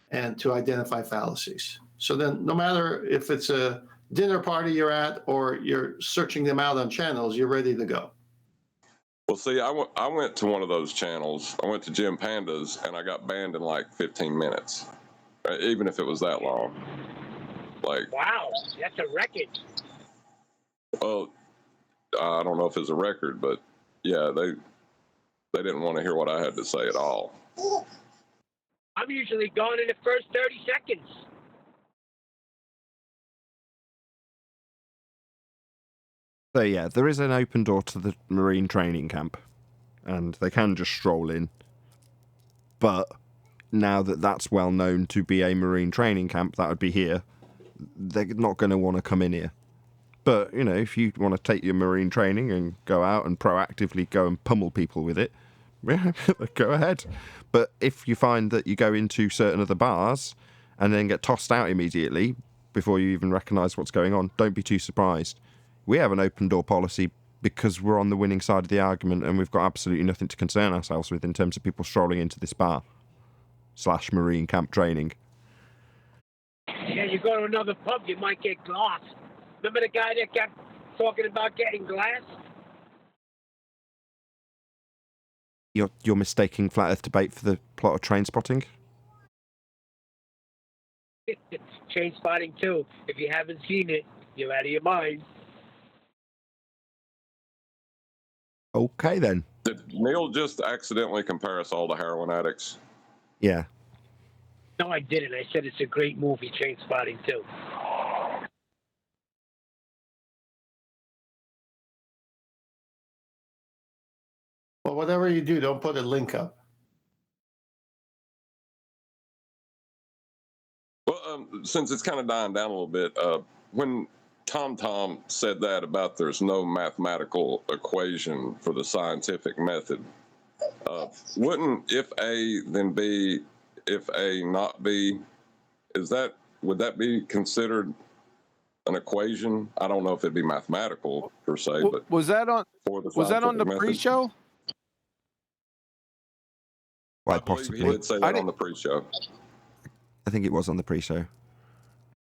and to identify fallacies. So then no matter if it's a dinner party you're at or you're searching them out on channels, you're ready to go. Well, see, I went to one of those channels. I went to Jim Panda's, and I got banned in like 15 minutes, even if it was that long. Like, wow, that's a record. Well, I don't know if it's a record, but yeah, they didn't want to hear what I had to say at all. I'm usually gone in the first 30 seconds. So yeah, there is an open door to the Marine training camp, and they can just stroll in. But now that that's well known to be a Marine training camp, that would be here, they're not going to want to come in here. But, if you want to take your Marine training and go out and proactively go and pummel people with it, yeah, go ahead. But if you find that you go into certain other bars and then get tossed out immediately before you even recognise what's going on, don't be too surprised. We have an open door policy because we're on the winning side of the argument and we've got absolutely nothing to concern ourselves with in terms of people strolling into this bar / Marine camp training. Yeah, you go to another pub, you might get glass. Remember the guy that kept talking about getting glass? You're mistaking Flat Earth debate for the plot of Train Spotting? Train Spotting too. If you haven't seen it, you're out of your mind. Okay, then. Did Neil just accidentally compare us all to heroin addicts? Yeah. No, I didn't. I said it's a great movie, Train Spotting too. Well, whatever you do, don't put a link up. Well, since it's kind of dying down a little bit, when Tom said that about there's no mathematical equation for the scientific method, wouldn't if A then B, if A not B, would that be considered an equation? I don't know if it'd be mathematical per se, but was that on the method? pre-show? Quite I believe possibly. he did say that on the pre-show. I think it was on the pre-show.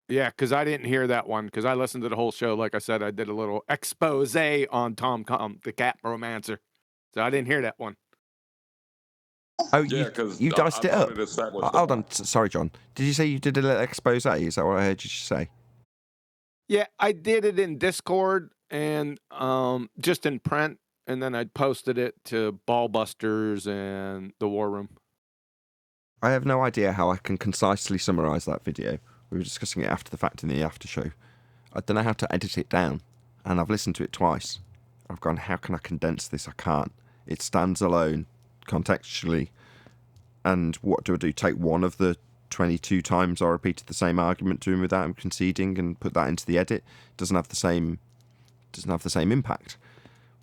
Yeah, because I didn't hear that one because I listened to the whole show. Like I said, I did a little expose on Tom, the cat romancer. So I didn't hear that one. Oh, Yeah, you diced it up. Hold on. on. Sorry, John. Did you say you did a little expose? Is that what I heard you say? Yeah, I did it in Discord and just in print, and then I posted it to Ballbusters and the War Room. I have no idea how I can concisely summarize that video. We were discussing it after the fact in the after show. I don't know how to edit it down, and I've listened to it twice. I've gone, how can I condense this? I can't. It stands alone, contextually. And what do I do? Take one of the 22 times I repeated the same argument to him without him conceding and put that into the edit? Doesn't have the same impact.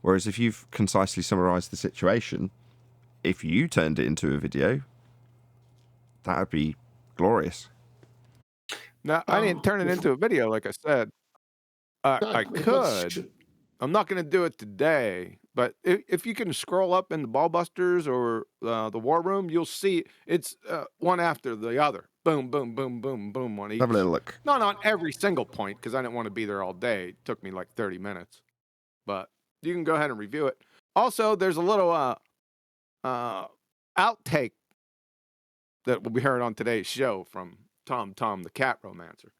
Whereas if you've concisely summarised the situation, if you turned it into a video, that would be glorious. No, I didn't turn it into a video, like I said. I could. I'm not going to do it today, but if you can scroll up in the Ballbusters or the War Room, you'll see it's one after the other. Boom, boom, boom, boom, boom on each. Have a little look. Not on every single point, because I didn't want to be there all day. It took me like 30 minutes. But you can go ahead and review it. Also, there's a little outtake that will be heard on today's show from Tom, the cat romancer.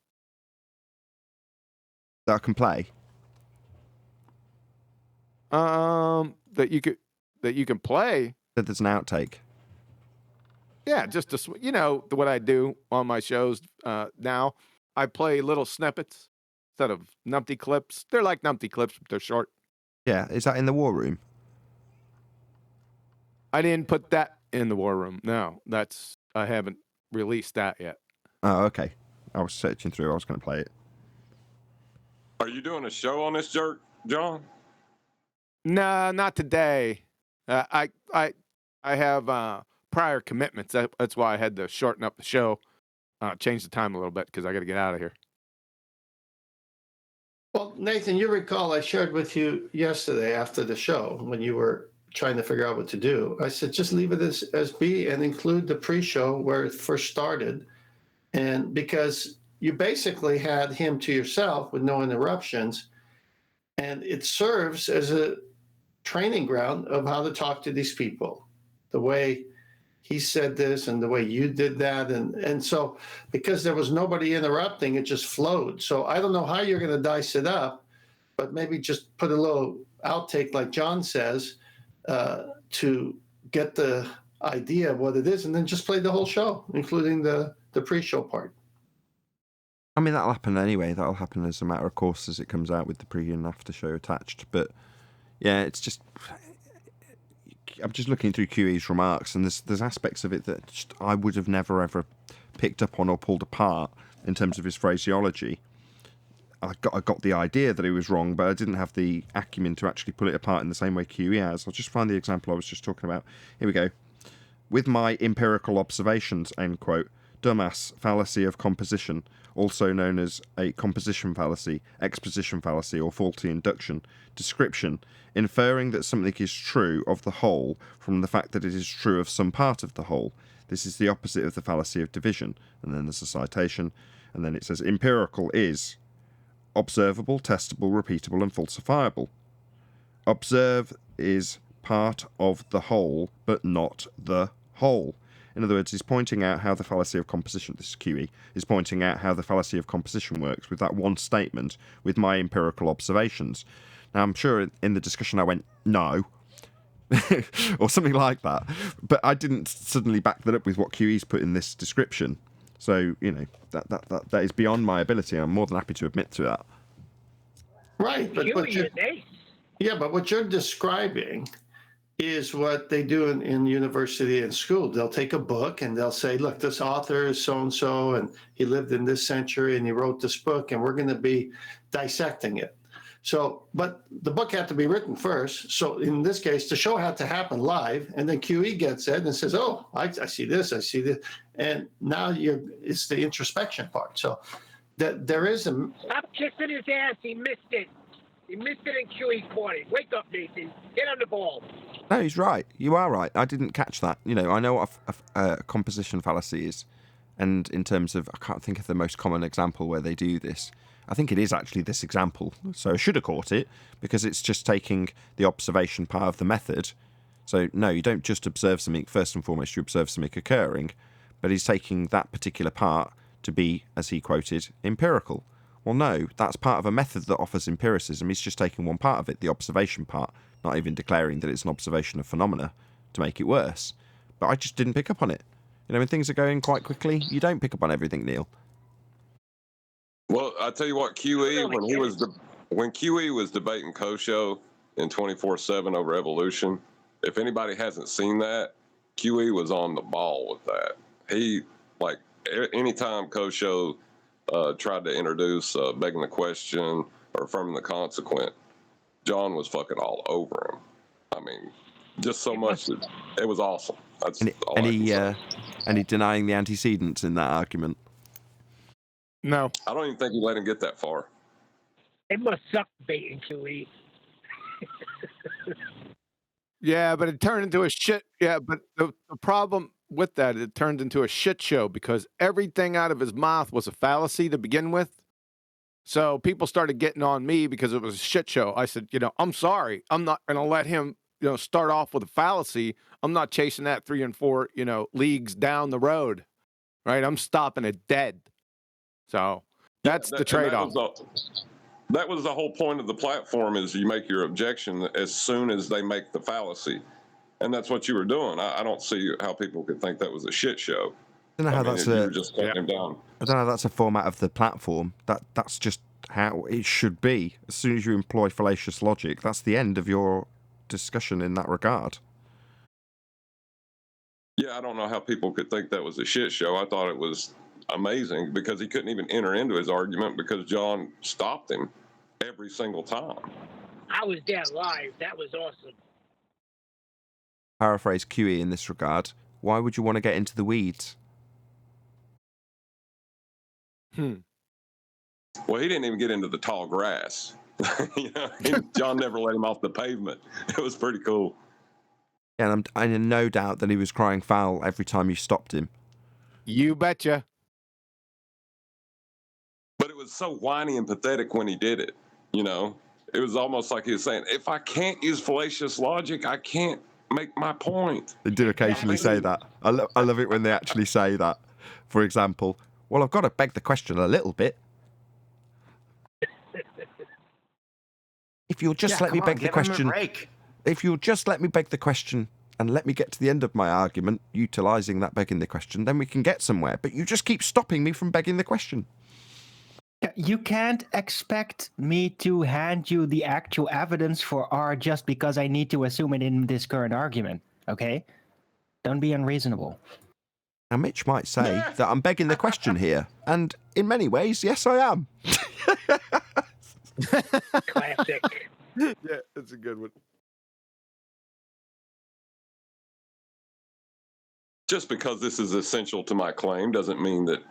That I can play. That you can play. That there's an outtake. Yeah, just what I do on my shows now. I play little snippets instead of numpty clips. They're like numpty clips, but they're short. Yeah, is that in the War Room? I didn't put that in the War Room. No, I haven't released that yet. Oh, okay. I was searching through. I was going to play it. Are you doing a show on this jerk, John? No, not today. I have prior commitments. That's why I had to shorten up the show, change the time a little bit because I got to get out of here. Well, Nathan, you recall I shared with you yesterday after the show when you were trying to figure out what to do. I said, just leave it as B and include the pre-show where it first started. And because you basically had him to yourself with no interruptions, and it serves as a training ground of how to talk to these people, the way he said this and the way you did that. And so because there was nobody interrupting, it just flowed. So I don't know how you're going to dice it up, but maybe just put a little outtake like John says to get the idea of what it is, and then just play the whole show, including the pre-show part. I mean, that'll happen anyway. That'll happen as a matter of course as it comes out with the pre and after show attached. But yeah, it's just... I'm just looking through QE's remarks, and there's aspects of it that just I would have never ever picked up on or pulled apart in terms of his phraseology. I got the idea that he was wrong, but I didn't have the acumen to actually pull it apart in the same way QE has. I'll just find the example I was just talking about. Here we go. With my empirical observations, end quote. Dumbass, fallacy of composition, also known as a composition fallacy, exposition fallacy, or faulty induction. Description, inferring that something is true of the whole from the fact that it is true of some part of the whole. This is the opposite of the fallacy of division. And then there's a citation, and then it says empirical is observable, testable, repeatable, and falsifiable. Observe is part of the whole, but not the whole. In other words, he's pointing out how the fallacy of composition, this is QE, is pointing out how the fallacy of composition works with that one statement, with my empirical observations. Now, I'm sure in the discussion I went, no, or something like that. But I didn't suddenly back that up with what QE's put in this description. So, that is beyond my ability. I'm more than happy to admit to that. Right, but what you're describing is what they do in university and school. They'll take a book and they'll say, look, this author is so-and-so, and he lived in this century and he wrote this book, and we're going to be dissecting it. So, but the book had to be written first. So in this case, the show had to happen live, and then QE gets it and says, oh, I see this, I see this. And now it's the introspection part. So there is a... Stop kissing his ass. He missed it. He missed it in QE's corner. Wake up, Nathan. Get on the ball. No, he's right. You are right. I didn't catch that. I know what a composition fallacy is. And in terms of, I can't think of the most common example where they do this. I think it is actually this example. So I should have caught it, because it's just taking the observation part of the method. So no, you don't just observe something. First and foremost, you observe something occurring. But he's taking that particular part to be, as he quoted, empirical. Well, no, that's part of a method that offers empiricism. He's just taking one part of it, the observation part, not even declaring that it's an observation of phenomena to make it worse. But I just didn't pick up on it. When things are going quite quickly, you don't pick up on everything, Neil. Well, I tell you what, QE, when QE was debating Kosho in 24/7 over evolution, if anybody hasn't seen that, QE was on the ball with that. He, like, anytime Kosho tried to introduce begging the question or affirming the consequent, John was fucking all over him. I mean, just so much. It was awesome. That's any denying the antecedents in that argument? No. I don't even think he let him get that far. It must suck baiting QE. Yeah, but it turned into a shit. Yeah, but the problem with that, it turned into a shit show because everything out of his mouth was a fallacy to begin with. So people started getting on me because it was a shit show. I said, I'm sorry. I'm not going to let him, start off with a fallacy. I'm not chasing that 3 and 4, leagues down the road. Right? I'm stopping it dead. So that's the trade-off. That was the whole point of the platform, is you make your objection as soon as they make the fallacy. And that's what you were doing. I don't see how people could think that was a shit show. I don't know how that's a format of the platform. That's just how it should be. As soon as you employ fallacious logic, that's the end of your discussion in that regard. Yeah, I don't know how people could think that was a shit show. I thought it was amazing because he couldn't even enter into his argument because John stopped him every single time. I was there live. That was awesome. Paraphrase QE in this regard. Why would you want to get into the weeds? Well, he didn't even get into the tall grass. John never let him off the pavement. It was pretty cool. Yeah, and I'm in no doubt that he was crying foul every time you stopped him. You betcha. But it was so whiny and pathetic when he did it. It was almost like he was saying, if I can't use fallacious logic, I can't make my point. They do occasionally say that. I love it when they actually say that. For example, well, I've got to beg the question a little bit. If you'll just let me beg the question. If you'll just let me beg the question and let me get to the end of my argument, utilising that begging the question, then we can get somewhere. But you just keep stopping me from begging the question. You can't expect me to hand you the actual evidence for R just because I need to assume it in this current argument, okay? Don't be unreasonable. Now, Mitch might say that I'm begging the question here, and in many ways, yes, I am. Classic. Yeah, that's a good one. Just because this is essential to my claim doesn't mean that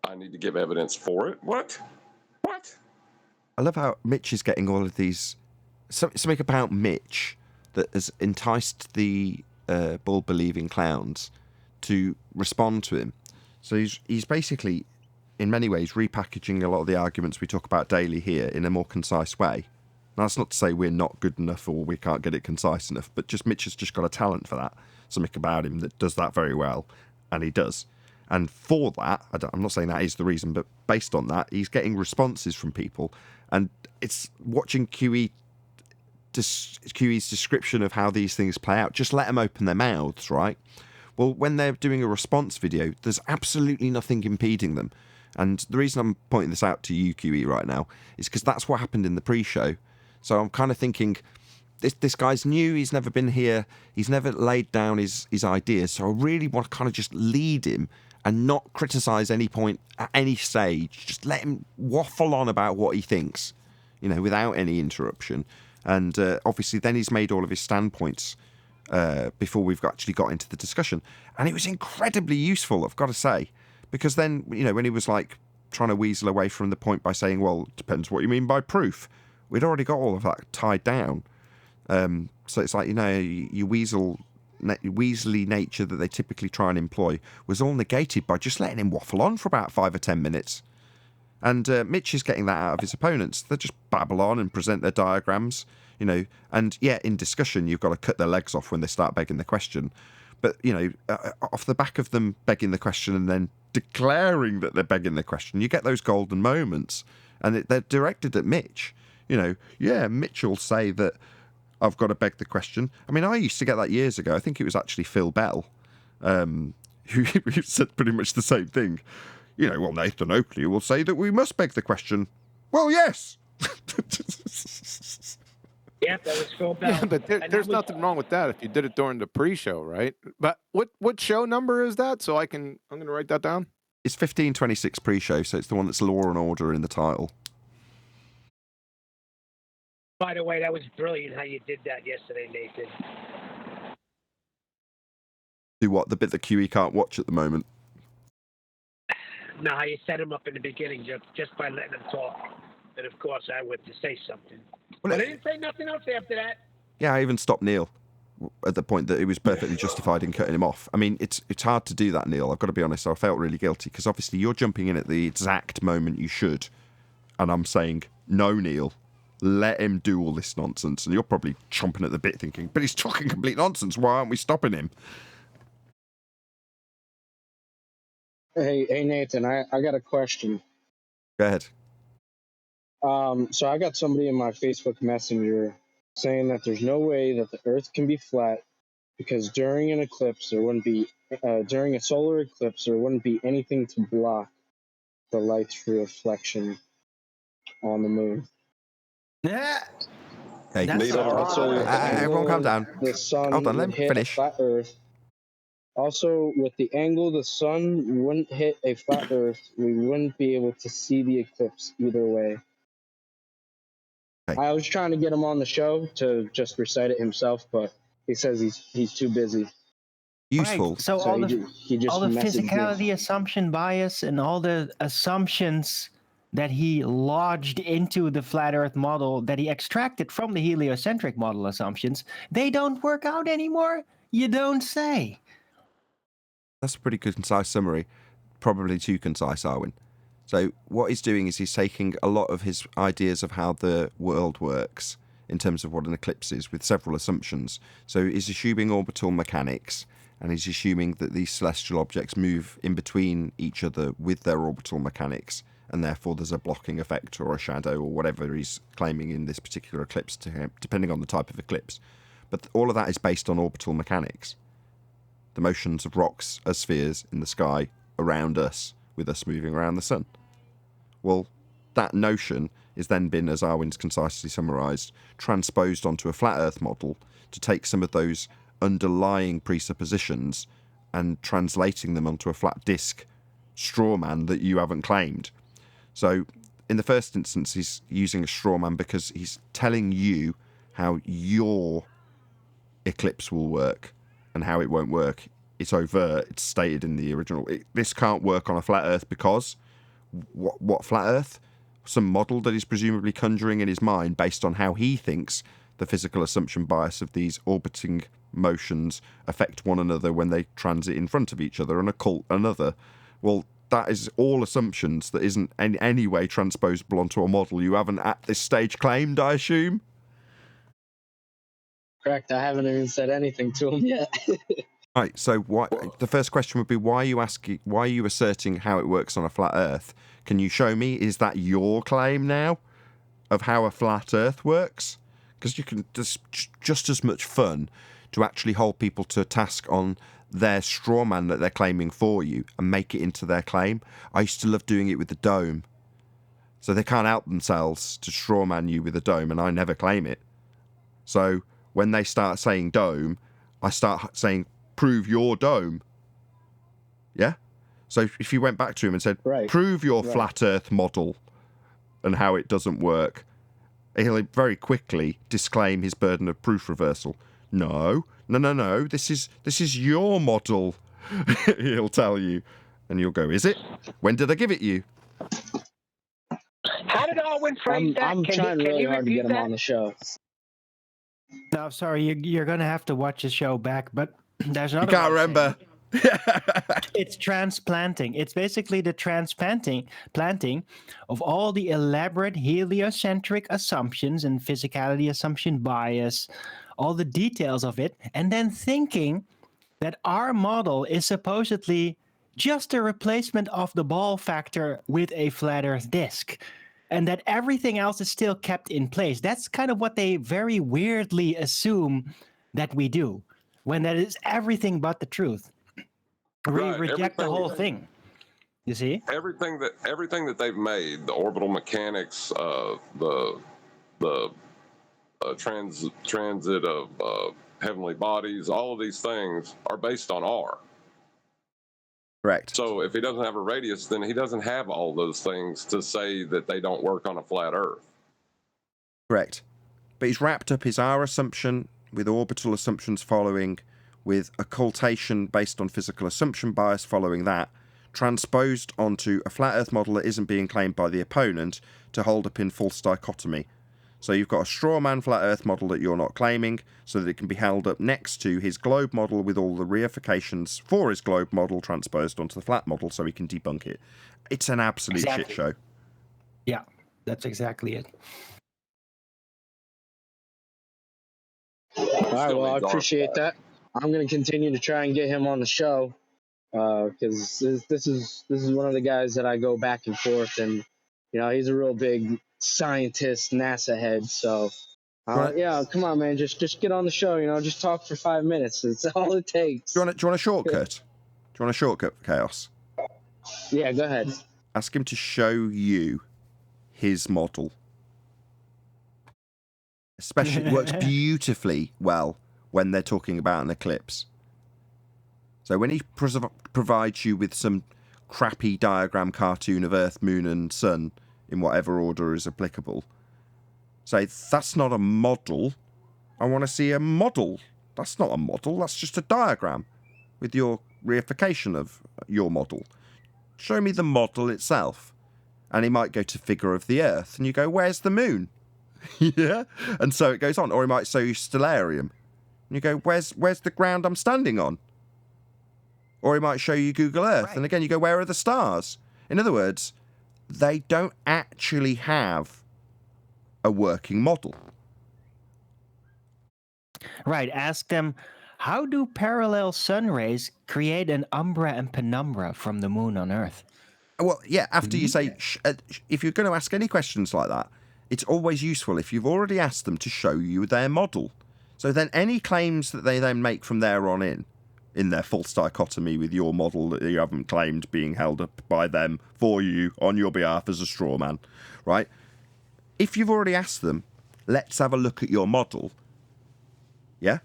I need to give evidence for it. What? I love how Mitch is getting all of these... Something about Mitch that has enticed the bull-believing clowns to respond to him. So he's basically, in many ways, repackaging a lot of the arguments we talk about daily here in a more concise way. Now, that's not to say we're not good enough or we can't get it concise enough, but just Mitch has just got a talent for that. Something about him that does that very well, and he does. And for that, I'm not saying that is the reason, but based on that, he's getting responses from people. And it's watching QE QE's description of how these things play out, just let them open their mouths, right? Well, when they're doing a response video, there's absolutely nothing impeding them. And the reason I'm pointing this out to you, QE, right now, is because that's what happened in the pre-show. So I'm kind of thinking, this guy's new, he's never been here, he's never laid down his ideas, so I really want to kind of just lead him and not criticise any point at any stage. Just let him waffle on about what he thinks, without any interruption. And obviously then he's made all of his standpoints before we've actually got into the discussion. And it was incredibly useful, I've got to say, because then, when he was like trying to weasel away from the point by saying, well, it depends what you mean by proof. We'd already got all of that tied down. So it's like, your weaselly nature that they typically try and employ was all negated by just letting him waffle on for about 5 or 10 minutes. And Mitch is getting that out of his opponents. They just babble on and present their diagrams, and in discussion, you've got to cut their legs off when they start begging the question. But, off the back of them begging the question and then declaring that they're begging the question, you get those golden moments. And they're directed at Mitch. Mitch will say that I've got to beg the question. I mean, I used to get that years ago. I think it was actually Phil Bell who said pretty much the same thing. Well, Nathan Oakley will say that we must beg the question. Well, yes. Yeah, that was Phil Bell. Yeah, but there's nothing wrong with that if you did it during the pre-show, right? But what show number is that? So I'm going to write that down. It's 1526 pre-show, so it's the one that's Law and Order in the title. By the way, that was brilliant how you did that yesterday, Nathan. Do what? The bit that QE can't watch at the moment? No, how you set him up in the beginning just by letting him talk. And of course, I went to say something. Well, I didn't say nothing else after that. Yeah, I even stopped Neil at the point that it was perfectly justified in cutting him off. I mean, it's hard to do that, Neil. I've got to be honest. I felt really guilty because obviously you're jumping in at the exact moment you should. And I'm saying, no, Neil, let him do all this nonsense. And you're probably chomping at the bit thinking, but he's talking complete nonsense. Why aren't we stopping him? Hey, Nathan, I got a question. Go ahead. So I got somebody in my Facebook Messenger saying that there's no way that the Earth can be flat because during an eclipse, during a solar eclipse, there wouldn't be anything to block the light's reflection on the moon. Yeah. Hey, also, everyone calm down. The sun Hold on, let would me hit finish. a flat Earth. Also, with the angle the sun wouldn't hit a flat Earth, we wouldn't be able to see the eclipse either way. Okay. I was trying to get him on the show to just recite it himself, but he says he's too busy. Useful. Right. So all the physicality assumption bias and all the assumptions that he lodged into the flat Earth model that he extracted from the heliocentric model assumptions, they don't work out anymore? You don't say. That's a pretty good concise summary. Probably too concise, Arwin. So what he's doing is he's taking a lot of his ideas of how the world works in terms of what an eclipse is with several assumptions. So he's assuming orbital mechanics, and he's assuming that these celestial objects move in between each other with their orbital mechanics, and therefore there's a blocking effect or a shadow or whatever he's claiming in this particular eclipse to him, depending on the type of eclipse. But all of that is based on orbital mechanics. The motions of rocks as spheres in the sky around us, with us moving around the sun. Well, that notion is then been, as Arwin's concisely summarised, transposed onto a flat Earth model to take some of those underlying presuppositions and translating them onto a flat disk straw man that you haven't claimed. So, in the first instance, he's using a straw man because he's telling you how your eclipse will work and how it won't work. It's overt. It's stated in the original. This can't work on a flat Earth because what flat Earth? Some model that he's presumably conjuring in his mind based on how he thinks the physical assumption bias of these orbiting motions affect one another when they transit in front of each other and occult another. Well, that is all assumptions that isn't in any way transposable onto a model you haven't at this stage claimed, I assume? Correct. I haven't even said anything to him yet. Right, so the first question would be, why are you asserting how it works on a flat Earth? Can you show me, is that your claim now of how a flat Earth works? because you can just as much fun to actually hold people to task on their straw man that they're claiming for you and make it into their claim. I used to love doing it with the dome. So they can't help themselves to straw man you with a dome, and I never claim it. So when they start saying dome, I start saying, prove your dome. Yeah? So if you went back to him and said, prove your flat earth model and how it doesn't work, he'll very quickly disclaim his burden of proof reversal. No, this is your model, he'll tell you. And you'll go, is it? When did I give it you? How did Alwyn phrase that? I'm trying really hard to get him on the show. No, sorry, you're going to have to watch the show back, but there's another. You can't remember. It's transplanting. It's basically the planting of all the elaborate heliocentric assumptions and physicality assumption bias, all the details of it, and then thinking that our model is supposedly just a replacement of the ball factor with a flat Earth disk, and that everything else is still kept in place. That's kind of what they very weirdly assume that we do, when that is everything but the truth. We reject the whole thing. You see? Everything that they've made, the orbital mechanics, the transit of heavenly bodies, all of these things are based on R. Correct. So if he doesn't have a radius, then he doesn't have all those things to say that they don't work on a flat Earth. Correct. But he's wrapped up his R assumption with orbital assumptions following, with occultation based on physical assumption bias following that, transposed onto a flat Earth model that isn't being claimed by the opponent to hold up in false dichotomy. So you've got a straw man flat Earth model that you're not claiming, so that it can be held up next to his globe model with all the reifications for his globe model transposed onto the flat model so he can debunk it. It's an absolute shit show. Yeah, that's exactly it. All right, well, I appreciate that. I'm going to continue to try and get him on the show because this is one of the guys that I go back and forth, and he's a real big scientist, NASA head. So yeah, come on, man, just get on the show. Just talk for 5 minutes. It's all it takes. Do you want a shortcut? Do you want a shortcut for Chaos? Yeah, go ahead. Ask him to show you his model. Especially, it works beautifully well when they're talking about an eclipse. So when he provides you with some crappy diagram cartoon of Earth, Moon and Sun in whatever order is applicable, say, that's not a model. I want to see a model. That's not a model. That's just a diagram with your reification of your model. Show me the model itself. And he might go to figure of the Earth, and you go, where's the moon? Yeah, and so it goes on. Or he might show you stellarium, and you go, where's the ground I'm standing on? Or he might show you Google Earth, and again you go, where are the stars? In other words, they don't actually have a working model. Right. Ask them, how do parallel sun rays create an umbra and penumbra from the moon on Earth? Well, yeah, after you say, if you're going to ask any questions like that, it's always useful if you've already asked them to show you their model. So then any claims that they then make from there on in their false dichotomy with your model that you haven't claimed being held up by them for you on your behalf as a straw man, right? If you've already asked them, let's have a look at your model, yeah?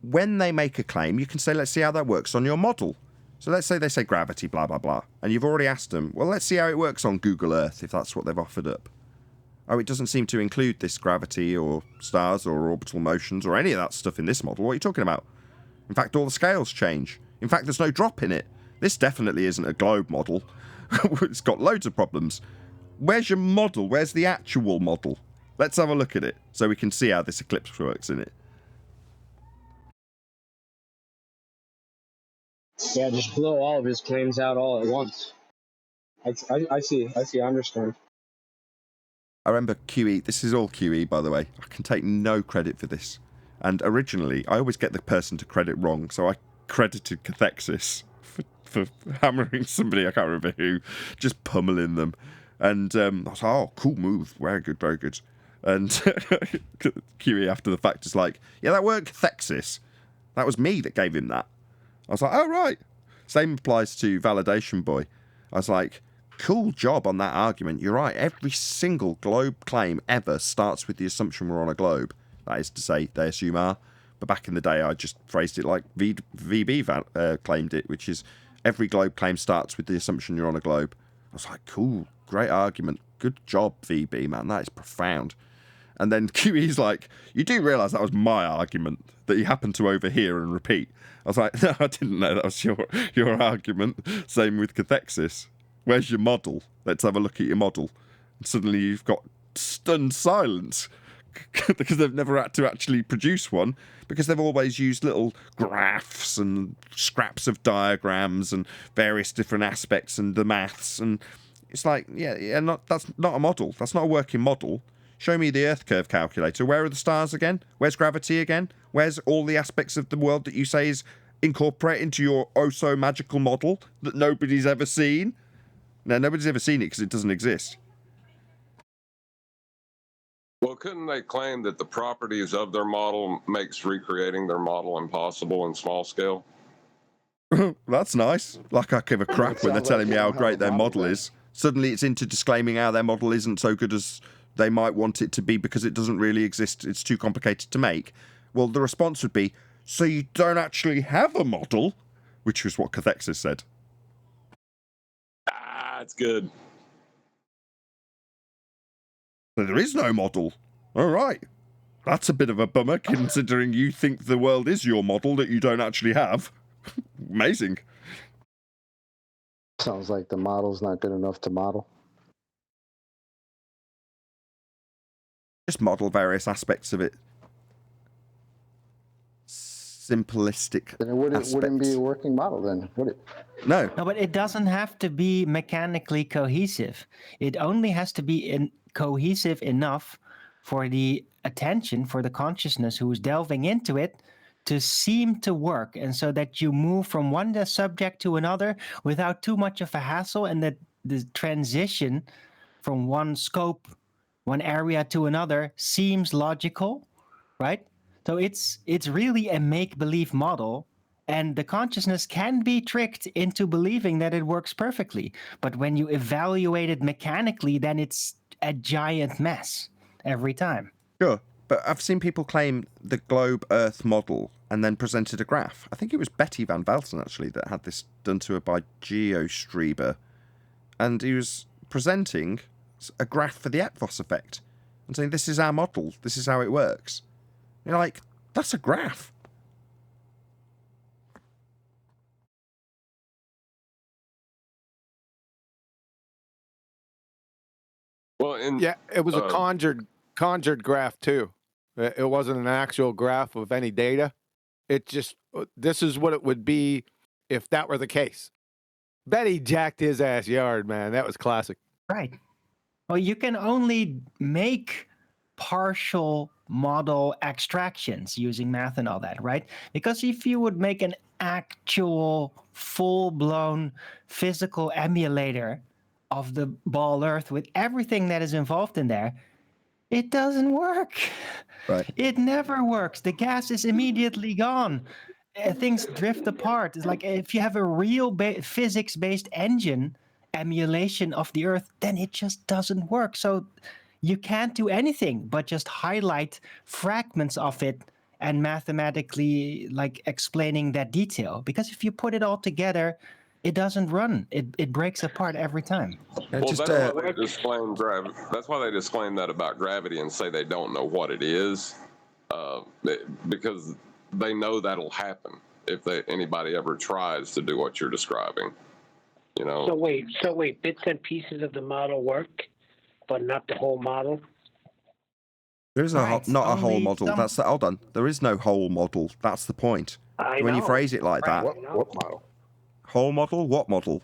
When they make a claim, you can say, let's see how that works on your model. So let's say they say gravity, blah, blah, blah. And you've already asked them, well, let's see how it works on Google Earth, if that's what they've offered up. Oh, it doesn't seem to include this gravity or stars or orbital motions or any of that stuff in this model. What are you talking about? In fact, all the scales change. In fact, there's no drop in it. This definitely isn't a globe model. It's got loads of problems. Where's your model? Where's the actual model? Let's have a look at it so we can see how this eclipse works in it. Yeah, just blow all of his claims out all at once. I see, I understand. I remember QE, this is all QE, by the way. I can take no credit for this. And originally, I always get the person to credit wrong, so I credited Cathexis for hammering somebody, I can't remember who, just pummeling them. And I was like, oh, cool move, very good, very good. And QE after the fact is like, yeah, that weren't cathexis. That was me that gave him that. I was like, oh, right. Same applies to Validation Boy. I was like, cool job on that argument. You're right. Every single globe claim ever starts with the assumption we're on a globe. That is to say, they assume are. But back in the day, I just phrased it like VB claimed it, which is every globe claim starts with the assumption you're on a globe. I was like, cool, great argument. Good job, VB, man. That is profound. And then QE's like, you do realise that was my argument that you happened to overhear and repeat. I was like, no, I didn't know that was your argument. Same with cathexis. Where's your model? Let's have a look at your model. And suddenly you've got stunned silence because they've never had to actually produce one, because they've always used little graphs and scraps of diagrams and various different aspects and the maths. And it's like, that's not a model. That's not a working model. Show me the Earth curve calculator. Where are the stars again? Where's gravity again? Where's all the aspects of the world that you say is incorporated into your oh-so-magical model that nobody's ever seen? No, nobody's ever seen it because it doesn't exist. Well, couldn't they claim that the properties of their model makes recreating their model impossible in small scale? That's nice. Like I give a crap when they're telling me how great their model is. Suddenly it's into disclaiming how their model isn't so good as they might want it to be because it doesn't really exist. It's too complicated to make. Well, the response would be, so you don't actually have a model, which was what cathexis said. That's good. So there is no model. All right. That's a bit of a bummer, considering you think the world is your model that you don't actually have. Amazing. Sounds like the model's not good enough to model. Just model various aspects of it. Simplistic. Then it wouldn't be a working model then, would it? No. No, but it doesn't have to be mechanically cohesive. It only has to be cohesive enough for the attention, for the consciousness who's delving into it, to seem to work, and so that you move from one subject to another without too much of a hassle, and that the transition from one scope, one area to another seems logical, right? So it's really a make-believe model, and the consciousness can be tricked into believing that it works perfectly. But when you evaluate it mechanically, then it's a giant mess every time. Sure, but I've seen people claim the globe Earth model and then presented a graph. I think it was Betty Van Velsen, actually, that had this done to her by GeoStreber. And he was presenting a graph for the Etvos effect and saying, this is our model, this is how it works. You're like, that's a graph. Well, yeah, it was a conjured graph too. It wasn't an actual graph of any data. It just, this is what it would be if that were the case. Betty jacked his ass yard, man. That was classic. Right. Well, you can only make partial model extractions using math and all that, right? Because if you would make an actual full-blown physical emulator of the ball Earth with everything that is involved in there, it doesn't work. Right. It never works. The gas is immediately gone. Things drift apart. It's like if you have a real physics-based engine emulation of the Earth, then it just doesn't work. So you can't do anything but just highlight fragments of it and mathematically like explaining that detail. Because if you put it all together, it doesn't run. It breaks apart every time. Well, that's why they disclaim gravity. That's why they disclaim that about gravity and say they don't know what it is, because they know that'll happen if anybody ever tries to do what you're describing. You know. So wait, bits and pieces of the model work, but not the whole model. There is not a whole model. Hold on. There is no whole model. That's the point. When you phrase it like that. What model? Whole model? What model?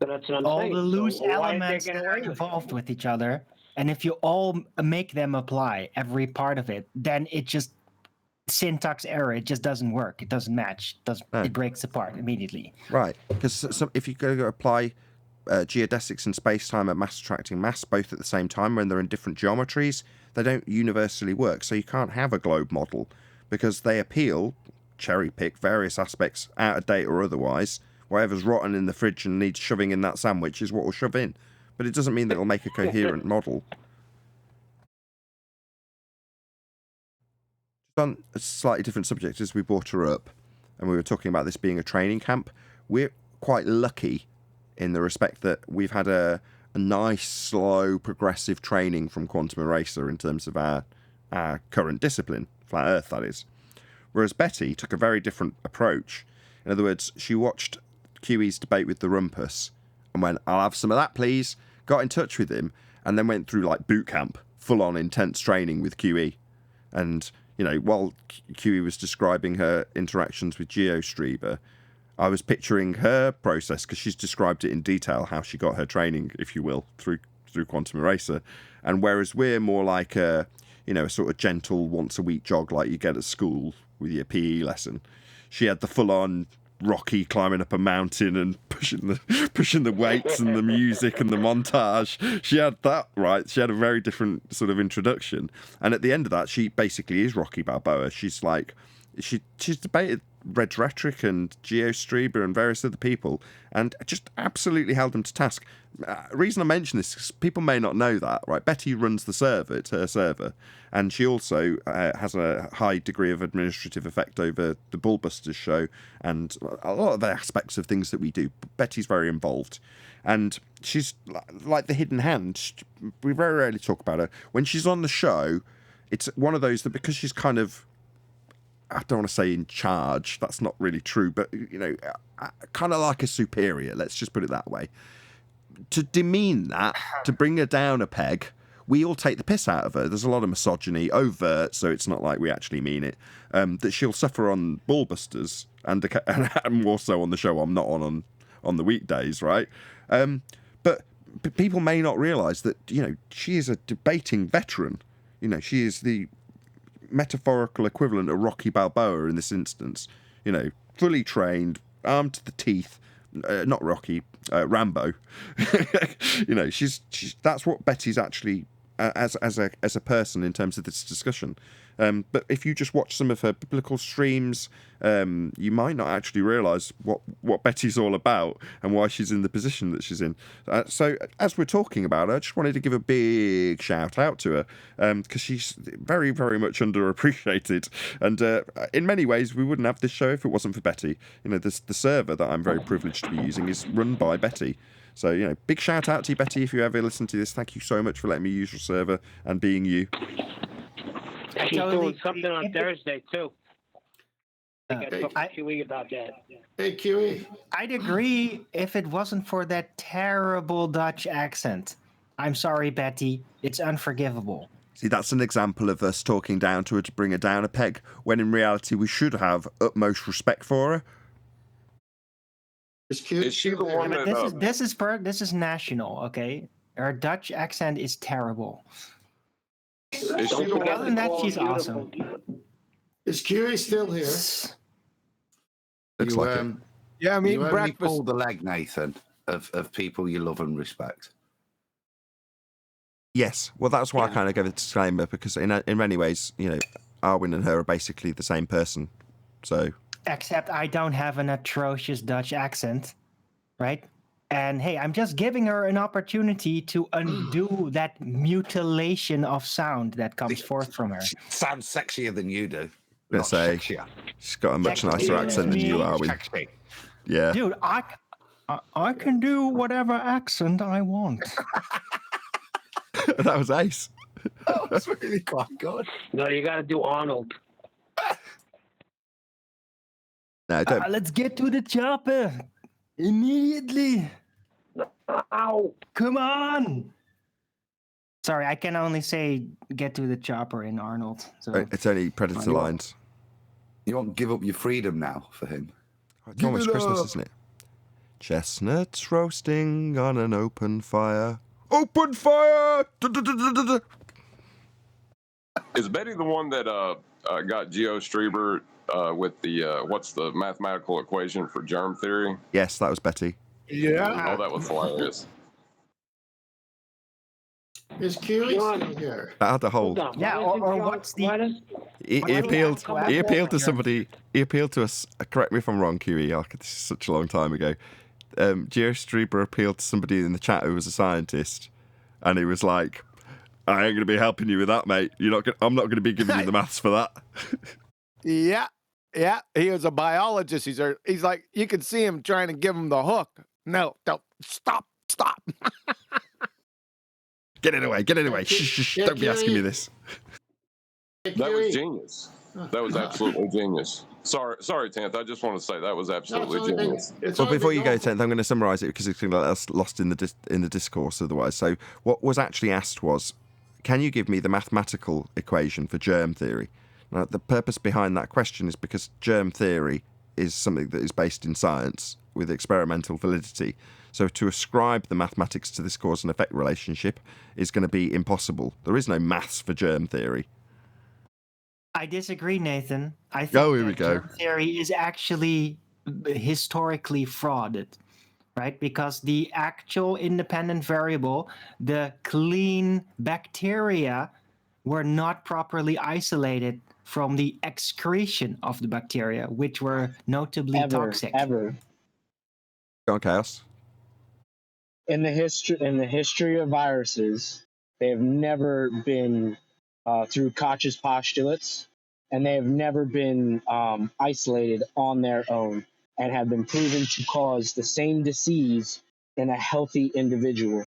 So that's what I'm all saying. the loose So why are they elements getting that are away with it? involved with each other, and if you all make them apply, every part of it, then it just syntax error. It just doesn't work. It doesn't match. It breaks apart immediately. Right. Because if you go apply geodesics and space-time are mass attracting mass both at the same time when they're in different geometries. They don't universally work, so you can't have a globe model because they appeal, cherry-pick various aspects, out of date or otherwise. Whatever's rotten in the fridge and needs shoving in that sandwich is what will shove in. But it doesn't mean that it'll make a coherent model. On a slightly different subject, as we brought her up, and we were talking about this being a training camp, we're quite lucky in the respect that we've had a nice, slow, progressive training from Quantum Eraser in terms of our current discipline, Flat Earth, that is. Whereas Betty took a very different approach. In other words, she watched QE's debate with the Rumpus and went, I'll have some of that, please. Got in touch with him and then went through like boot camp, full-on intense training with QE. And, you know, while QE was describing her interactions with GeoStreamer, I was picturing her process because she's described it in detail, how she got her training, if you will, through Quantum Eraser. And whereas we're more like a sort of gentle once-a-week jog like you get at school with your PE lesson, she had the full-on Rocky climbing up a mountain and pushing the weights and the music and the montage. She had that, right? She had a very different sort of introduction. And at the end of that, she basically is Rocky Balboa. She's like, she's debated Red's Rhetoric and GeoStreamer and various other people and just absolutely held them to task. Reason I mention this is people may not know that, right? Betty runs the server, it's her server, and she also has a high degree of administrative effect over the Bullbusters show and a lot of the aspects of things that we do. Betty's very involved, and she's like the hidden hand. We very rarely talk about her. When she's on the show, it's one of those that because she's kind of, I don't want to say in charge, that's not really true, but, you know, kind of like a superior, let's just put it that way. To demean that, to bring her down a peg, we all take the piss out of her. There's a lot of misogyny, overt, so it's not like we actually mean it, that she'll suffer on Bullbusters and more so on the show I'm not on the weekdays, right? But people may not realise that, you know, she is a debating veteran. You know, she is the metaphorical equivalent of Rocky Balboa in this instance. You know, fully trained, armed to the teeth. Not Rocky, Rambo. You know, she's that's what Betty's actually as a person in terms of this discussion. But if you just watch some of her biblical streams, you might not actually realise what Betty's all about and why she's in the position that she's in. So as we're talking about her, I just wanted to give a big shout out to her because she's very, very much underappreciated. And in many ways, we wouldn't have this show if it wasn't for Betty. You know, the server that I'm very privileged to be using is run by Betty. So, you know, big shout out to you, Betty, if you ever listen to this. Thank you so much for letting me use your server and being you. She's doing something on Thursday, too. I got to talk to QE about that. Hey, QE. I'd agree if it wasn't for that terrible Dutch accent. I'm sorry, Betty. It's unforgivable. See, that's an example of us talking down to her to bring her down a peg, when in reality we should have utmost respect for her. Is she the one that... This is national, okay? Her Dutch accent is terrible. Is she the Other than that, she's awesome. Is QE still here? Looks like it. Yeah, I mean, you only breakfast. pull the leg, Nathan, of people you love and respect. Yes, well, that's why I kind of gave a disclaimer, because in many ways, you know, Arwen and her are basically the same person. So, except I don't have an atrocious Dutch accent, right? And hey, I'm just giving her an opportunity to undo that mutilation of sound that comes forth from her. She sounds sexier than you do. Let's say sexier. She's got a much nicer accent than you, Arwen. Yeah. Dude, I can do whatever accent I want. That was ace. That was really quite good. No, you got to do Arnold. No, don't. Let's get to the chopper immediately. Ow! Come on. Sorry, I can only say get to the chopper in Arnold. So It's only Predator lines. You won't give up your freedom now for him. It's almost Christmas, isn't it? Chestnuts roasting on an open fire. Open fire! Is Betty the one that got GeoStreamer with the what's the mathematical equation for germ theory? Yes, that was Betty. Yeah. Oh, that was hilarious. Is Keely John, still here? That had a whole. hold on. Yeah, Why or doesn't John- what's the- why does- He What's the appealed. actual He appealed to answer? somebody. He appealed to us. Correct me if I'm wrong, QE. Like, this is such a long time ago. GeoStreber appealed to somebody in the chat who was a scientist, and he was like, "I ain't going to be helping you with that, mate. I'm not going to be giving you the maths for that." Yeah. Yeah. He was a biologist. He's like, you can see him trying to give him the hook. No, don't. Stop. Get it away. Get it away. Shh. Don't be asking me this. That was genius. That was absolutely genius. Sorry, Tenth. I just want to say that was absolutely genius. Well, before you go, Tenth, I'm going to summarise it because it's going to get us lost in the discourse otherwise. So, what was actually asked was, can you give me the mathematical equation for germ theory? Now, the purpose behind that question is because germ theory is something that is based in science with experimental validity. So to ascribe the mathematics to this cause and effect relationship is going to be impossible. There is no maths for germ theory. I disagree, Nathan. I think here we go. germ theory is actually historically frauded, right? Because the actual independent variable, the clean bacteria, were not properly isolated from the excretion of the bacteria, which were notably toxic. Ever. Go on, Chaos. In the history of viruses, they have never been through Koch's postulates, and they have never been isolated on their own and have been proven to cause the same disease in a healthy individual.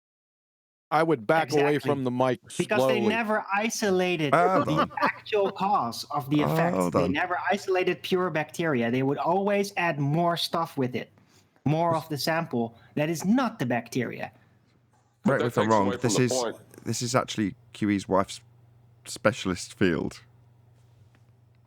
I would back away from the mic Because slowly. they never isolated the actual cause of the effects. They never isolated pure bacteria. They would always add more stuff with it, more of the sample that is not the bacteria. Correct me if I'm wrong. This is actually QE's wife's specialist field.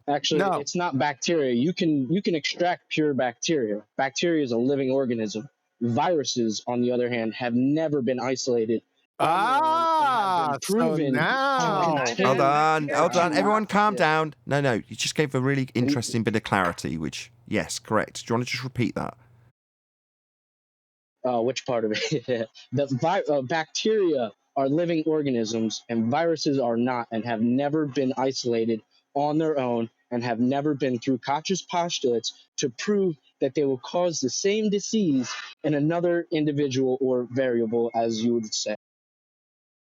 Actually, it's not bacteria. You can extract pure bacteria. Bacteria is a living organism. Viruses, on the other hand, have never been isolated. Proven. Hold on. Everyone calm down. No. You just gave a really interesting bit of clarity, which, yes, correct. Do you want to just repeat that? Which part of it? Bacteria are living organisms, and viruses are not, and have never been isolated on their own, and have never been through Koch's postulates to prove that they will cause the same disease in another individual or variable, as you would say.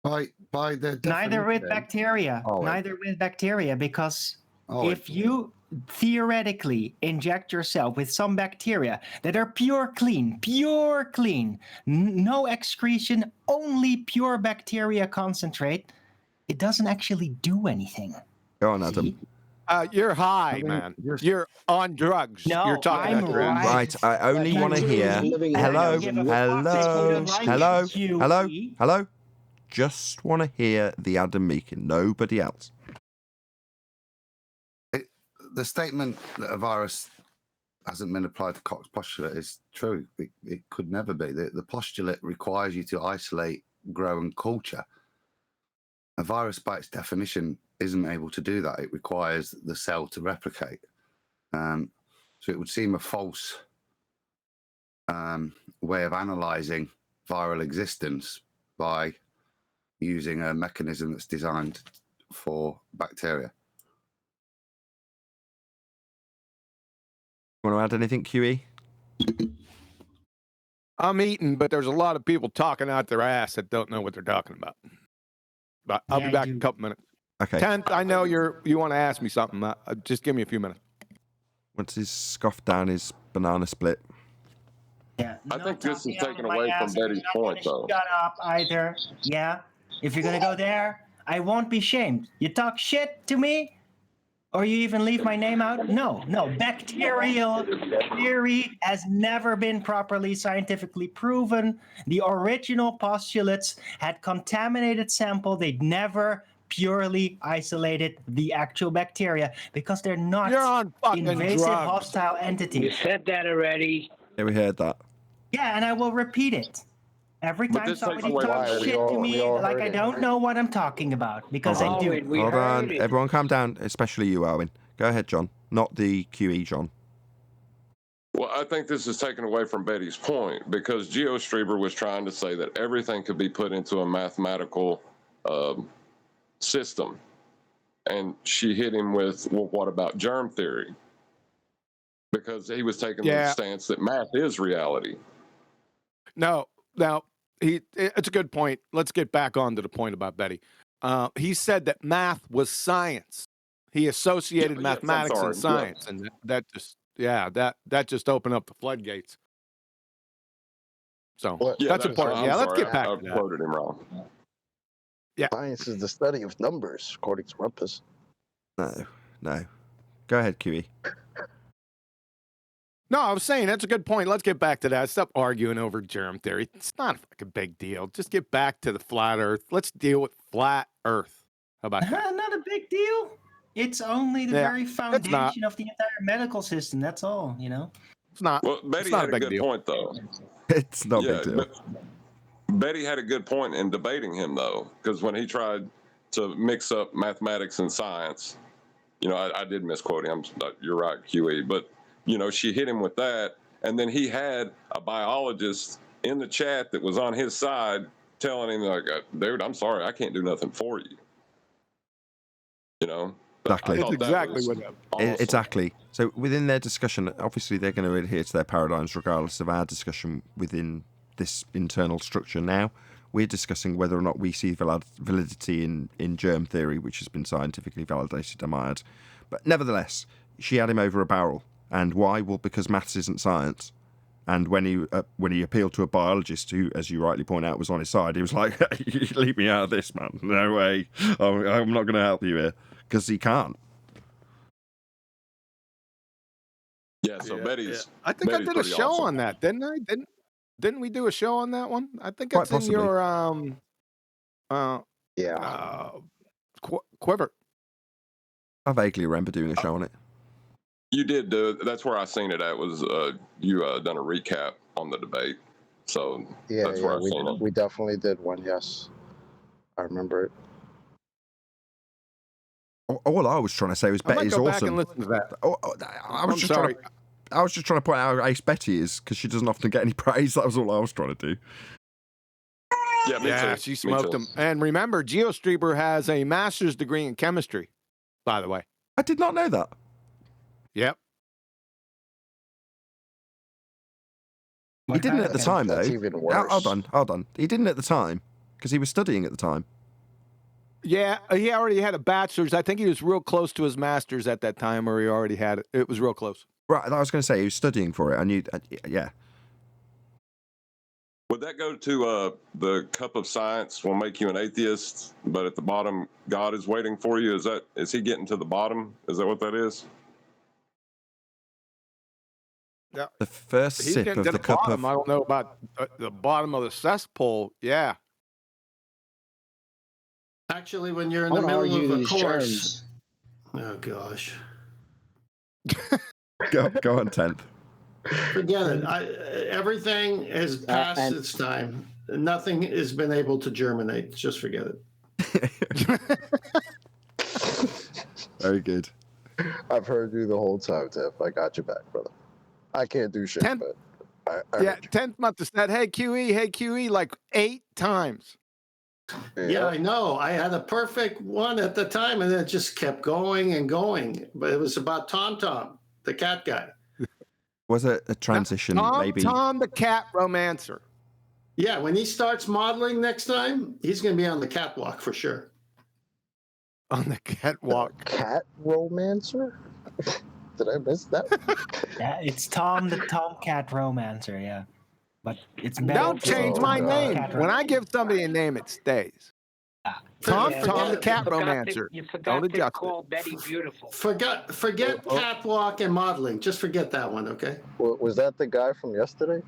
By the Neither with bacteria. Neither with bacteria, because if you theoretically inject yourself with some bacteria that are pure clean, no excretion, only pure bacteria concentrate, it doesn't actually do anything. Go on, Adam. You're high, man. You're on drugs. No, you're talking I'm right. I only want to hear. Hello. Just want to hear the Adam Meekin. Nobody else. The statement that a virus hasn't been applied to Koch's postulate is true. It could never be. The postulate requires you to isolate, grow, and culture. A virus, by its definition, isn't able to do that. It requires the cell to replicate. So it would seem a false way of analysing viral existence by using a mechanism that's designed for bacteria. Want to add anything, QE? I'm eating, but there's a lot of people talking out their ass that don't know what they're talking about. But I'll be back in a couple minutes. Okay. 10th, I know you want to ask me something. Just give me a few minutes. Once he's scoffed down his banana split. Yeah. I think this is taken away from Betty's point, though. Shut up, either. Yeah. If you're gonna go there, I won't be shamed. You talk shit to me, or you even leave my name out? No. Bacterial theory has never been properly scientifically proven. The original postulates had contaminated sample. They'd never purely isolated the actual bacteria because they're not invasive, hostile entities. You said that already. Yeah, we heard that. Yeah, and I will repeat it. Every time somebody talks shit to me, like I don't know what I'm talking about, because I do. Hold on, everyone calm down, especially you, Owen. Go ahead, John. Not the QE, John. Well, I think this is taken away from Betty's point because GeoStreber was trying to say that everything could be put into a mathematical system. And she hit him with, well, what about germ theory? Because he was taking the stance that math is reality. No, it's a good point. Let's get back on to the point about Betty. He said that math was science. He associated mathematics and science, and that just opened up the floodgates. So that's important. Let's get back to that. I quoted him wrong. Yeah, science is the study of numbers, according to Rumpus. No. Go ahead, QE. No, I was saying that's a good point. Let's get back to that. Stop arguing over germ theory. It's not a fucking big deal. Just get back to the flat Earth. Let's deal with flat Earth. How about that? Not a big deal. It's only the very foundation of the entire medical system. That's all, you know. It's not. Well, Betty had a good point, though. It's not a big deal. Betty had a good point in debating him, though, because when he tried to mix up mathematics and science, I did misquote him. You're right, QE, but. She hit him with that, and then he had a biologist in the chat that was on his side telling him, like, dude, I'm sorry, I can't do nothing for you. Exactly. That's exactly what happened. Awesome. Exactly. So within their discussion, obviously they're going to adhere to their paradigms regardless of our discussion within this internal structure now. We're discussing whether or not we see validity in germ theory, which has been scientifically validated, I might add. But nevertheless, she had him over a barrel. And why? Well, because maths isn't science. And when he appealed to a biologist who, as you rightly point out, was on his side, he was like, hey, leave me out of this, man. No way. I'm not going to help you here. Because he can't. Yeah, so Betty's... I think Betty's I did a show awesome. on that, didn't I? Didn't we do a show on that one? I think Quite it's possibly. in your... Quiver. I vaguely remember doing a show on it. You did do it. That's where I seen it at. Was you done a recap on the debate? So that's where I seen it. We definitely did one. Yes, I remember it. All I was trying to say was Betty's awesome. awesome. Back and listen to that. I was just trying to point out how ace Betty is because she doesn't often get any praise. That was all I was trying to do. Yeah, me too. She smoked him. And remember, GeoStreber has a master's degree in chemistry. By the way, I did not know that. Yep. He didn't at the time, though. That's even worse. Hold on. He didn't at the time because he was studying at the time. Yeah, he already had a bachelor's. I think he was real close to his master's at that time, or he already had it. It was real close. Right, I was going to say he was studying for it. I knew, yeah. Would that go to the cup of science will make you an atheist, but at the bottom, God is waiting for you? Is he getting to the bottom? Is that what that is? Yeah. The first sip of the cup bottom. I don't know about the bottom of the cesspool. Yeah. Actually, when you're in the middle of a course, oh gosh, go on, 10th. Forget it. Everything is past its time. Nothing has been able to germinate. Just forget it. Very good. I've heard you the whole time, Tiff. I got your back, brother. I can't do shit, but I yeah, 10th month has said, hey, QE, like 8 times. Yeah, I know. I had a perfect one at the time, and it just kept going and going. But it was about Tom, the cat guy. Was it a transition, maybe? Tom, the cat romancer. Yeah, when he starts modeling next time, he's going to be on the catwalk for sure. On the catwalk. The cat romancer? Did I miss that? Yeah, it's Tom, the Tomcat romancer. Yeah, but it's better. Don't change my name. When I give somebody a name, it stays. Tom, the cat romancer. You forgot Don't to adjust call Betty beautiful. Forget catwalk and modeling. Just forget that one, okay? Was that the guy from yesterday?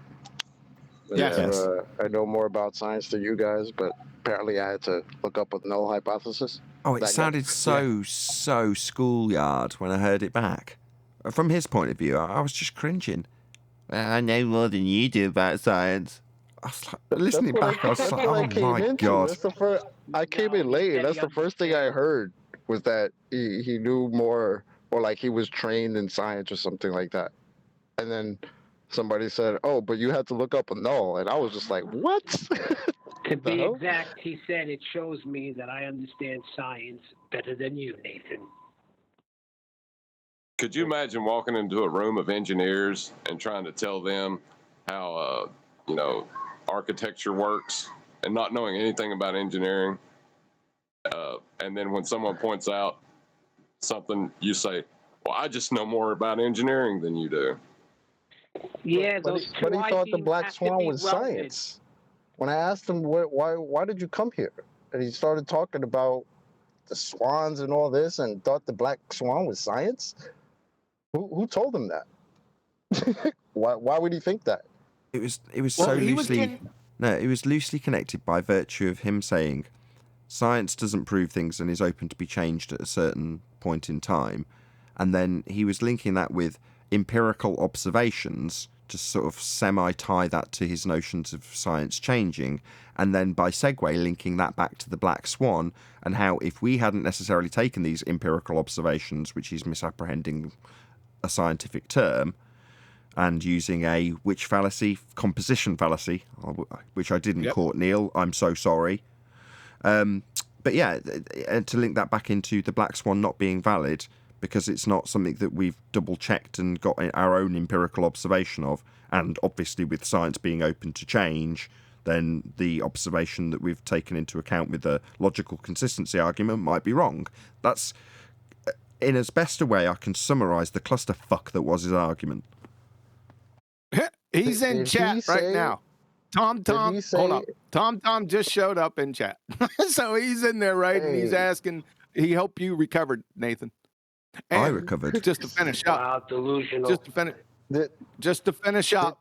Yes. I know more about science than you guys, but apparently I had to look up a null hypothesis. Oh, it sounded so schoolyard when I heard it back. From his point of view, I was just cringing. I know more than you do about science. I was like, listening back, I was like, oh my God. I came in late, and that's the first thing I heard was that he knew more, or like he was trained in science or something like that. And then somebody said, "Oh, but you had to look up a null," and I was just like, "What?" To be hell? exact, he said it shows me that I understand science better than you, Nathan. Could you imagine walking into a room of engineers and trying to tell them how, architecture works and not knowing anything about engineering? And then when someone points out something, you say, well, I just know more about engineering than you do. Yeah, But those he, two but he thought the ideas black have to swan be was welded. science. When I asked him why did you come here, and he started talking about the swans and all this, and thought the black swan was science. Who told him that? Why would he think that? It was Well, so he was loosely. getting- No, it was loosely connected by virtue of him saying science doesn't prove things and is open to be changed at a certain point in time. And then he was linking that with empirical observations to sort of semi-tie that to his notions of science changing. And then by segue, linking that back to the black swan and how if we hadn't necessarily taken these empirical observations, which he's misapprehending a scientific term, and using a which fallacy, composition fallacy, which I didn't caught, Neil. I'm so sorry. But yeah, and to link that back into the black swan not being valid because it's not something that we've double checked and got our own empirical observation of, and obviously with science being open to change, then the observation that we've taken into account with the logical consistency argument might be wrong. That's, in as best a way I can summarise the clusterfuck that was his argument. He's in chat right now. Tom, hold up. Tom just showed up in chat. So he's in there, right? And he's asking, he hope you recovered, Nathan. And I recovered. Just to finish up. Wow, delusional. Just to finish up.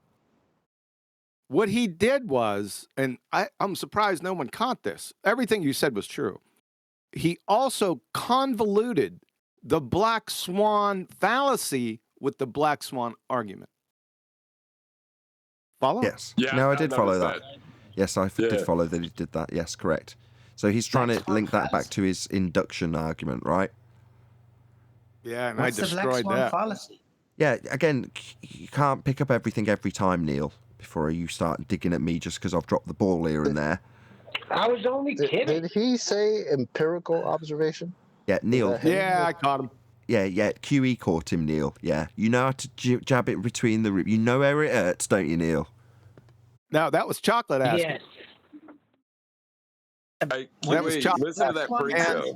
What he did was, and I'm surprised no one caught this. Everything you said was true. He also convoluted the black swan fallacy with the black swan argument. Follow? Yes. Yeah, No, I I did follow noticed that. Yes, I did follow that he did that. Yes, correct. So he's trying to link that back to his induction argument, right? Yeah, and What's I the black destroyed swan that. fallacy? Yeah, again, you can't pick up everything every time, Neil, before you start digging at me just because I've dropped the ball here and there. I was only kidding. Did he say empirical observation? Yeah, Neil. Yeah, I caught him. Yeah, QE caught him, Neil. Yeah, you know how to jab it between the ribs. You know where it hurts, don't you, Neil? No, that was chocolate asking. Yes. Hey, That was chocolate. listen to that pre-show.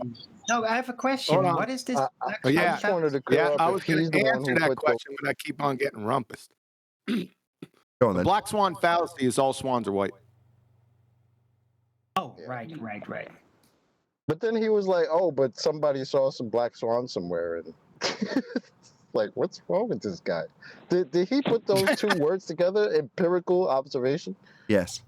No, I have a question. Hold on. What is this? black Oh, yeah. swan wanted to fallacy? clear up I if was going he's to the one answer who that put question, but I keep on getting rumpus. Go on The then. black swan fallacy is all swans are white. Oh, right. But then he was like, "Oh, but somebody saw some black swans somewhere," and like, what's wrong with this guy? Did he put those two words together? Empirical observation? Yes.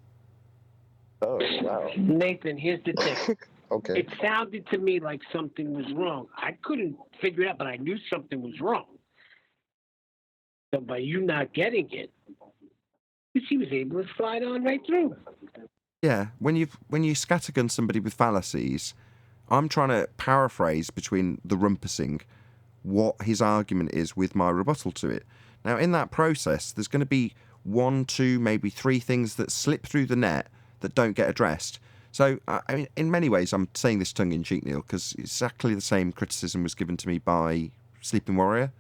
Oh wow. Nathan, here's the thing. Okay. It sounded to me like something was wrong. I couldn't figure it out, but I knew something was wrong. So by you not getting it, she was able to slide on right through. Yeah, when you scattergun somebody with fallacies, I'm trying to paraphrase between the rumpusing what his argument is with my rebuttal to it. Now, in that process, there's going to be 1, 2, maybe 3 things that slip through the net that don't get addressed. So, I mean, in many ways, I'm saying this tongue-in-cheek, Neil, because exactly the same criticism was given to me by Sleeping Warrior.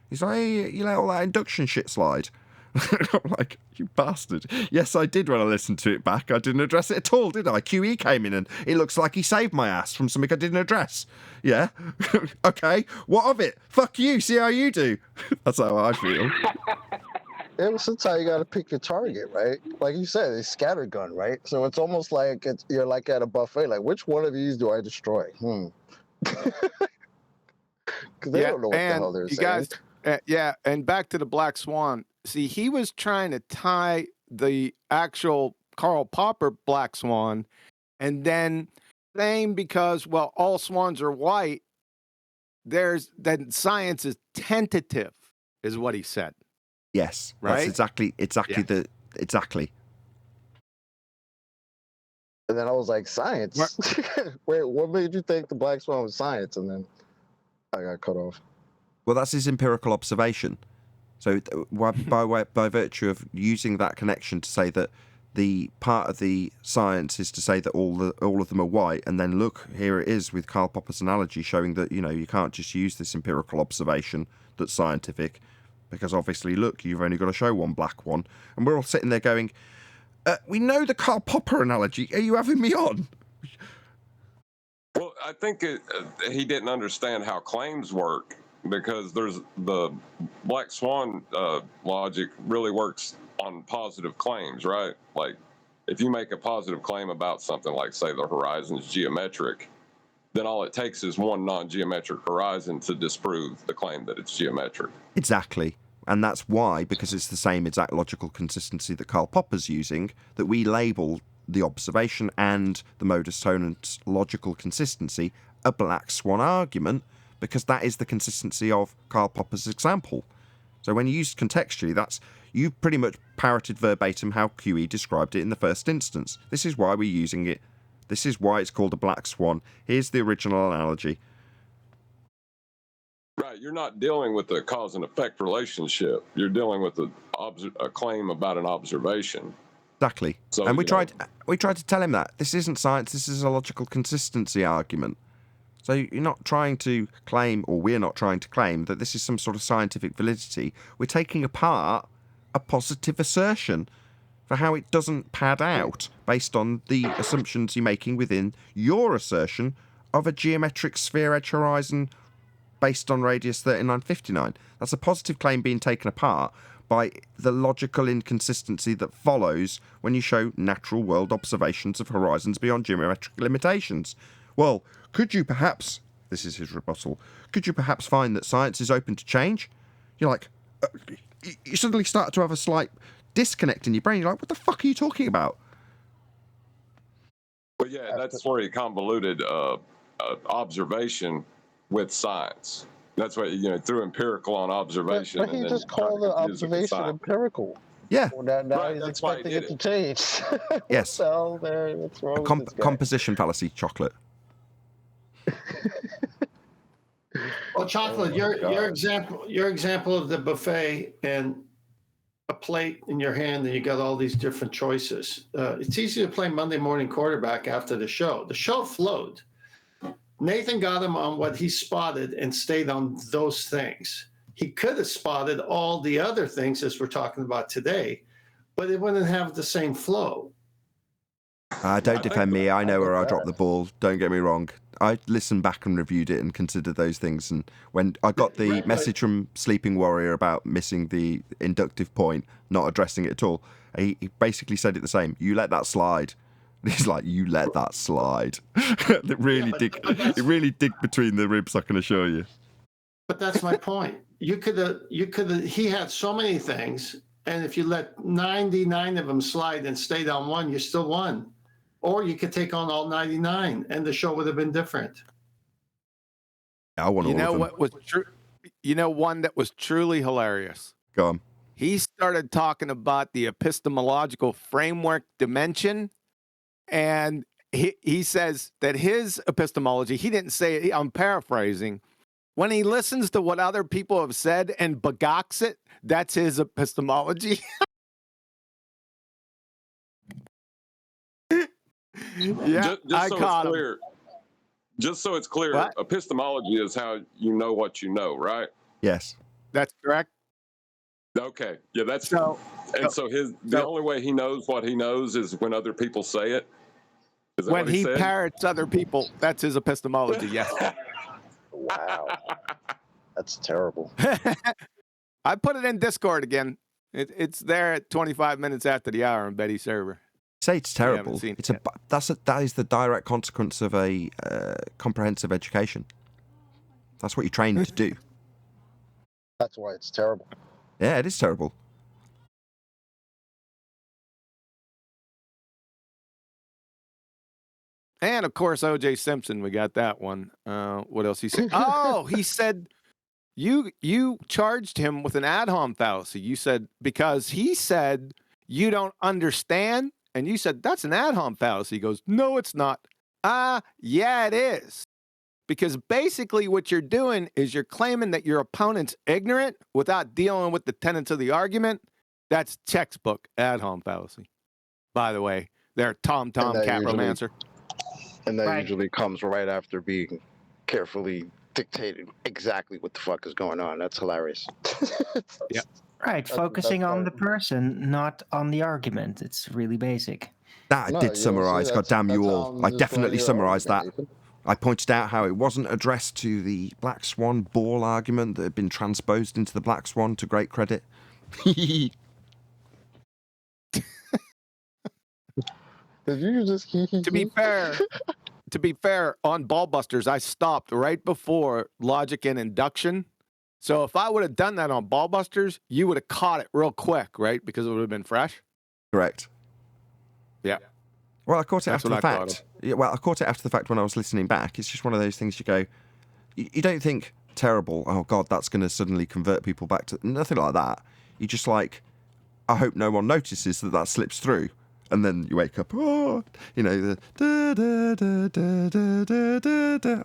He's like, hey, you let all that induction shit slide. I'm like, you bastard. Yes, I did when I listened to it back. I didn't address it at all, did I? QE came in and it looks like he saved my ass from something I didn't address. Yeah? Okay, what of it? Fuck you, see how you do. That's how I feel. Yeah, sometimes you got to pick your target, right? Like you said, it's scattergun, right? So it's almost like you're like at a buffet. Like, which one of these do I destroy? Because they don't know what the hell they're saying. Guys, and back to the black swan. See, he was trying to tie the actual Karl Popper black swan, and then saying because all swans are white, then science is tentative, is what he said. Yes, right. That's exactly. And then I was like, science? Wait, what made you think the black swan was science? And then I got cut off. Well, that's his empirical observation. So by virtue of using that connection to say that the part of the science is to say that all of them are white, and then look, here it is with Karl Popper's analogy showing that, you can't just use this empirical observation that's scientific, because obviously, look, you've only got to show one black one. And we're all sitting there going, we know the Karl Popper analogy. Are you having me on? Well, I think he didn't understand how claims work, because there's the black swan logic really works on positive claims, right? Like, if you make a positive claim about something, like say the horizon's geometric, then all it takes is one non-geometric horizon to disprove the claim that it's geometric. Exactly. And that's why, because it's the same exact logical consistency that Karl Popper's using, that we label the observation and the modus ponens logical consistency a black swan argument, because that is the consistency of Karl Popper's example. So when you use contextually, you pretty much parroted verbatim how QE described it in the first instance. This is why we're using it. This is why it's called a black swan. Here's the original analogy. Right, you're not dealing with a cause and effect relationship. You're dealing with a claim about an observation. Exactly. So, and we tried to tell him that this isn't science. This is a logical consistency argument. So you're not trying to claim, or we're not trying to claim, that this is some sort of scientific validity. We're taking apart a positive assertion for how it doesn't pad out based on the assumptions you're making within your assertion of a geometric sphere edge horizon based on radius 3959. That's a positive claim being taken apart by the logical inconsistency that follows when you show natural world observations of horizons beyond geometric limitations. Well, could you perhaps, this is his rebuttal, could you perhaps find that science is open to change? You're like, you suddenly start to have a slight disconnect in your brain. You're like, what the fuck are you talking about? Well, yeah, that's where he convoluted observation with science. That's what, through empirical on observation. But he and just called the observation empirical. Yeah. Well, now Right, he's that's why he expecting it did to change. Yes. What the hell there? What's wrong with this guy? Composition fallacy, chocolate. Well, chocolate, your example of the buffet and a plate in your hand, and you got all these different choices. It's easy to play Monday morning quarterback after the show. The show flowed. Nathan got him on what he spotted and stayed on those things. He could have spotted all the other things as we're talking about today, but it wouldn't have the same flow. Don't defend me. I know where I dropped the ball. Don't get me wrong. I listened back and reviewed it and considered those things. And when I got the message from Sleeping Warrior about missing the inductive point, not addressing it at all, he basically said it the same. You let that slide. He's like, you let that slide. It really dig between the ribs, I can assure you. But that's my point. He had so many things, and if you let 99 of them slide and stayed on one, you still won. Or you could take on all 99, and the show would have been different. I want all of them. What was true? One that was truly hilarious. Go on. He started talking about the epistemological framework dimension, and he says that his epistemology, he didn't say it, I'm paraphrasing, when he listens to what other people have said and begocks it, that's his epistemology. Yeah, just so it's clear. Just so it's clear, What? epistemology is how you know what you know, right? Yes. That's correct. Okay. Yeah, that's so. And so the only way he knows what he knows is when other people say it. Is that When what he said? parrots other people, that's his epistemology. Yes. Wow. That's terrible. I put it in Discord again. It's there at 25 minutes after the hour on Betty's server. Say it's terrible. seen It's that is the direct consequence of a comprehensive education. That's what you're trained to do. That's why it's terrible. Yeah, it is terrible. And of course, O.J. Simpson, we got that one. What else he said? Oh, he said you charged him with an ad hom fallacy. You said because he said you don't understand, and you said that's an ad hom fallacy. He goes, no, it's not. Yeah, it is. because basically what you're doing is you're claiming that your opponent's ignorant without dealing with the tenets of the argument. That's textbook ad hom fallacy. By the way, they're Tom Cat Romancer. And that usually comes right after being carefully dictated exactly what the fuck is going on. That's hilarious. Yeah. Right, focusing on the person, not on the argument. It's really basic. That I did summarise. God damn you all. I definitely summarised that. I pointed out how it wasn't addressed to the Black Swan ball argument that had been transposed into the Black Swan to great credit. Did you just To be fair, on Ballbusters, I stopped right before logic and induction. So if I would have done that on Ballbusters, you would have caught it real quick, right? Because it would have been fresh. Correct. Yeah. Well, I caught it That's after the what I thought fact. Yeah, well, I caught it after the fact when I was listening back. It's just one of those things you go, you don't think, terrible, oh God, that's going to suddenly convert people back to... Nothing like that. You just like, I hope no one notices that slips through. And then you wake up, oh, you know, the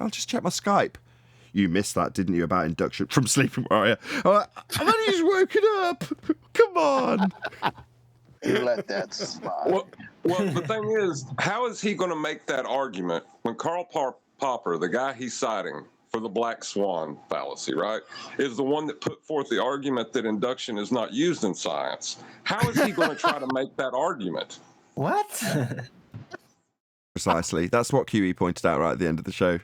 I'll just check my Skype. You missed that, didn't you, about induction from Sleeping Warrior? I've only just woken up. Come on. You let that slide. Well, the thing is, how is he going to make that argument when Karl Popper, the guy he's citing for the Black Swan fallacy, right, is the one that put forth the argument that induction is not used in science? How is he going to try to make that argument? What? Precisely. That's what QE pointed out right at the end of the show.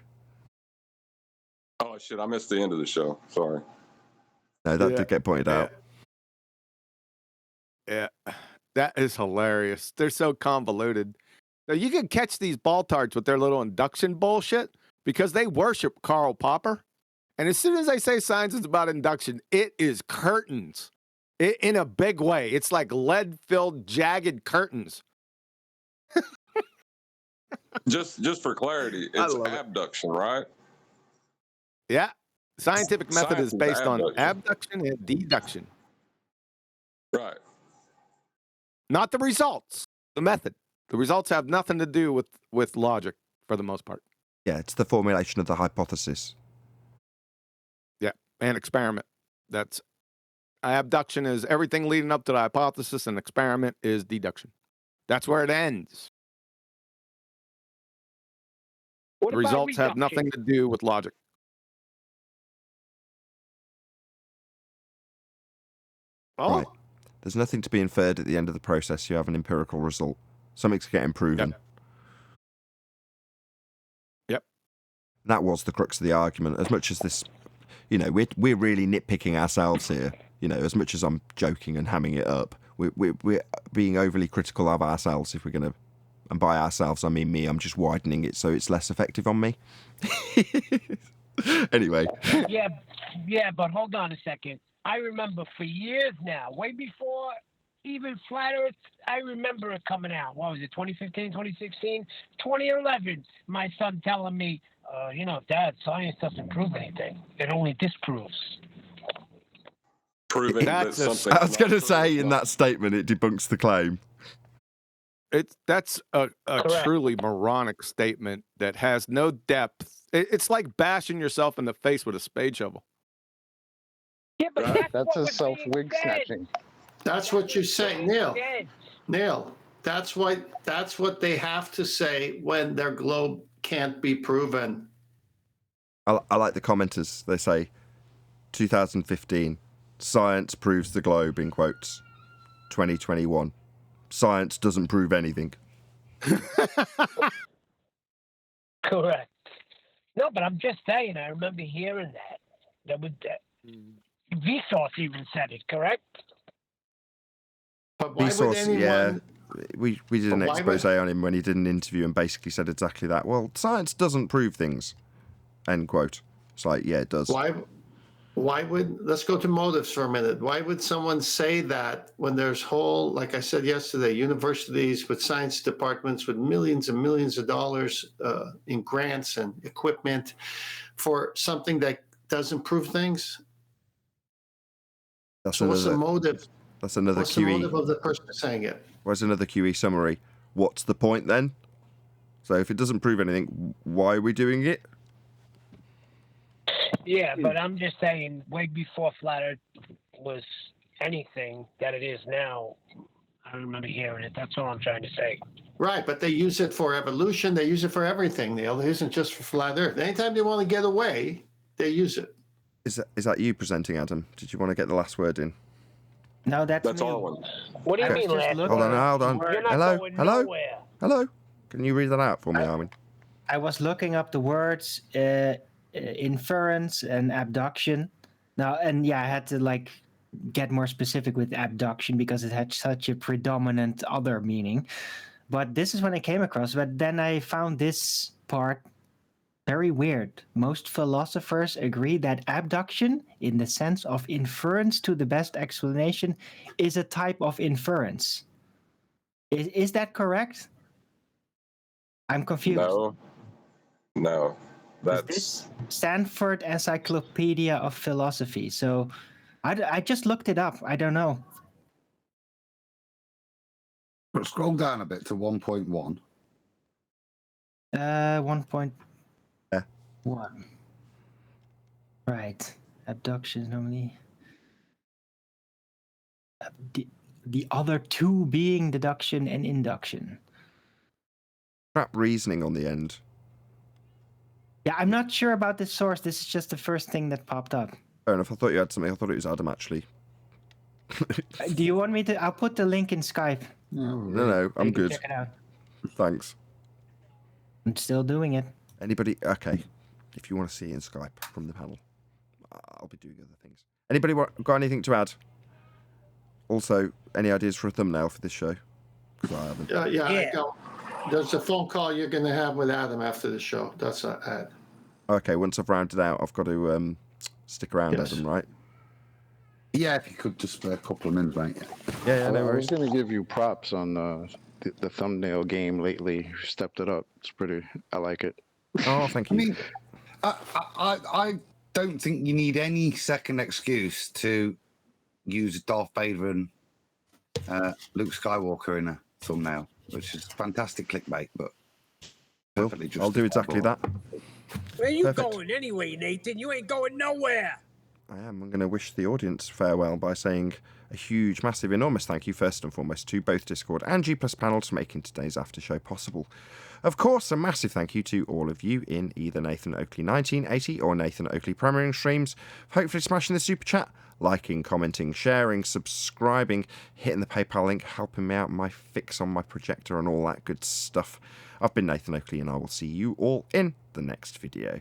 Oh, shit, I missed the end of the show. Sorry. No, that did get pointed out. Yeah. That is hilarious. They're so convoluted. Now, you can catch these baltards with their little induction bullshit because they worship Karl Popper. And as soon as they say science is about induction, it is curtains in a big way. It's like lead-filled, jagged curtains. Just for clarity, it's abduction, right? Yeah. Scientific method is based on abduction and deduction. Right. Not the results, the method. The results have nothing to do with logic for the most part. Yeah, it's the formulation of the hypothesis. Yeah, and experiment. That's abduction is everything leading up to the hypothesis, and experiment is deduction. That's where it ends. The results have nothing to do with logic. Oh. Right. There's nothing to be inferred at the end of the process. You have an empirical result. Something's getting proven. Yep. That was the crux of the argument. As much as this, you know, we're really nitpicking ourselves here. You know, as much as I'm joking and hamming it up, we're being overly critical of ourselves if we're going to. And by ourselves, I mean me. I'm just widening it so it's less effective on me. Anyway. Yeah, but hold on a second. I remember for years now, way before even Flat Earth, I remember it coming out. What was it, 2015, 2016? 2011, my son telling me, Dad, science doesn't prove anything. It only disproves. Proving that something... I was going to say, in that statement, it debunks the claim. That's a truly moronic statement that has no depth. It's like bashing yourself in the face with a spade shovel. Yeah, but that's a self-wig snatching. That's what you're saying, Neil. Neil, that's what they have to say when their globe can't be proven. I like the commenters. They say, 2015, science proves the globe, in quotes. 2021, science doesn't prove anything. Correct. No, but I'm just saying, I remember hearing that. Vsauce even said it, correct? But why would anyone... Yeah. We did an expose on him when he did an interview and basically said exactly that. Well, science doesn't prove things. End quote. It's like, yeah, it does. Let's go to motives for a minute. Why would someone say that when there's like I said yesterday, universities with science departments with millions and millions of dollars in grants and equipment for something that doesn't prove things? What's the motive? That's another What's QE. the motive of the person saying it? Where's another QE summary? What's the point then? So if it doesn't prove anything, why are we doing it? Yeah, but I'm just saying, way before flat Earth was anything that it is now, I don't remember hearing it. That's all I'm trying to say. Right, but they use it for evolution. They use it for everything, Neil. It isn't just for flat Earth. Anytime they want to get away, they use it. Is that you presenting, Adam? Did you want to get the last word in? No, that's me. Arwen. What do you I mean, was just last? Hold on. You're not Hello? going Hello? nowhere. Hello? Can you read that out for me, Arwen? I was looking up the words inference and abduction. Now, and yeah, I had to like get more specific with abduction because it had such a predominant other meaning. But this is when I came across. But then I found this part very weird. Most philosophers agree that abduction, in the sense of inference to the best explanation, is a type of inference. Is that correct? I'm confused. No, that's this Stanford Encyclopedia of Philosophy. So I just looked it up. I don't know. But scroll down a bit to 1.1. 1.1. Right. Abduction normally. The other two being deduction and induction. Crap reasoning on the end. Yeah, I'm not sure about this source. This is just the first thing that popped up. Fair enough. I thought you had something. I thought it was Adam, actually. Do you want me to? I'll put the link in Skype. No, I'm good. Check it out. Thanks. I'm still doing it. Anybody? Okay. If you want to see it in Skype from the panel, I'll be doing other things. Anybody got anything to add? Also, any ideas for a thumbnail for this show? Because I haven't. Yeah. I don't. There's a phone call you're going to have with Adam after the show. That's an ad. Okay, once I've rounded out, I've got to stick around, Yes. Adam, right? Yeah, if you could just spare a couple of minutes, mate. Yeah, no I was worries. going to give you props on the thumbnail game lately. You stepped it up. It's pretty. I like it. Oh, thank I you. mean, I don't think you need any second excuse to use Darth Vader and Luke Skywalker in a thumbnail, which is fantastic clickbait, but perfectly I'll do exactly that. Where you Perfect. going anyway, Nathan? You ain't going nowhere. I am. I'm going to wish the audience farewell by saying a huge, massive, enormous thank you, first and foremost, to both Discord and G+ panels for making today's after show possible. Of course, a massive thank you to all of you in either Nathan Oakley 1980 or Nathan Oakley Premiering streams, hopefully smashing the super chat, liking, commenting, sharing, subscribing, hitting the PayPal link, helping me out my fix on my projector and all that good stuff. I've been Nathan Oakley and I will see you all in the next video.